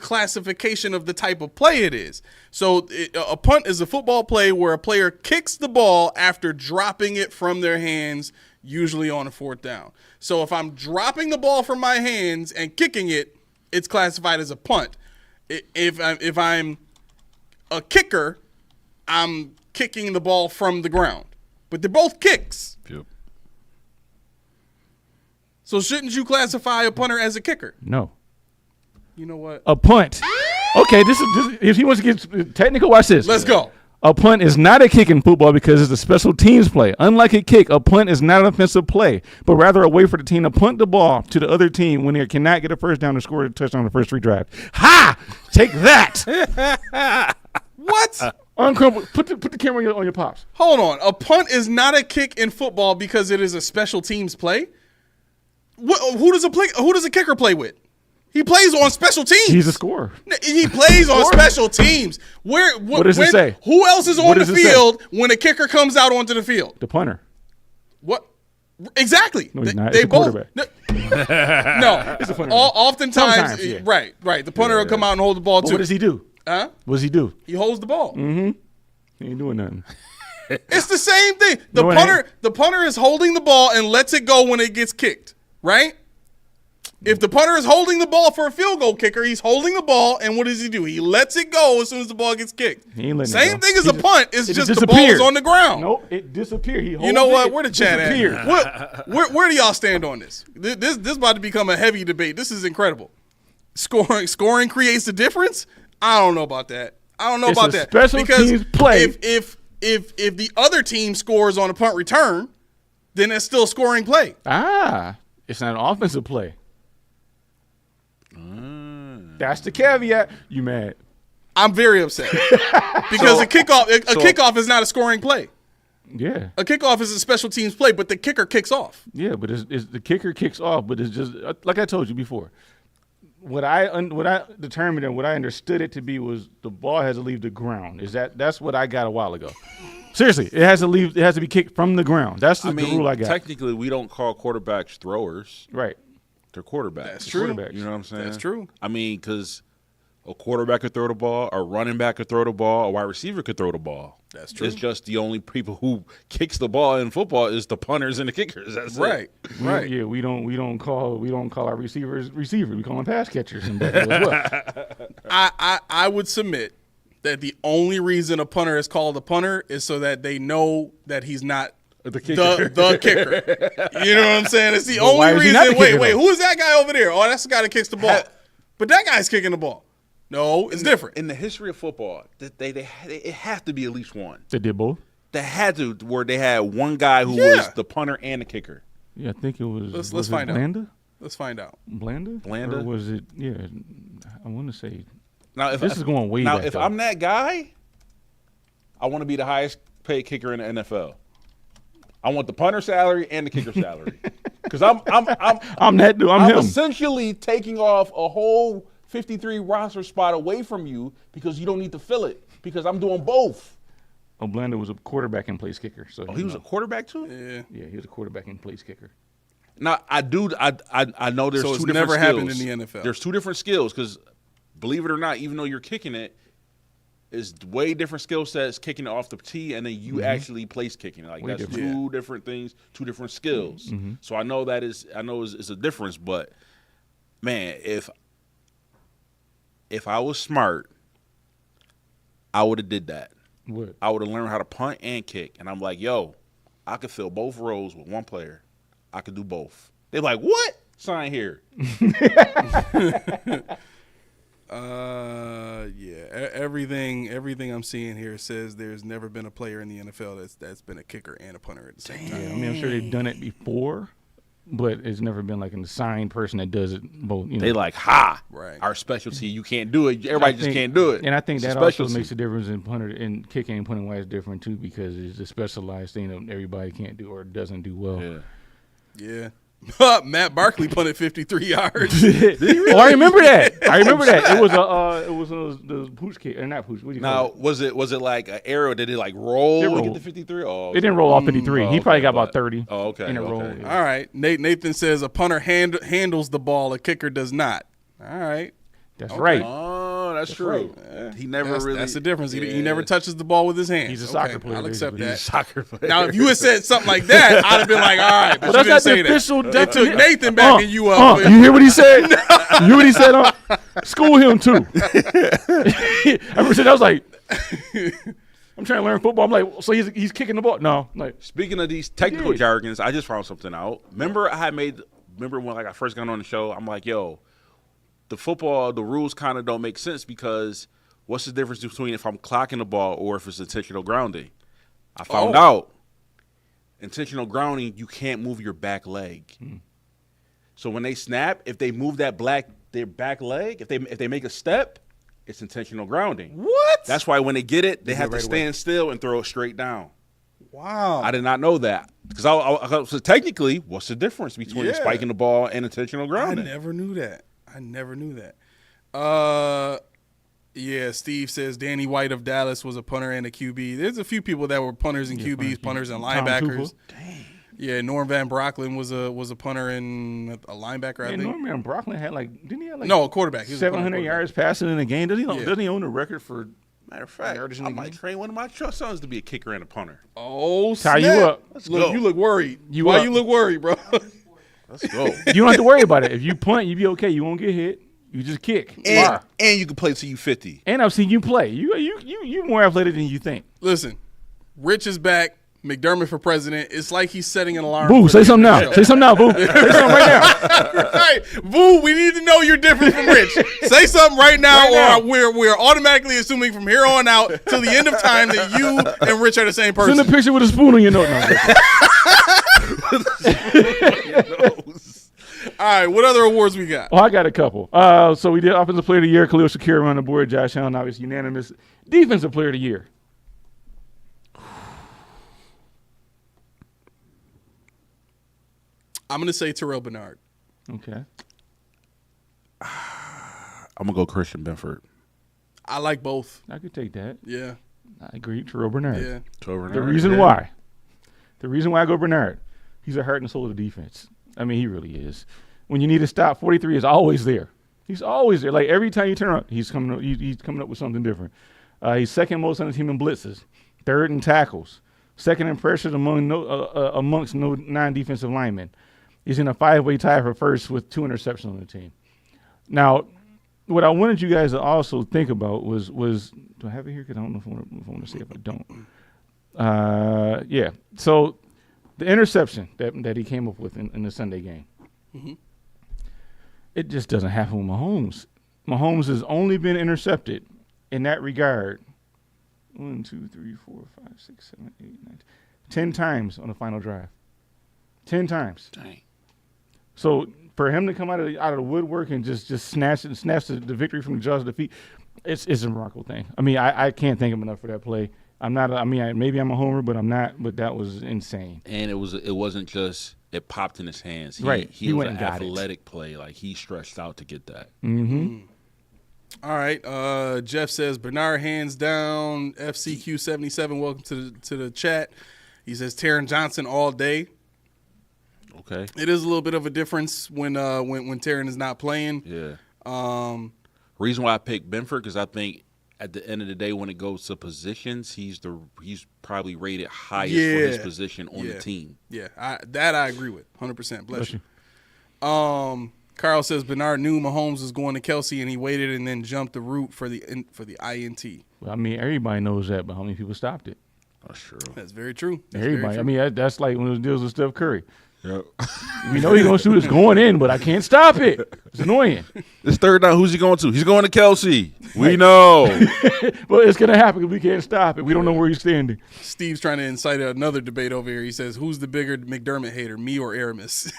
classification of the type of play it is. So a punt is a football play where a player kicks the ball after dropping it from their hands, usually on a fourth down. So if I'm dropping the ball from my hands and kicking it, it's classified as a punt. If I'm a kicker, I'm kicking the ball from the ground. But they're both kicks. Yep. So shouldn't you classify a punter as a kicker? No. You know what? A punt. Okay, this is if he wants to get technical, watch this. Let's go. A punt is not a kick in football because it's a special teams play. Unlike a kick, a punt is not an offensive play, but rather a way for the team to punt the ball to the other team when they cannot get a first down to score a touchdown on the first 3 drives. Ha! Take that. What? Uncrumple. Put the camera on your pops. Hold on. A punt is not a kick in football because it is a special teams play? Who does a kicker play with? He plays on special teams. He's a scorer. He plays on special teams. What does it say? Who else is on What the does it say? field when a kicker comes out onto the field? The punter. What? Exactly. No, he's not. They It's a both. quarterback. No. It's a punter. Oftentimes, Sometimes, yeah. right. The punter will come out and hold the ball But too. what does he do? Huh? What does he do? He holds the ball. He ain't doing nothing. It's the same thing. No, it ain't. The punter is holding the ball and lets it go when it gets kicked, right? If the punter is holding the ball for a field goal kicker, he's holding the ball, and what does he do? He lets it go as soon as the ball gets kicked. He ain't letting it Same go. thing as He a punt. It's it just just the ball disappeared. is on the ground. Nope, it disappeared. He You know holds what? it, Where the chat disappeared. at? Where do y'all stand on this? This about to become a heavy debate. This is incredible. Scoring creates the difference? I don't know about that. It's a special teams play. If the other team scores on a punt return, then that's still scoring play. It's not an offensive play. That's the caveat. You mad? I'm very upset because a kickoff is not a scoring play. Yeah. A kickoff is a special teams play, but the kicker kicks off. Yeah, but it's the kicker kicks off, but it's just like I told you before. What I determined and what I understood it to be was the ball has to leave the ground. That's what I got a while ago. Seriously, it has to leave. It has to be kicked from the ground. That's the rule I got. Technically, we don't call quarterbacks throwers. Right. They're quarterbacks. That's true. You know what I'm saying? That's true. I mean, because a quarterback could throw the ball, a running back could throw the ball, a wide receiver could throw the ball. That's true. It's just the only people who kicks the ball in football is the punters and the kickers. That's Right. it. Right. Yeah, we don't call our receivers. We call them pass catchers and as well. I would submit that the only reason a punter is called a punter is so that they know that he's not The kicker. the kicker. You know what I'm saying? It's the But why only is he not reason. the kicker, Wait, though? who is that guy over there? Oh, that's the guy that kicks the ball. But that guy's kicking the ball. No, it's different. In the history of football, it had to be at least one. They did both. They had to where they had one guy who Yeah. was the punter and the kicker. Yeah, I think it was. Let's was find it out. Blanda? Let's find out. Blanda? Or was it? Yeah, I want to say. Now, if This is going way Now, back, if though. I'm that guy, I want to be the highest paid kicker in the NFL. I want the punter salary and the kicker salary because I'm that dude. I'm him. essentially taking off a whole 53 roster spot away from you because you don't need to fill it because I'm doing both. Blanda was a quarterback and place kicker. So Oh, he was a quarterback too. Yeah. Yeah, he was a quarterback and place kicker. Now I know there's So it's two different never skills. happened in the NFL. There's two different skills because believe it or not, even though you're kicking it, is way different skill sets kicking it off the tee and then you actually place kicking it. Like Way that's different. two different things, two different skills. So I know it's a difference, but man, if I was smart, I would have did that. What? I would have learned how to punt and kick. And I'm like, yo, I could fill both roles with one player. I could do both. They're like, what? Sign here. Yeah. Everything I'm seeing here says there's never been a player in the NFL that's been a kicker and a punter at the same time. Yeah, I mean, I'm sure they've done it before, but it's never been like an assigned person that does it both. You know, They like, ha, Right. our specialty, you can't do it. Everybody just can't do it. And I think It's a that also specialty. makes a difference in punter and kicking and punting wise different too because it's a specialized thing that everybody can't do or doesn't do well. Yeah. Yeah. Matt Barkley punted 53 yards. Oh, I remember that. It was the pooch kick, or not pooch. What do you Now, call it? was it like an arrow? Did it like roll It to get rolled. the 53? Oh, It didn't roll off 53. He probably got about but- 30. Oh, okay. In a roll. okay. Yeah. All right. Nathan says a punter handles the ball, a kicker does not. All right. That's Okay. right. Oh, that's true. He never really. That's the difference. He Yeah. never touches the ball with his hands. He's a Okay, soccer player, I'll accept basically. that. He's a soccer player. Now, if you had said something like that, I'd have been like, all right, but Well, you that's didn't not say the that. official It took Nathan backing you up. You hear what he said? You hear what he said? School him too. I remember saying, I was like, I'm trying to learn football. I'm like, so he's kicking the ball? No. I'm like, Speaking of these technical Yeah. jargons, I just found something out. Remember when like I first got on the show, I'm like, yo, the rules kind of don't make sense because what's the difference between if I'm clocking the ball or if it's intentional grounding? I found out intentional grounding, you can't move your back leg. So when they snap, if they move their back leg, if they make a step, it's intentional grounding. What? That's why when they get it, they have to right away. stand still and throw it straight down. Wow. I did not know that because so technically, what's the difference between Yeah. spiking the ball and intentional I grounding? never knew that. I never knew that. Yeah, Steve says Danny White of Dallas was a punter and a QB. There's a few people that were punters and QBs, punters and linebackers. Dang. Yeah, Norm Van Brocklin was a punter and a linebacker, I think. Norm Van Brocklin had didn't he have No, a quarterback. He was a 700 yards passing in a game? Doesn't he own the record for Matter of fact, yardage in I the might game? train one of my sons to be a kicker and a punter. Oh, Tie snap. you up? Let's Look, go. you look worried. You Why up? you look worried, bro? Let's go. You don't have to worry about it. If you punt, you be okay. You won't get hit. You just kick. and you can play till you 50. And I've seen you play. You more athletic than you think. Listen, Rich is back. McDermott for president. It's like he's setting an alarm. Boo, for say the something now. show. Say something now, Boo. Say something right now. Right, Boo. We need to know you're different from Rich. Say something right now, or we're automatically assuming from here on out till the end of time that you and Rich are the same person. Send a picture with a spoon on your nose. No, All right, what other awards we got? oh, I got a couple. So we did Offensive Player of the Year. Khalil Shakir on the board. Josh Allen, obviously unanimous. Defensive Player of the Year. I'm going to say Terrell Bernard. Okay. I'm gonna go Christian Benford. I like both. I could take that. Yeah, I agree. Terrell Bernard. yeah. The reason why I go Bernard, he's a heart and soul of the defense. I mean, he really is. When you need a stop, 43 is always there. He's always there. Like every time you turn around, he's coming up with something different. He's second most on the team in blitzes, third in tackles, second in pressures amongst no non-defensive linemen. He's in a 5-way tie for first with 2 interceptions on the team. Now, what I wanted you guys to also think about was do I have it here? Because I don't know if I want to say if I don't. Yeah. So the interception that he came up with in the Sunday game, it just doesn't happen with Mahomes. Mahomes has only been intercepted in that regard 1, 2, 3, 4, 5, 6, 7, 8, 9, 10 times on the final drive. 10 times. Dang. So for him to come out of the woodwork and just snatch the victory from the jaws of defeat, it's a remarkable thing. I mean, I can't thank him enough for that play. Maybe I'm a homer, but I'm not. But that was insane. And it wasn't just it popped in his hands. He was went an and got it. athletic play. Like he stretched out to get that. Mm-hmm. All right. Jeff says Bernard hands down. FCQ77. Welcome to the chat. He says Taron Johnson all day. Okay. It is a little bit of a difference when Taron is not playing. Yeah. Reason why I picked Benford because I think at the end of the day when it goes to positions, he's probably rated highest for his position on the team. Yeah, I agree with 100%. Bless you. Carl says Bernard knew Mahomes was going to Kelsey and he waited and then jumped the route for the INT. Well, I mean, everybody knows that, but how many people stopped it? That's true. That's very true. Everybody. I mean, that's like when it deals with Steph Curry. Yep. We know he's going to shoot. It's going in, but I can't stop it. It's annoying. This third down, who's he going to? He's going to Kelsey. We know. Well, it's going to happen because we can't stop it. We don't know where he's standing. Steve's trying to incite another debate over here. He says, who's the bigger McDermott hater, me or Aramis?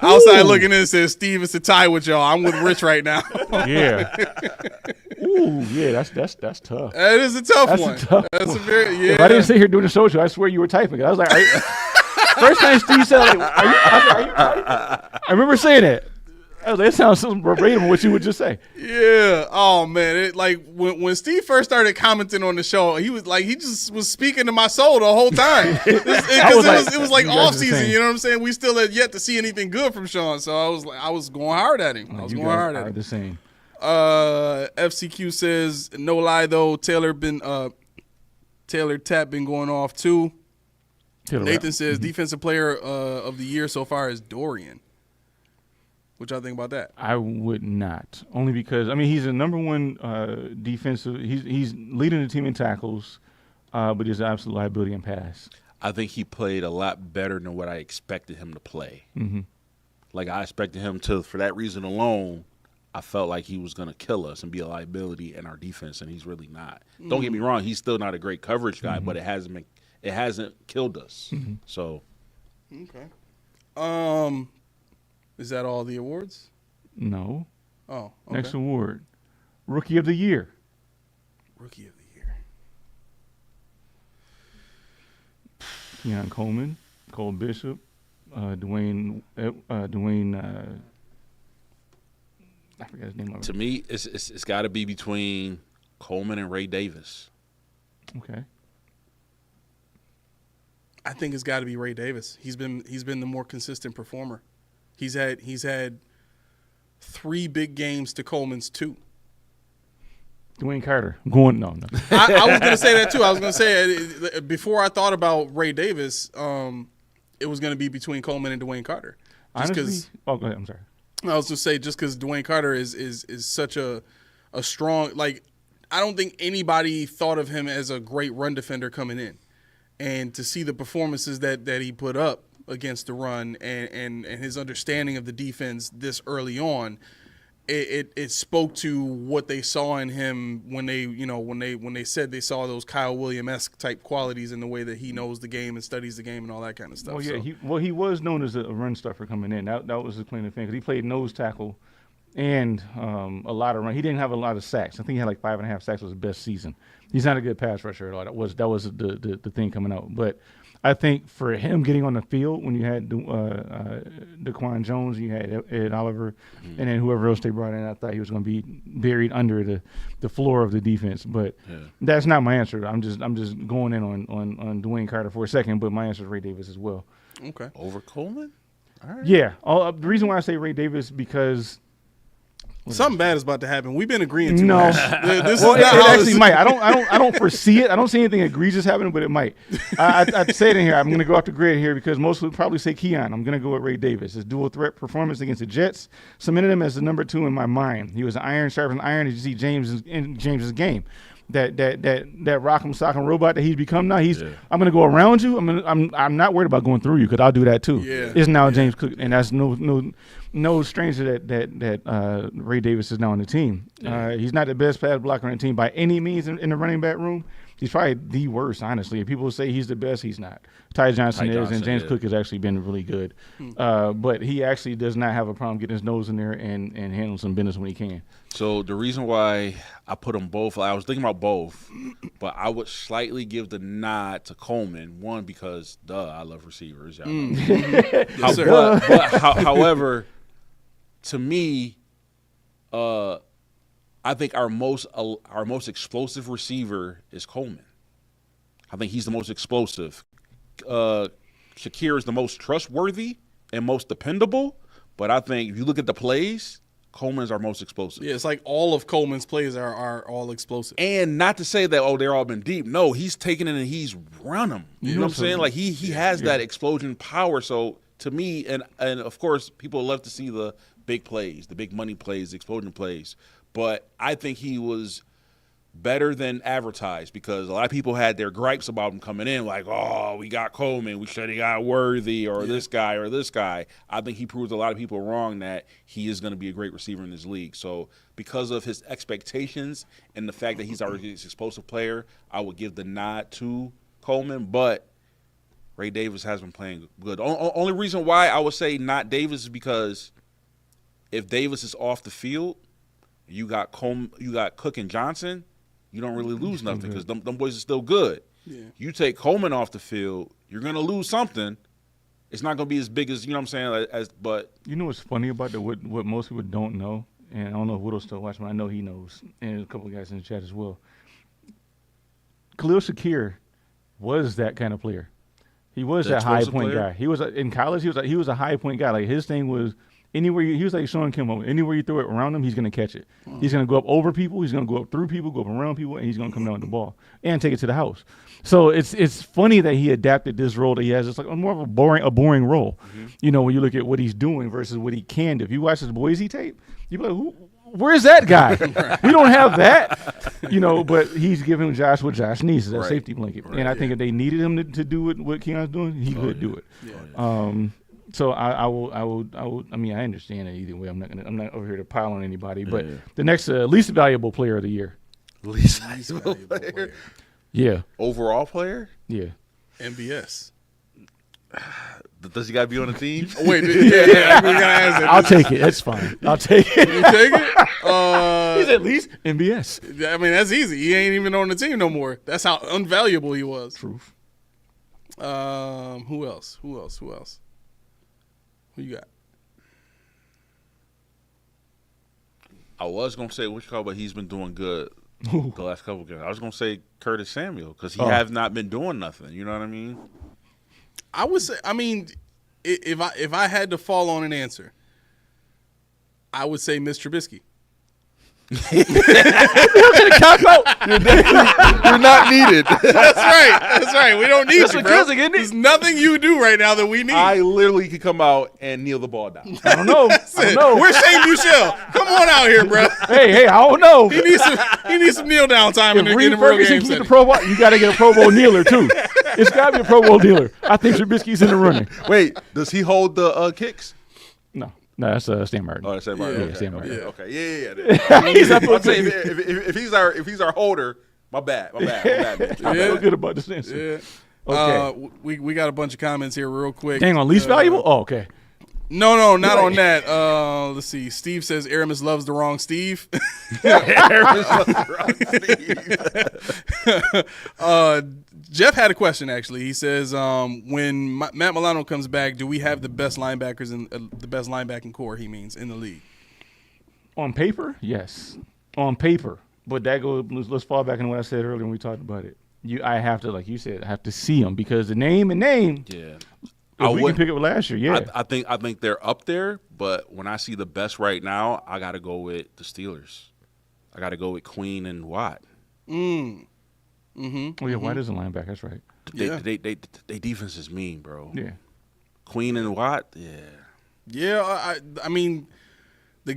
Outside looking in says, Steve, it's a tie with y'all. I'm with Rich right now. Yeah. Ooh, yeah, that's tough. That is a tough That's one. a tough That's one. a very, yeah. If I didn't sit here doing the show, I swear you were typing. I was like, first time Steve said, like, are you typing? I remember saying it. I was like, it sounds verbatim what you would just say. Yeah. Oh man. It like when Steve first started commenting on the show, he just was speaking to my soul the whole time. It was like you guys off are the season. same. You know what I'm saying? We still had yet to see anything good from Sean. So I was going hard at him. I was You going guys hard at are him. the same. FCQ says no lie though. Taylor Tapp been going off too. Nathan says defensive player of the year so far is Dorian. What y'all think about that? I would not, only because he's a number one defensive. He's leading the team in tackles, but he's an absolute liability in pass. I think he played a lot better than what I expected him to play. Mm-hmm. Like I expected him to, for that reason alone, I felt like he was going to kill us and be a liability in our defense, and he's really not. Don't get me wrong; he's still not a great coverage guy, but it hasn't killed us. So, okay. Is that all the awards? No. Oh, okay. Next award, Rookie of the Year. Rookie of the year. Keon Coleman, Cole Bishop, Dwayne I forget his name. To me, it's got to be between Coleman and Ray Davis. Okay. I think it's got to be Ray Davis. He's been the more consistent performer. He's had 3 big games to Coleman's 2. Dwayne Carter. No. I was going to say that too. I was going to say before I thought about Ray Davis, it was going to be between Coleman and Dwayne Carter. Just Honestly, go ahead. I'm sorry. I was going to say just because Dwayne Carter is such a strong, like, I don't think anybody thought of him as a great run defender coming in. And to see the performances that he put up against the run and his understanding of the defense this early on, it spoke to what they saw in him when they said they saw those Kyle Williams-esque type qualities in the way that he knows the game and studies the game and all that kind of stuff. Well, yeah, he was known as a run stuffer coming in. That was his claim to fame because he played nose tackle and a lot of run. He didn't have a lot of sacks. I think he had like 5.5 sacks was his best season. He's not a good pass rusher at all. That was the thing coming out. But I think for him getting on the field when you had Daquan Jones, you had Ed Oliver, and then whoever else they brought in, I thought he was going to be buried under the floor of the defense. But that's not my answer. I'm just going in on Dwayne Carter for a second, but my answer is Ray Davis as well. Okay. Over Coleman? All right. Yeah. The reason why I say Ray Davis because something bad is about to happen. We've been agreeing too no. much. This Well, is not it how actually this- might. I don't foresee it. I don't see anything egregious happening, but it might. I'd say it in here. I'm going to go off the grid here because most would probably say Keon. I'm going to go with Ray Davis. His dual threat performance against the Jets cemented him as the number 2 in my mind. He was iron sharp as iron. As you see James's game. That rock'em sock'em robot that he's become now. I'm gonna go around you. I'm not worried about going through you because I'll do that too. Yeah. It's now James Cook, and that's no stranger that Ray Davis is now on the team. He's not the best pass blocker on the team by any means in the running back room. He's probably the worst, honestly. If people say he's the best, he's not. Ty Johnson is, and James Cook has actually been really good. But he actually does not have a problem getting his nose in there and handling some business when he can. So the reason why I put them both, I was thinking about both, but I would slightly give the nod to Coleman. One, because, I love receivers. Y'all know. Yes, sir. However, to me, I think our most explosive receiver is Coleman. I think he's the most explosive. Shakir is the most trustworthy and most dependable, but I think if you look at the plays, Coleman's our most explosive. Yeah, it's like all of Coleman's plays are all explosive. And not to say that, they're all been deep. No, he's taken it and he's run them. You know what I'm saying? Like he has that explosion power. So to me, and of course, people love to see the big plays, the big money plays, the explosion plays. But I think he was better than advertised because a lot of people had their gripes about him coming in, like, oh, we got Coleman, we should have got Worthy or this guy or this guy. I think he proved a lot of people wrong that he is going to be a great receiver in this league. So because of his expectations and the fact that he's already an explosive player, I would give the nod to Coleman, but Ray Davis has been playing good. Only reason why I would say not Davis is because if Davis is off the field, you got Cook and Johnson, you don't really lose nothing because them boys are still good. Yeah. You take Coleman off the field, you're going to lose something. It's not going to be as big as, you know what I'm saying, but. You know what's funny about what most people don't know, and I don't know if Whittle's still watching, but I know he knows, and a couple of guys in the chat as well. Khalil Shakir was that kind of player. He was that high point guy. He was in college. He was a high point guy. Like his thing was anywhere he was like Sean Kimball. Anywhere you throw it around him, he's gonna catch it. He's gonna go up over people. He's gonna go up through people, go up around people, and he's gonna come down with the ball and take it to the house. So it's funny that he adapted this role that he has. It's like more of a boring role. Mm-hmm. You know, when you look at what he's doing versus what he can do. If you watch his Boise tape, you be like, where's that guy? We don't have that, you know. But he's giving Josh what Josh needs, that safety blanket. And I think if they needed him to do what Keon's doing, he could do it. Yeah. So I will. I mean, I understand it either way. I'm not over here to pile on anybody. But the next least valuable player of the year. Least valuable player. Yeah. Overall player. Yeah. MBS. Does he got to be on the team? Wait, yeah, we gotta ask that. I'll take it. That's fine. I'll take it. You take it? He's at least MBS. I mean, that's easy. He ain't even on the team no more. That's how unvaluable he was. Proof. Who else? Who you got? I was gonna say which call, but he's been doing good the last couple games. I was gonna say Curtis Samuel because he has not been doing nothing. You know what I mean? I would say. I mean, if I had to fall on an answer, I would say Mitch Trubisky. You're not needed. That's right. We don't need you, bro. isn't it? There's nothing you do right now that we need. I literally could come out and kneel the ball down. I don't know. Where's Shane Buechele? Come on out here, bro. Hey, I don't know. He needs some kneel down time in the real Ferguson game can get the setting. Pro Bowl. You got to get a Pro Bowl kneeler too. It's got to be a Pro Bowl kneeler. I think Trubisky's in the running. Wait, does he hold the kicks? No, that's Stan Martin. Oh, that's Stan Martin. Yeah, Okay, Stan Martin. okay. Yeah. I'd say if he's our holder, my bad. I feel good about this answer. Yeah. Okay. We got a bunch of comments here real quick. Dang, on least valuable? Oh, okay. No, not on that. Let's see. Steve says Aramis loves the wrong Steve. Jeff had a question actually. He says, when Matt Milano comes back, do we have the best linebackers in the best linebacking core? He means in the league. On paper, yes. On paper, but that goes. Let's fall back into what I said earlier when we talked about it. I have to, like you said, I have to see them because the name. Yeah. We can pick it up last year. Yeah. I think they're up there, but when I see the best right now, I got to go with the Steelers. I got to go with Queen and Watt. Oh yeah, White is a linebacker. That's right. They defense is mean, bro. Yeah. Queen and Watt. Yeah. Yeah, I mean, the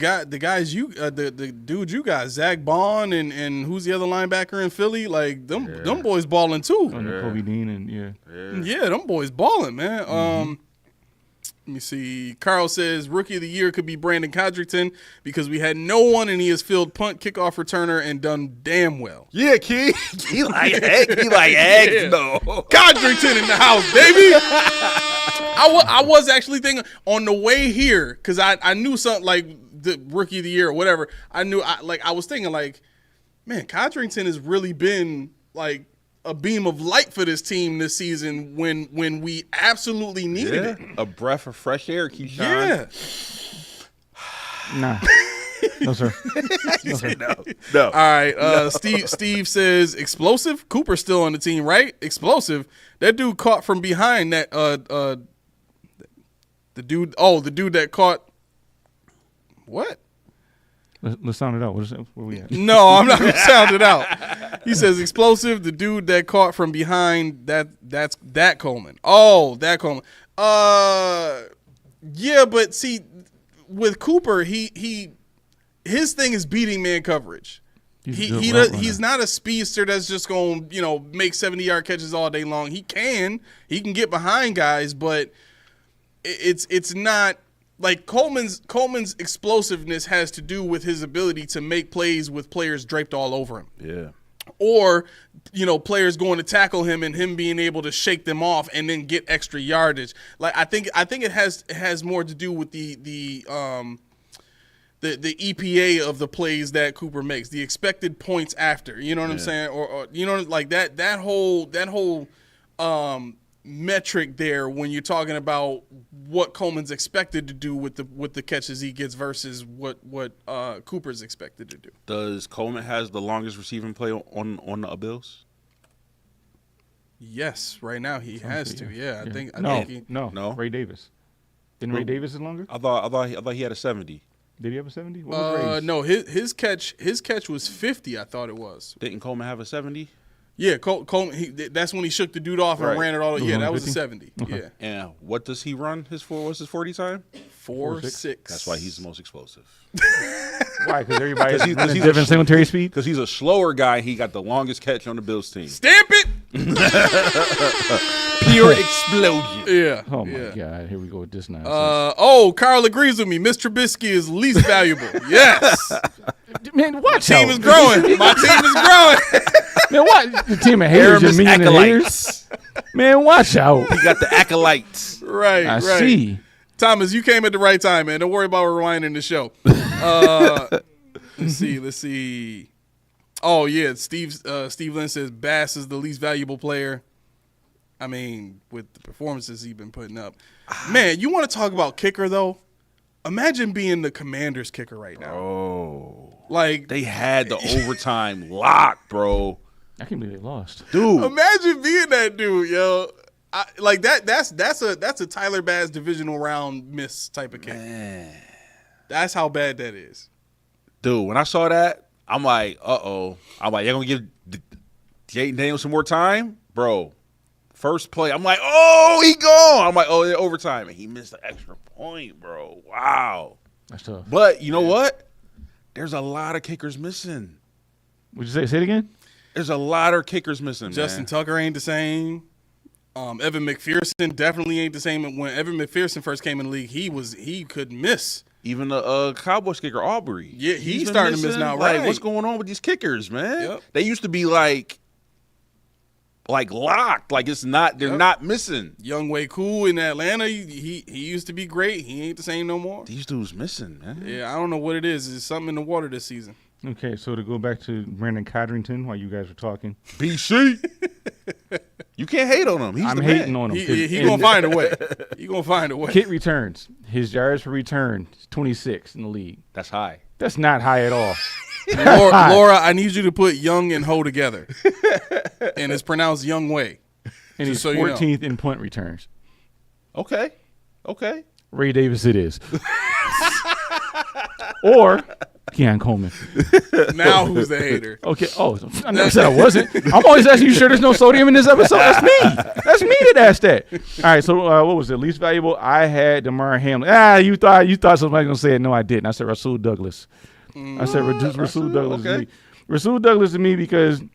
dude you got, Zach Bond and who's the other linebacker in Philly? Like them boys balling too. Kobe Dean and Yeah, them boys balling, man. Let me see. Carl says Rookie of the Year could be Brandon Codrington because we had no one and he has filled punt, kickoff returner, and done damn well. Yeah, Key. He like eggs, though. Codrington in the house, baby. I was actually thinking on the way here because I knew something like the Rookie of the Year or whatever. I was thinking like, man, Codrington has really been like a beam of light for this team this season when we absolutely needed it. A breath of fresh air, Keyshawn. Yeah. Nah. No, sir. No. All right. Steve says explosive. Cooper's still on the team, right? Explosive. That dude caught from behind that the dude that caught what? Let's sound it out. Where we at? No, I'm not gonna sound it out. He says explosive. The dude that caught from behind that's Coleman. Oh, that Coleman. Yeah, but see, with Cooper, his thing is beating man coverage. He's not a speedster that's just gonna make 70-yard catches all day long. He can get behind guys, but it's not. Like Coleman's explosiveness has to do with his ability to make plays with players draped all over him. Yeah. Or, players going to tackle him and him being able to shake them off and then get extra yardage. Like I think it has more to do with the EPA of the plays that Cooper makes, the expected points after. You know what I'm saying? Or like that whole metric there when you're talking about what Coleman's expected to do with the catches he gets versus what Cooper's expected to do. Does Coleman has the longest receiving play on the Bills? Yes, right now he has to. Yeah, I think no. Ray Davis. Didn't Ray Davis is longer? I thought he had a 70. Did he have a 70? What was Ray's? No, his catch was 50. I thought it was. Didn't Coleman have a 70? Yeah, Coleman. That's when he shook the dude off and ran it all. Yeah, that was a 70. Okay. Yeah. And what does he run? What's his 40 time? 4.6. That's why he's the most explosive. Why? Because everybody's he's different Singletary speed? Because he's a slower guy. He got the longest catch on the Bills team. Stamp it. Pure explosion. Yeah. Oh my God! Here we go with this now. Carl agrees with me. Mr. Trubisky is least valuable. Yes. Man, watch Team is growing. My team is growing. Man, what? The team of haters and mean and haters. Man, watch out. He got the acolytes. Right. I see. Thomas, you came at the right time, man. Don't worry about rewinding the show. Let's see. Oh yeah, Steve Lynn says Bass is the least valuable player. I mean, with the performances he's been putting up. Man, you want to talk about kicker though? Imagine being the Commanders kicker right now. Oh. Like They had the overtime locked, bro. I can't believe they lost. Dude, imagine being that dude, yo. Like that's a Tyler Bass divisional round miss type of kick. man. That's how bad that is. Dude, when I saw that, I'm like, uh-oh. I'm like, y'all gonna give Jaden Daniels some more time? Bro, first play, I'm like, oh, he gone. I'm like, oh, they're overtime. And he missed the extra point, bro. Wow. That's tough. But you know what? There's a lot of kickers missing. Would you say it again? There's a lot of kickers missing, Justin man. Tucker ain't the same. Evan McPherson definitely ain't the same. When Evan McPherson first came in the league, he could miss. Even the Cowboys kicker, Aubrey. Yeah, he's been starting to miss now, Like, right. what's going on with these kickers, man? Yep. They used to be like locked. Like it's not, they're Yep. not missing. Young Way Cool in Atlanta, he used to be great. He ain't the same no more. These dudes missing, man. Yeah, I don't know what it is. It's something in the water this season. Okay, so to go back to Brandon Codrington while you guys were talking. BC. You can't hate on him. He's I'm the hating man. on him. He gonna find a way. He gonna find a way. Kit returns. His yards per return is 26 in the league. That's high. That's not high at all. Laura, I need you to put Young and Ho together, and it's pronounced Young Way. And he's Just so you know. 14th in punt returns. Okay. Ray Davis it is. Or Keon Coleman. Now who's the hater? Okay. Oh, I never said I wasn't. I'm always asking you sure there's no sodium in this episode. That's me. That's me that asked that. All right. So what was it? Least valuable? I had DeMar Hamlin. You thought somebody was gonna say it. No, I didn't. I said Rasul Douglas. I said Rasul Douglas to me. Rasul Douglas to me because he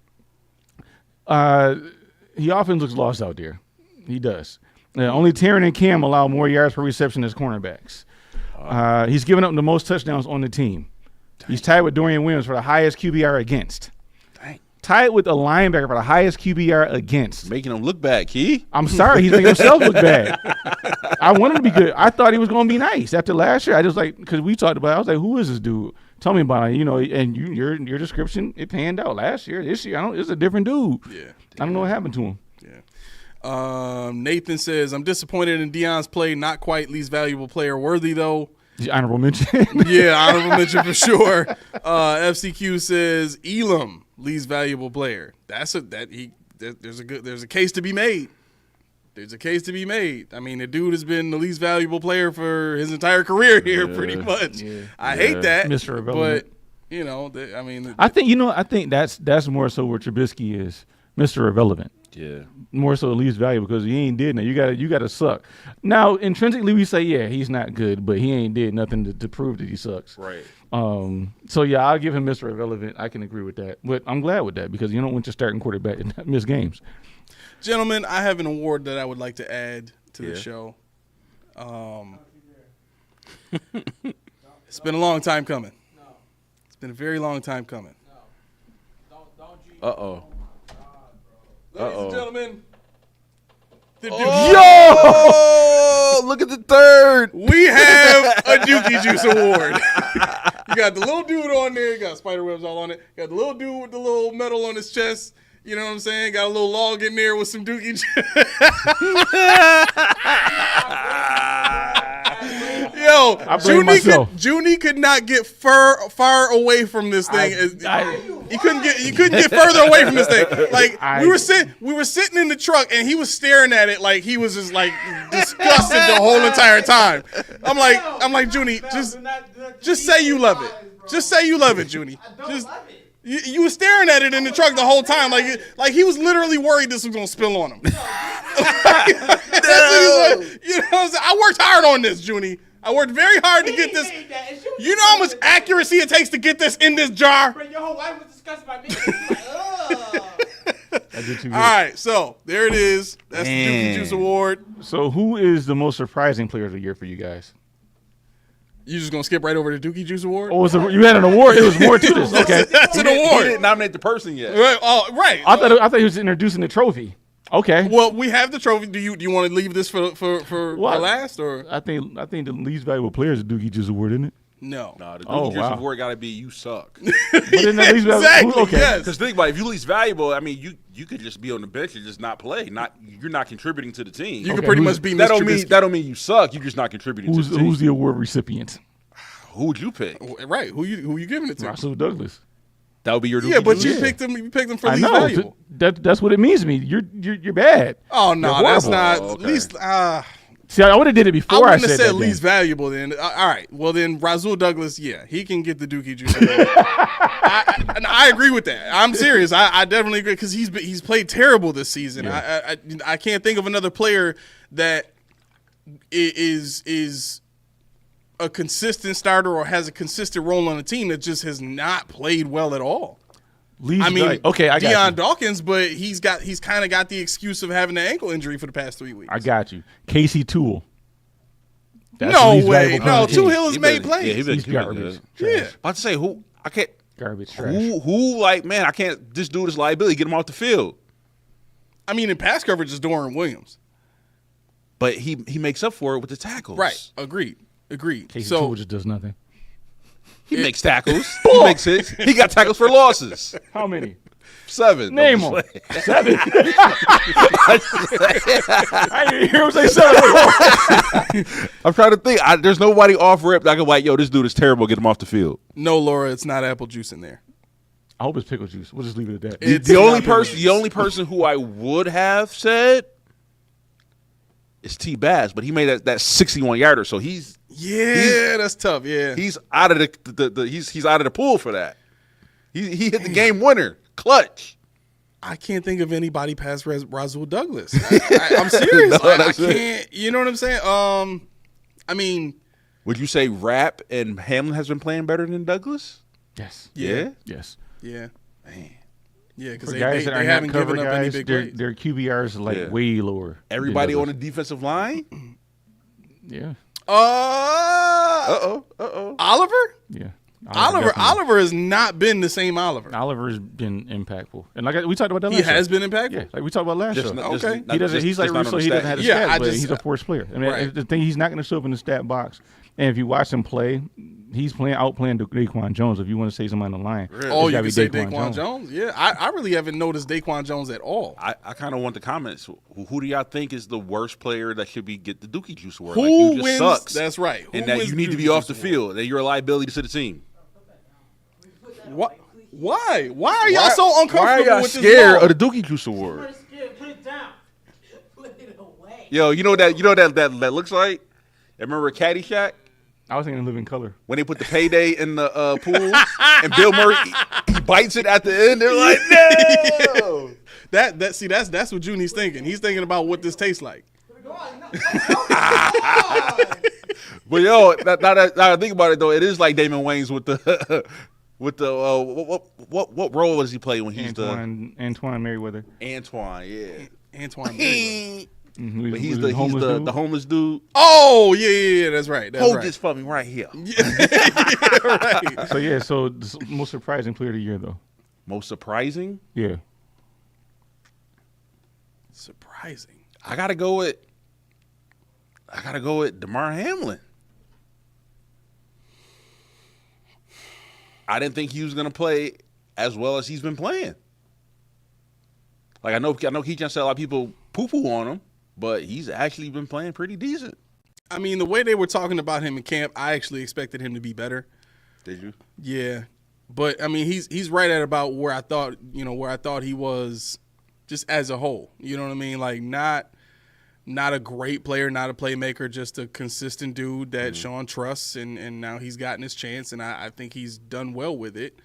often looks lost out there. He does. Only Taryn and Cam allow more yards per reception as cornerbacks. He's given up the most touchdowns on the team. He's tied with Dorian Williams for the highest QBR against. Dang. Tied with a linebacker for the highest QBR against. Making him look bad, Key. I'm sorry, he's making himself look bad. I want him to be good. I thought he was going to be nice after last year. I just because we talked about it. I was like, who is this dude? Tell me about it. And your description, it panned out last year. This year, it's a different dude. Yeah. I don't know what happened to him. Yeah. Nathan says, I'm disappointed in Deion's play. Not quite least valuable player worthy, though. Honorable mention. Yeah, honorable mention for sure. FCQ says Elam least valuable player. There's a case to be made. There's a case to be made. I mean, the dude has been the least valuable player for his entire career here, pretty much. Yeah. I hate that, Mr. Irrelevant. But I think that's more so where Trubisky is, Mr. Irrelevant. Yeah. More so the least valuable because he ain't did nothing. You gotta suck. Now intrinsically we say he's not good, but he ain't did nothing to prove that he sucks. Right. So yeah, I'll give him Mr. Irrelevant. I can agree with that, but I'm glad with that because you don't want your starting quarterback to miss games. Gentlemen, I have an award that I would like to add to the show. It's been a long time coming. It's been a very long time coming. Uh-oh. Ladies and gentlemen, the Dookie. Yo! Look at the third. We have a Dookie Juice Award. You got the little dude on there. You got spider webs all on it. You got the little dude with the little metal on his chest. You know what I'm saying? Got a little log in there with some Dookie Juice. Yo, Junie could not get far away from this thing. You couldn't get further away from this thing. Like we were sitting in the truck and he was staring at it like he was just like disgusted the whole entire time. I'm like Junie, just say you love it. Just say you love it, Junie. You were staring at it in the truck the whole time, like he was literally worried this was gonna spill on him. That's what he was, you know what I'm saying? I worked hard on this, Junie. I worked very hard to get this. You know how much accuracy it takes to get this in this jar? Your whole wife was disgusted by me. All right, so there it is. That's the Dookie Juice Award. So who is the most surprising player of the year for you guys? You just gonna skip right over the Dookie Juice Award? Oh, you had an award. It was more to this. Okay, that's an award. He didn't nominate the person yet. Right. Oh, right. I thought he was introducing the trophy. Okay. Well, we have the trophy. Do you want to leave this for last or? I think the least valuable player is the Dookie Juice Award, isn't it? No. No, the Dookie Juice Award got to be you suck. But then the least exactly. Okay. Yes. Because think about it, if you least valuable, I mean, you could just be on the bench and just not play. You're not contributing to the team. You could pretty much be that Mr. don't mean you suck. You're just not contributing to the team. Who's the award recipient? Who would you pick? Right. Who you giving it to? Rasul Douglas. That would be your. Yeah, but Dookie you Juice? picked him. You picked him for I least know. valuable. That's what it means to me. You're bad. Oh no, You're that's horrible. not Oh, okay. least. See, I would have did it I before I, wouldn't said have said that. least then. valuable then. All right. Well, then Rasul Douglas, yeah, he can get the Dookie Juice. And I agree with that. I'm serious. I definitely agree because he's played terrible this season. Yeah. I can't think of another player that is a consistent starter or has a consistent role on the team that just has not played well at all. Least I mean, value- okay, I got Deion you. Dawkins, but he's kind of got the excuse of having an ankle injury for the past 3 weeks. I got you. Casey Toole. That's No the least way. valuable player No, on the team. Two Hills made plays. Yeah, he been He's he been garbage. good. Yeah. About to say who I can't. Garbage trash. Who like man? I can't. This dude is liability. Get him off the field. I mean, in pass coverage is Dorian Williams. But he makes up for it with the tackles. Right. Agreed. Casey So Toole just does nothing. He makes tackles. He makes hits. He got tackles for losses. How many? 7. Name I'm them. just saying. 7. I didn't hear him say 7. I'm trying to think. There's nobody off rip that I can like, yo, this dude is terrible. Get him off the field. no, Laura, it's not apple juice in there. I hope it's pickle juice. We'll just leave it at that. It's The only not person, Williams. the only person who I would have said is T. Bass, but he made that 61 yarder, so he's That's tough. Yeah. he's out of he's out of the pool for that. He hit the game winner, clutch. I can't think of anybody past Rasul Douglas. I'm serious. No, I that's it. can't. You know what I'm saying? I mean, Would you say Rapp and Hamlin has been playing better than Douglas? Yes. yeah, Yes. yeah, man, yeah, because For they guys that are not haven't cover given up any guys, big their, plays. their QBRs are like Yeah. way lower. than Everybody on the Douglas. defensive line? Yeah. Oliver. Yeah. Oliver definitely. has not been the same Oliver. Oliver's been impactful, and like we talked about that. He last has show. been impactful. Yeah, like we talked about last show. Okay. He doesn't. He's like Russo. He doesn't have the Yeah, stats, I but just- he's a force player. I mean, Right. the thing he's not going to show up in the stat box. And if you watch him play, he's outplaying Daquan Jones. If you want to say somebody on the line, Oh, it's you gotta can be say Daquan Daquan Jones. Yeah, I really haven't noticed Daquan Jones at all. I kind of want the comments. Who do y'all think is the worst player that should get the Dookie Juice award? Who like, you just wins? sucks. That's right. Who And that wins you need to Dookie be off Juice the field. That you're a liability to the team. What? Why? Why are y'all so uncomfortable Why are y'all with this scared law? of the Dookie Juice award? Put it down. Put it away. Yo, you know that looks like? Remember Caddyshack? I was thinking Living Color. When they put the payday in the pool and Bill Murray he bites it at the end, they're like, no. That's what Junie's thinking. He's thinking about what this tastes like. But yo, now that I think about it though, it is like Damon Wayans with the what role does he play when he's Antoine Merriweather. Antoine? Yeah, Antoine. Berry. Mm-hmm. but he's the homeless dude. Oh yeah, that's right. That's Hold right. this for me right here. Right. So yeah, so the most surprising player of the year though. Most surprising, Yeah. Surprising. I gotta go with DeMar Hamlin. I didn't think he was gonna play as well as he's been playing. Like I know Keaton said a lot of people poo-poo on him, but he's actually been playing pretty decent. I mean, the way they were talking about him in camp, I actually expected him to be better. Did you? Yeah, but I mean, he's right at about where I thought he was, just as a whole. You know what I mean? Like not a great player, not a playmaker, just a consistent dude that Sean trusts, and now he's gotten his chance, and I think he's done well with it,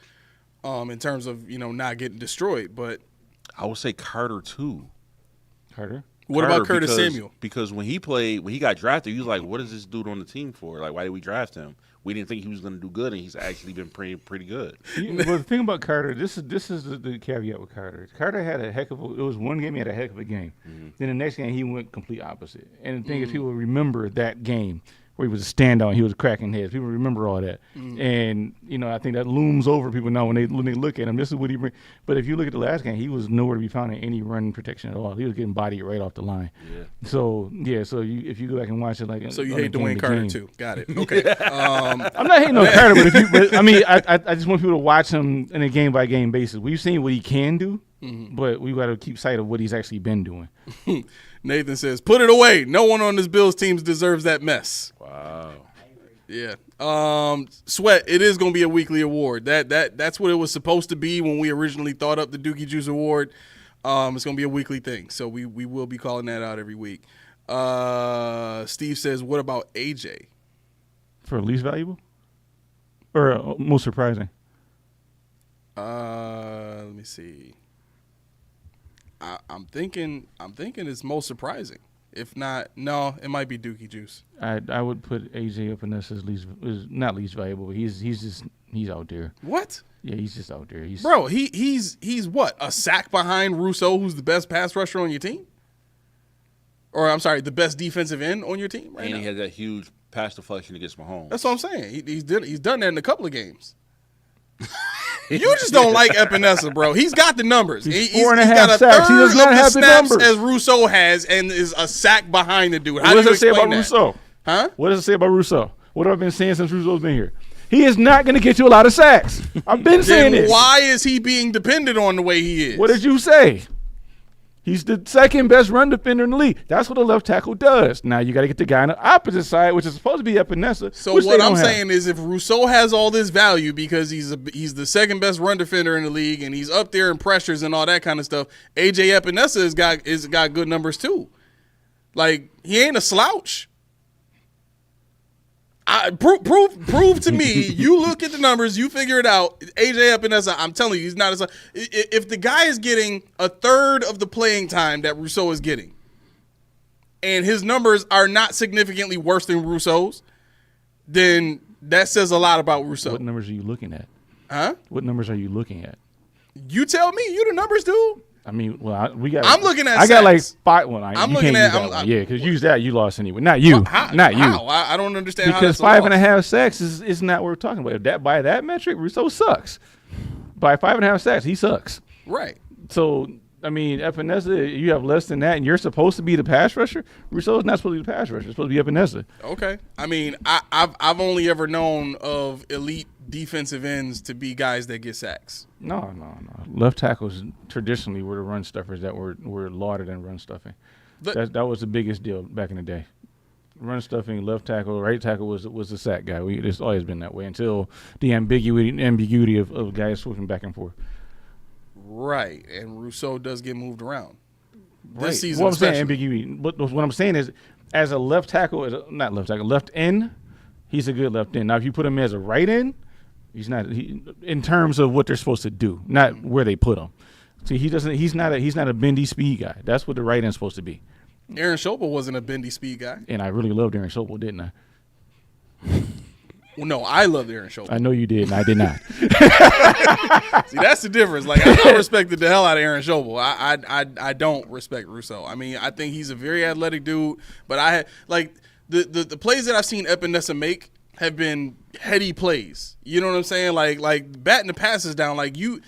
in terms of not getting destroyed. But I would say Carter too. Carter. what about Curtis because, Samuel? Because when he got drafted, he was like, "What is this dude on the team for? Like, why did we draft him? We didn't think he was going to do good, and he's actually been pretty good." Well, the thing about Carter, this is the caveat with Carter. Carter had it was one game he had a heck of a game. Then the next game he went complete opposite. And the thing is, people remember that game where he was a standout and he was cracking heads. People remember all that. And I think that looms over people now when they look at him. This is what he brings. But if you look at the last game, he was nowhere to be found in any run protection at all. He was getting bodied right off the line. Yeah. So if you go back and watch it, like So you on hate a Dwayne Carter game-to-game. too? Got it. Okay. I'm not hating on Carter, but I mean, I just want people to watch him in a game by game basis. We've seen what he can do, but we got to keep sight of what he's actually been doing. Nathan says, "Put it away. No one on this Bills team deserves that mess." Wow. Yeah. Sweat, it is going to be a weekly award. That's what it was supposed to be when we originally thought up the Dookie Juice Award. It's going to be a weekly thing, so we will be calling that out every week. Steve says, what about AJ? For least valuable? Or most surprising? Let me see. I'm thinking it's most surprising. If not, no, it might be Dookie Juice. I would put AJ up in this as not least valuable. But he's out there. What? Yeah, he's just out there. He's what? A sack behind Rousseau, who's the best pass rusher on your team? Or I'm sorry, the best defensive end on your team right now. And he had that huge pass deflection against Mahomes. That's what I'm saying. He's done that in a couple of games. You just don't like Epinesa, bro. He's got the numbers. He's got 4.5 sacks. He does not have the numbers as Rousseau has, and is a sack behind the dude. How what do does you it say about explain that? Rousseau? Huh? What does it say about Rousseau? What have I been saying since Rousseau's been here? He is not going to get you a lot of sacks. I've been saying Then this. why is he being dependent on the way he is? What did you say? He's the second best run defender in the league. That's what a left tackle does. Now you got to get the guy on the opposite side, which is supposed to be Epinesa. So what I'm saying is, if Rousseau has all this value because he's the second best run defender in the league and he's up there in pressures and all that kind of stuff, AJ Epinesa has got good numbers too. Like, he ain't a slouch. Prove to me. You look at the numbers, you figure it out. AJ Epinesa, I'm telling you, he's not a. If the guy is getting a third of the playing time that Rousseau is getting, and his numbers are not significantly worse than Rousseau's, then that says a lot about Rousseau. What numbers are you looking at? Huh? What numbers are you looking at? You tell me. You the numbers dude. I mean, well, I'm looking at. I got like sacks. 5. Well, I'm you looking can't at. use that one. Yeah, because use that, you lost anyway. Not you. Not you. How? I don't understand Because how that's 5.5 sacks is not what we're talking about. If that by that metric, Rousseau sucks. By 5.5 sacks, he sucks. Right. So I mean, Epinesa, you have less than that, and you're supposed to be the pass rusher. Rousseau's not supposed to be the pass rusher. It's supposed to be Epinesa. Okay. I mean, I've only ever known of elite defensive ends to be guys that get sacks. No. Left tackles traditionally were the run stuffers that were lauded in run stuffing. That was the biggest deal back in the day. Run stuffing, left tackle, right tackle was the sack guy. It's always been that way until the ambiguity of guys switching back and forth. Right, and Rousseau does get moved around. Right. This season, what I'm saying, especially. ambiguity. But what I'm saying is, as a left tackle, left end, he's a good left end. Now, if you put him as a right end, he's not. In terms of what they're supposed to do, not where they put him. See, he's not a bendy speed guy. That's what the right end's supposed to be. Aaron Schobel wasn't a bendy speed guy. And I really loved Aaron Schobel, didn't I? Well, no, I loved Aaron Schobel. I know you did, and I did not. See, that's the difference. Like, I respected the hell out of Aaron Schobel. I don't respect Rousseau. I mean, I think he's a very athletic dude, but I had like the plays that I've seen Epinesa make have been heady plays. You know what I'm saying? Like batting the passes down. Like your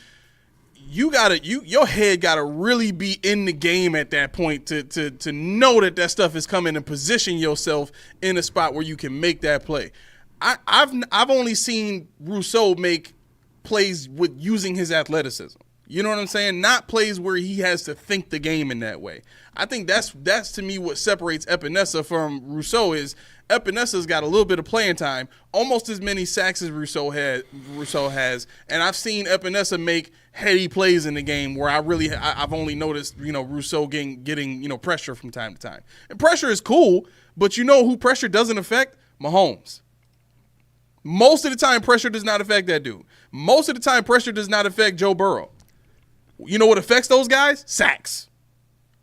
head gotta really be in the game at that point to know that stuff is coming and position yourself in a spot where you can make that play. I've only seen Rousseau make plays with using his athleticism. You know what I'm saying? Not plays where he has to think the game in that way. I think that's to me what separates Epinesa from Rousseau is Epinesa's got a little bit of playing time, almost as many sacks as Rousseau has, and I've seen Epinesa make heady plays in the game where I've only noticed, Rousseau getting pressure from time to time. And pressure is cool, but you know who pressure doesn't affect? Mahomes. Most of the time, pressure does not affect that dude. Most of the time, pressure does not affect Joe Burrow. You know what affects those guys? Sacks.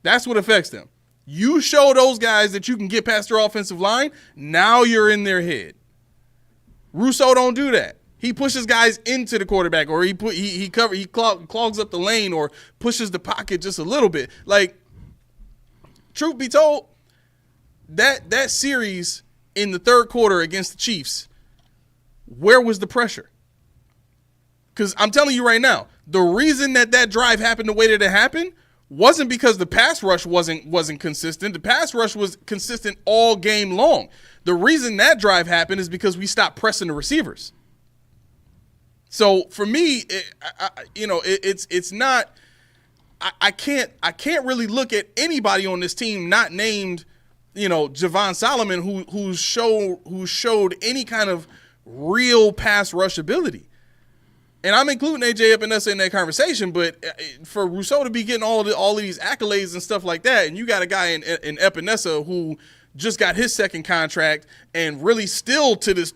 That's what affects them. You show those guys that you can get past their offensive line, now you're in their head. Rousseau don't do that. He pushes guys into the quarterback, or he clogs up the lane, or pushes the pocket just a little bit. Like, truth be told, that series in the third quarter against the Chiefs, where was the pressure? Because I'm telling you right now, the reason that drive happened the way that it happened wasn't because the pass rush wasn't consistent. The pass rush was consistent all game long. The reason that drive happened is because we stopped pressing the receivers. So for me, it's not. I can't really look at anybody on this team not named Javon Solomon, who showed any kind of real pass rush ability. And I'm including AJ Epinesa in that conversation, but for Rousseau to be getting all of these accolades and stuff like that, and you got a guy in Epinesa who just got his second contract and really still to this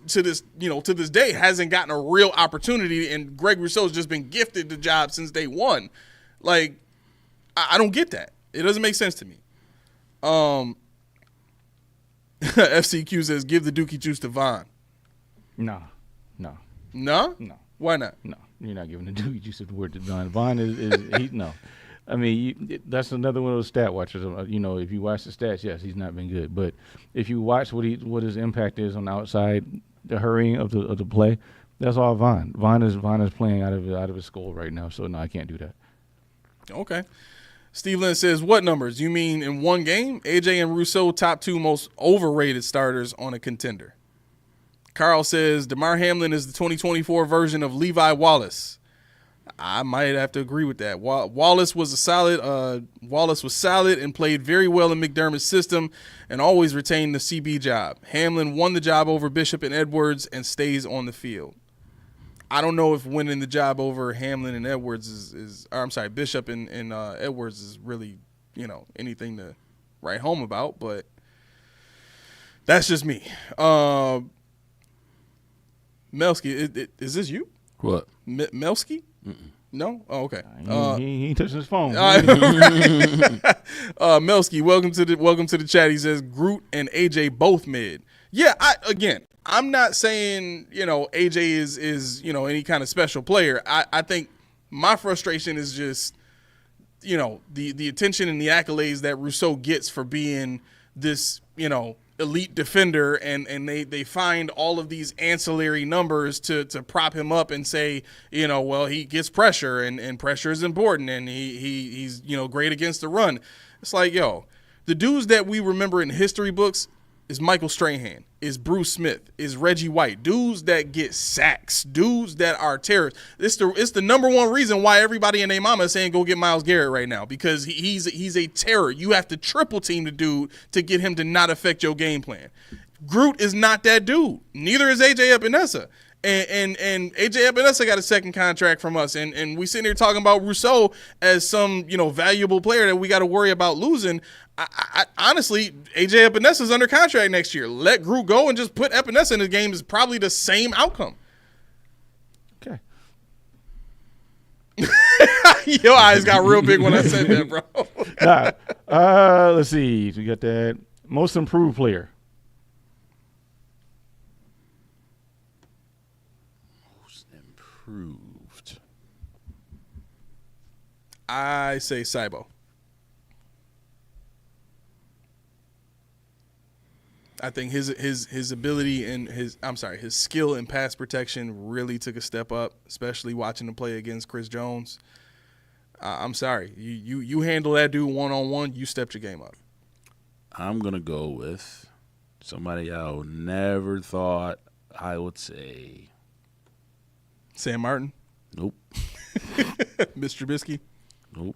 day hasn't gotten a real opportunity, and Greg Rousseau's just been gifted the job since day one. Like, I don't get that. It doesn't make sense to me. FCQ says, give the Dookie juice to Von. No. No? No. Why not? No, you're not giving the Dookie juice the word to Von. Von is no. I mean, that's another one of those stat watchers. If you watch the stats, yes, he's not been good. But if you watch what his impact is on the outside, the hurrying of the play, that's all Von. Von is playing out of his skull right now. So no, I can't do that. Okay. Steve Lynn says, what numbers? You mean in one game? AJ and Rousseau, top 2 most overrated starters on a contender. Carl says, DeMar Hamlin is the 2024 version of Levi Wallace. I might have to agree with that. Wallace was solid and played very well in McDermott's system and always retained the CB job. Hamlin won the job over Bishop and Edwards and stays on the field. I don't know if winning the job over Hamlin and Edwards Bishop and Edwards is really, anything to write home about, but that's just me. Melsky, is this you? What? Melsky? No? Oh, okay. He ain't touching his phone. Melsky, welcome to the chat. He says Groot and AJ both mid. Yeah, I'm not saying, AJ is any kind of special player. I think my frustration is just, the attention and the accolades that Rousseau gets for being this, elite defender, and they find all of these ancillary numbers to prop him up and say, well, he gets pressure and pressure is important, and he's great against the run. It's like, the dudes that we remember in history books is Michael Strahan, is Bruce Smith, is Reggie White, dudes that get sacks, dudes that are terrorists. It's the number one reason why everybody and their mama is saying go get Myles Garrett right now, because he's a terror. You have to triple team the dude to get him to not affect your game plan. Groot is not that dude. Neither is AJ Epinesa. And AJ Epinesa got a second contract from us, and we sitting here talking about Rousseau as some valuable player that we got to worry about losing. I honestly, AJ Epinesa's under contract next year. Let Groot go and just put Epinesa in the game is probably the same outcome. Okay. Your eyes got real big when I said that, bro. Let's see. We got that most improved player. Improved. I say Cybo. I think his ability and his skill in pass protection really took a step up, especially watching him play against Chris Jones. I'm sorry, you handle that dude one-on-one, you stepped your game up. I'm gonna go with somebody I never thought I would say. Sam Martin? Nope. Mr. Trubisky? Nope.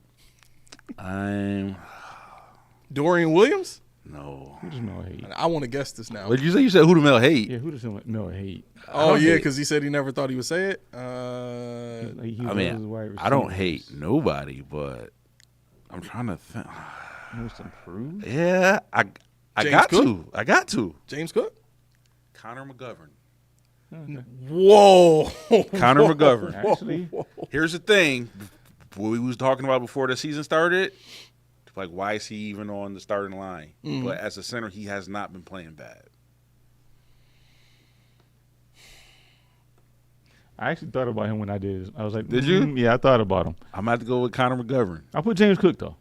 Dorian Williams? No. Who does Mel hate? I want to guess this now. What did you say? You said who do Mel hate? Yeah, who does Mel hate? Oh, yeah, because he said he never thought he would say it. I don't hate nobody, but I'm trying to think. Most improved? Yeah, I got to. James Cook? Connor McGovern. Okay. Whoa. Connor McGovern. Actually, Here's the thing. What we was talking about before the season started, like, why is he even on the starting line? Mm-hmm. But as a center, he has not been playing bad. I actually thought about him when I did this. I was like, Did you? Yeah, I thought about him. I'm about to go with Connor McGovern. I put James Cook though.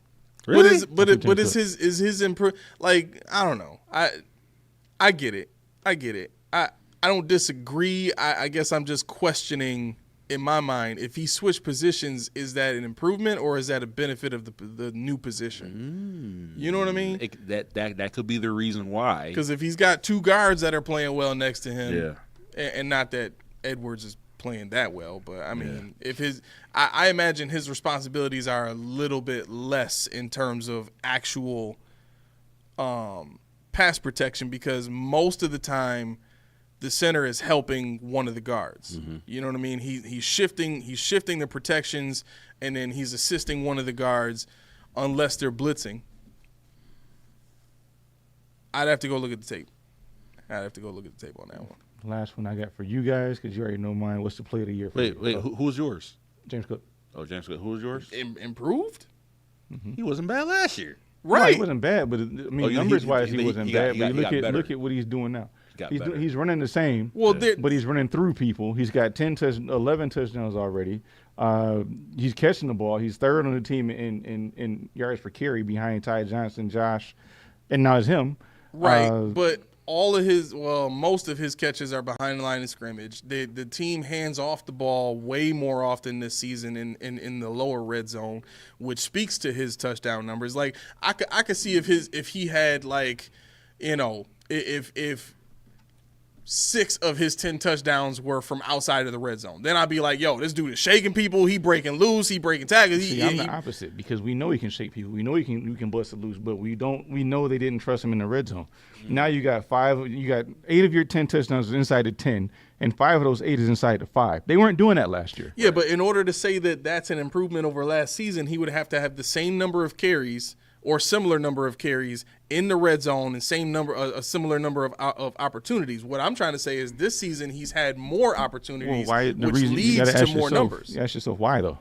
Really? But is his improve? Like, I don't know. I get it. I don't disagree. I guess I'm just questioning in my mind if he switched positions, is that an improvement or is that a benefit of the new position? You know what I mean? That could be the reason why. Because if he's got two guards that are playing well next to him, yeah, and not that Edwards is playing that well, but I mean, if I imagine his responsibilities are a little bit less in terms of actual pass protection because most of the time the center is helping one of the guards. Mm-hmm. You know what I mean? He's shifting the protections, and then he's assisting one of the guards unless they're blitzing. I'd have to go look at the tape. on that one. Last one I got for you guys, because you already know mine. What's the play of the year? Wait, who's yours? James Cook. Oh, James Cook. Who was yours? Improved? Mm-hmm. He wasn't bad last year. Right. No, he wasn't bad, but numbers-wise, he wasn't bad. But look at what he's doing now. He's running the same, but he's running through people. He's got 11 touchdowns already. He's catching the ball. He's third on the team in yards per carry behind Ty Johnson, Josh, and now it's him. Right, but most of his catches are behind the line of scrimmage. The team hands off the ball way more often this season in the lower red zone, which speaks to his touchdown numbers. Like I could see if he had if 6 of his 10 touchdowns were from outside of the red zone, then I'd be like, yo, this dude is shaking people. He breaking loose. He breaking tackles. I'm the opposite, because we know he can shake people. We know he can bust it loose, but we know they didn't trust him in the red zone. Mm-hmm. Now you got 8 of your 10 touchdowns inside the 10, and 5 of those 8 is inside the 5. They weren't doing that last year. Yeah, but in order to say that that's an improvement over last season, he would have to have the same number of carries or similar number of carries in the red zone and a similar number of opportunities. What I'm trying to say is this season he's had more opportunities, which leads to more numbers. You ask yourself why, though.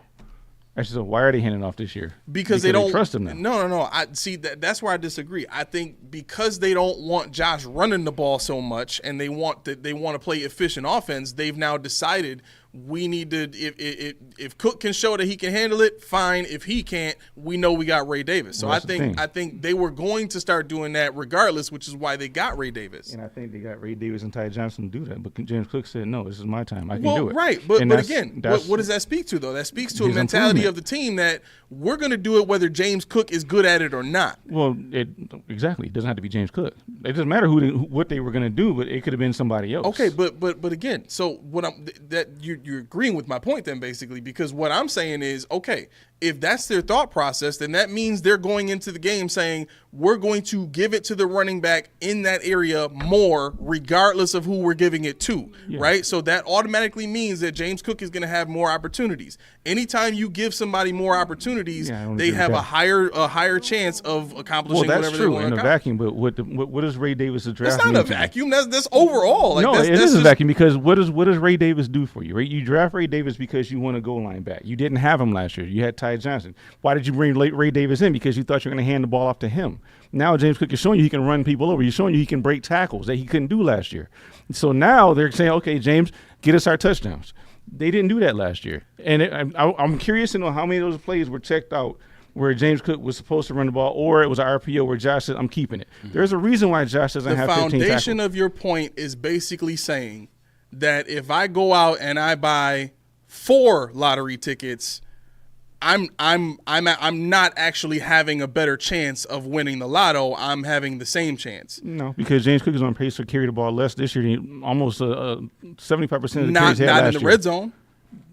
Ask yourself, why are they handing off this year? Because they don't trust him now. No. I see that's where I disagree. I think because they don't want Josh running the ball so much, and they want to play efficient offense, they've now decided we need to. If Cook can show that he can handle it, fine. If he can't, we know we got Ray Davis. So well, I think they were going to start doing that regardless, which is why they got Ray Davis. And I think they got Ray Davis and Ty Johnson to do that. But James Cook said, "No, this is my time. I can do it." Right, but again, what does that speak to though? That speaks to a mentality of the team that we're going to do it whether James Cook is good at it or not. Well, exactly. It doesn't have to be James Cook. It doesn't matter what they were going to do, but it could have been somebody else. Okay, but again, so what you're agreeing with my point then basically, because what I'm saying is, okay, if that's their thought process, then that means they're going into the game saying we're going to give it to the running back in that area more regardless of who we're giving it to, right? So that automatically means that James Cook is going to have more opportunities. Anytime you give somebody more opportunities, they have a higher chance of accomplishing whatever they want to accomplish. Well, that's true in a vacuum, but what is Ray Davis' draft? That's not a vacuum. That's overall. Like, it is a vacuum, because what does Ray Davis do for you, right? You draft Ray Davis because you want a goal line back. You didn't have him last year. You had Ty Johnson. Why did you bring Ray Davis in? Because you thought you were going to hand the ball off to him. Now James Cook is showing you he can run people over. He's showing you he can break tackles that he couldn't do last year. So now they're saying, okay, James, get us our touchdowns. They didn't do that last year. And I'm curious to know how many of those plays were checked out where James Cook was supposed to run the ball, or it was an RPO where Josh said, I'm keeping it. Mm-hmm. There's a reason why Josh doesn't have 15 tackles. The foundation of your point is basically saying that if I go out and I buy 4 lottery tickets, I'm not actually having a better chance of winning the lotto. I'm having the same chance. No, because James Cook is on pace to carry the ball less this year. Almost 75% of the carries he had not last in the year. Red zone.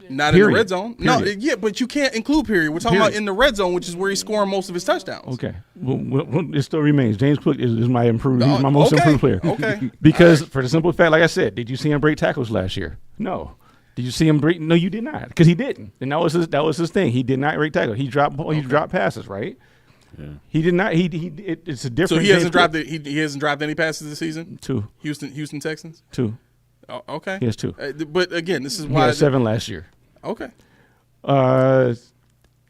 Not period. In the red zone. Period. No, but you can't include period. We're talking about in the red zone, which is where he's scoring most of his touchdowns. Okay. Well, it still remains. James Cook is my improved. He's my most improved player. Okay. Because for the simple fact, like I said, did you see him break tackles last year? No. Did you see him break? No, you did not, because he didn't. And that was his thing. He did not break tackles. He dropped passes, right? Yeah. He did not. It's a different. So he hasn't dropped it. He hasn't dropped any passes this season. 2. Houston Texans. 2. Oh, okay. He has 2. But again, this is he why had 7 last year. Okay.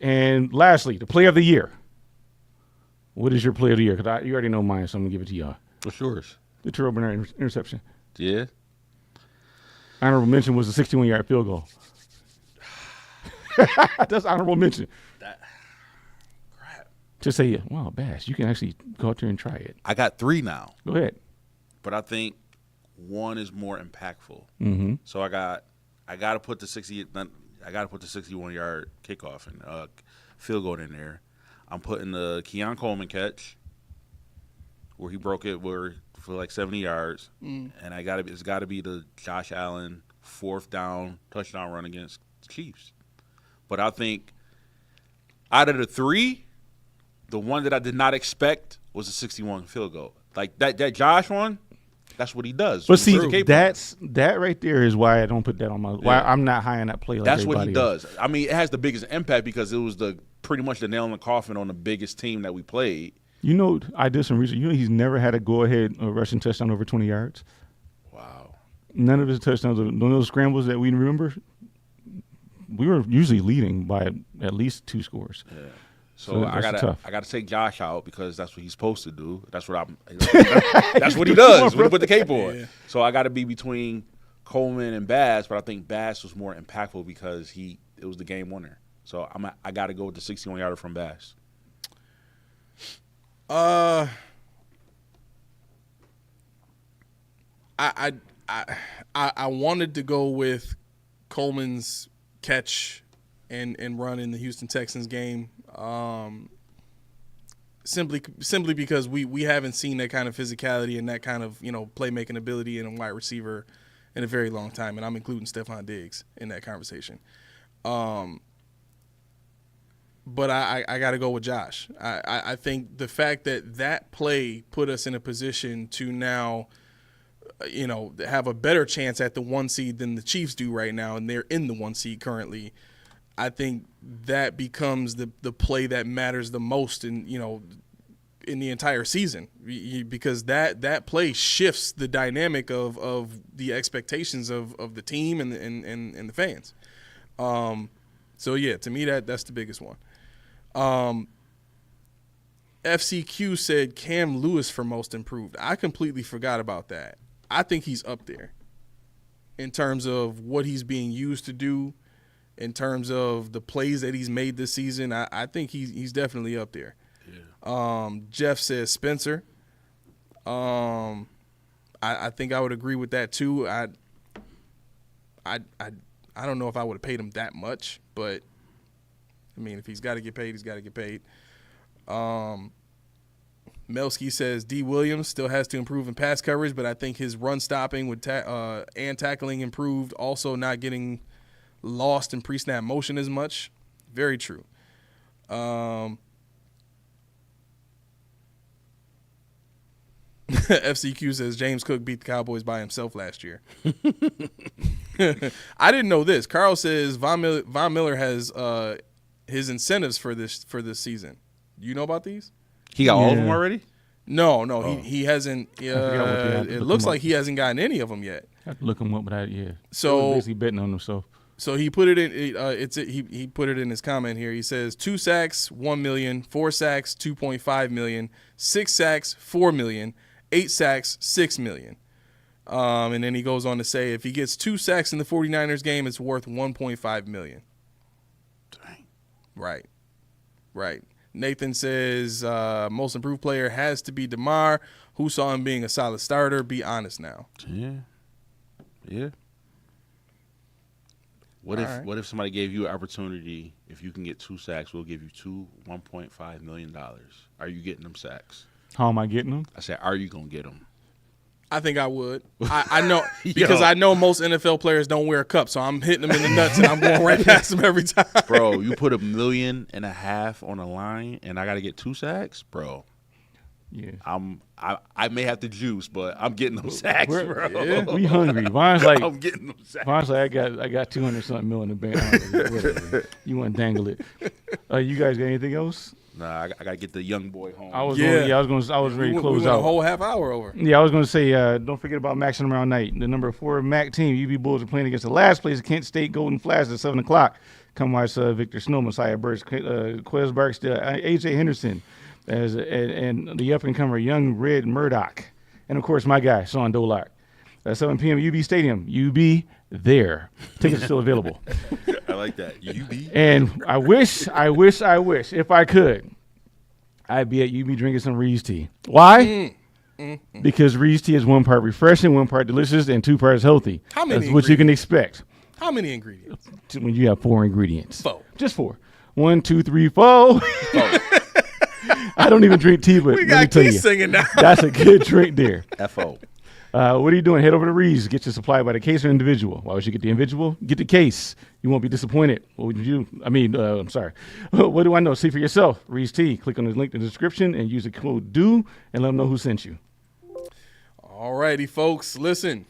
And lastly, the play of the year. What is your play of the year? Because you already know mine, so I'm gonna give it to y'all. What's yours? The Terrell Bernard interception. Yeah. Honorable mention was the 61-yard field goal. That's honorable mention. Crap. Just say, wow, Bass, you can actually go out there and try it. I got 3 now. Go ahead. But I think one is more impactful. Mm-hmm. So I got to put the 61-yard kickoff and field goal in there. I'm putting the Keon Coleman catch where he broke it for like 70 yards, and it's got to be the Josh Allen 4th down touchdown run against the Chiefs. But I think out of the 3, the one that I did not expect was a 61 field goal. Like that Josh one, that's what he does. But see, He's a capable. that right there is why I don't put that on my. Why I'm not high on that play. Like That's what he everybody else. does. I mean, it has the biggest impact because it was pretty much the nail in the coffin on the biggest team that we played. You know, I did some research. You know, he's never had a go-ahead rushing touchdown over 20 yards. Wow. None of his touchdowns, none of those scrambles that we remember, we were usually leading by at least 2 scores. Yeah. So I tough. gotta take Josh out because that's what he's supposed to do. That's what that's what he does when he put the cape on. Yeah. So I got to be between Coleman and Bass, but I think Bass was more impactful because it was the game winner. So I got to go with the 61-yarder from Bass. I wanted to go with Coleman's catch and run in the Houston Texans game, simply because we haven't seen that kind of physicality and that kind of playmaking ability in a wide receiver in a very long time, and I'm including Stephon Diggs in that conversation. But I got to go with Josh. I think the fact that play put us in a position to now, have a better chance at the 1 seed than the Chiefs do right now, and they're in the 1 seed currently. I think that becomes the play that matters the most in the entire season, because that play shifts the dynamic of the expectations of the team and the fans. So yeah, to me that's the biggest one. FCQ said Cam Lewis for most improved. I completely forgot about that. I think he's up there in terms of what he's being used to do, in terms of the plays that he's made this season. I think he's definitely up there. Yeah. Jeff says Spencer. I think I would agree with that too. I don't know if I would have paid him that much, but I mean, if he's got to get paid, he's got to get paid. Melski says D. Williams still has to improve in pass coverage, but I think his run stopping and tackling improved. Also, not getting lost in pre-snap motion as much. Very true. FCQ says James Cook beat the Cowboys by himself last year. I didn't know this. Carl says Von Miller has his incentives for this season. Do you know about these? He got all of them already? No, he hasn't. It looks like he hasn't gotten any of them yet. I have to look him up, but yeah. So basically betting on himself. So he put it in. He put it in his comment here. He says 2 sacks, $1 million; 4 sacks, $2.5 million; 6 sacks, $4 million; 8 sacks, $6 million. And then he goes on to say if he gets 2 sacks in the 49ers game, it's worth $1.5 million. Dang. Right. Nathan says most improved player has to be DeMar. Who saw him being a solid starter? Be honest now. Yeah. What if somebody gave you an opportunity? If you can get 2 sacks, we'll give you $1.5 million. Are you getting them sacks? How am I getting them? I said, are you gonna get them? I think I would. I know because I know most NFL players don't wear a cup, so I'm hitting them in the nuts and I'm going right past them every time. Bro, you put $1.5 million on a line and I got to get 2 sacks, bro. Yeah, I may have to juice, but I'm getting them sacks, bro. Yeah. We hungry. Mine's like I'm getting them sacks. Mine's like I got 200-something million in the bank. Whatever. You want to dangle it? You guys got anything else? Nah, I gotta get the young boy home. I was ready to close we went out. a whole half hour over. Yeah, I was going to say, don't forget about Max and Around Night. The number 4 MAC team, UB Bulls, are playing against the last place, Kent State Golden Flash at 7 o'clock. Come watch Victor Snow, Messiah Burks, Quez Barksdale, A.J. Henderson, and the up-and-comer Young Red Murdoch. And, of course, my guy, Sean Dolac. At 7 p.m. UB Stadium. UB there. Tickets are still available. I like that. UB. And I wish, if I could, I'd be at UB drinking some Reed's tea. Why? Because Reed's tea is 1 part refreshing, 1 part delicious, and 2 parts healthy. How many That's what you can expect. How many ingredients? When you have 4 ingredients. 4. Just 4. 1, 2, 3, 4. I don't even drink tea, but We let me got tell you, Keith singing now. that's a good drink there. F.O. What are you doing? Head over to Reed's. Get your supply by the case or individual. Why would you get the individual? Get the case. You won't be disappointed. What would you do? I'm sorry. What do I know? See for yourself. Reed's Tea. Click on the link in the description and use the code DO and let them know who sent you. Alrighty, folks. Listen.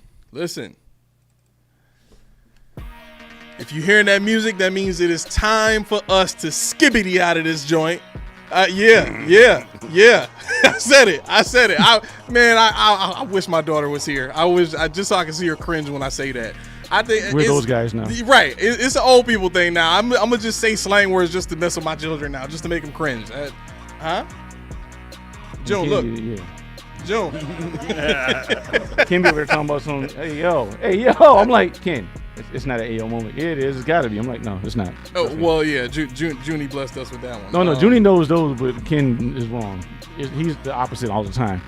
If you're hearing that music, that means it is time for us to skibbity out of this joint. Yeah. I said it. I wish my daughter was here. Just so I can see her cringe when I say that. I think we're those guys now. Right. It's an old people thing now. I'm gonna just say slang words just to mess with my children now, just to make them cringe. June, look. Yeah. June. Ken be over there talking about some, hey yo. I'm like, Ken, it's not an AO moment. Yeah, it is. It's got to be. I'm like, no, it's not. Oh, well, yeah. Junie blessed us with that one. No, Junie knows those, but Ken is wrong. He's the opposite all the time.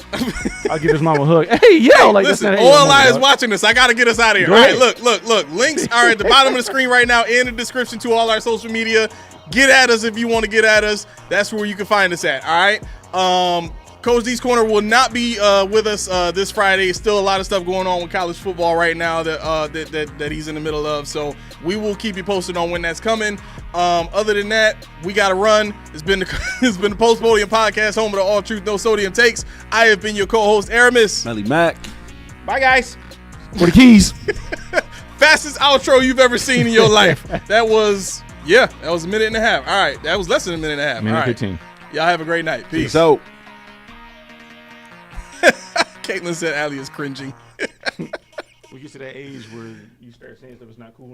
I'll give his mom a hug. Hey, yo, like listen, that's not an AO moment, OLI is dog. watching this. I got to get us out of here. Go All ahead. right, look. Links are at the bottom of the screen right now in the description to all our social media. Get at us if you want to get at us. That's where you can find us at. All right. Coach D's Corner will not be with us this Friday. Still a lot of stuff going on with college football right now that he's in the middle of. So we will keep you posted on when that's coming. Other than that, we got to run. It's been the Post Podium Podcast, home of the All Truth No Sodium Takes. I have been your co-host, Aramis. Melly Mac. Bye, guys. For the keys. Fastest outro you've ever seen in your life. That was a minute and a half. All right, that was less than a minute and a half. Minute All right. 15. Y'all have a great night. Peace. So. Caitlin said Allie is cringing. We get to that age where you start saying stuff that's not cool.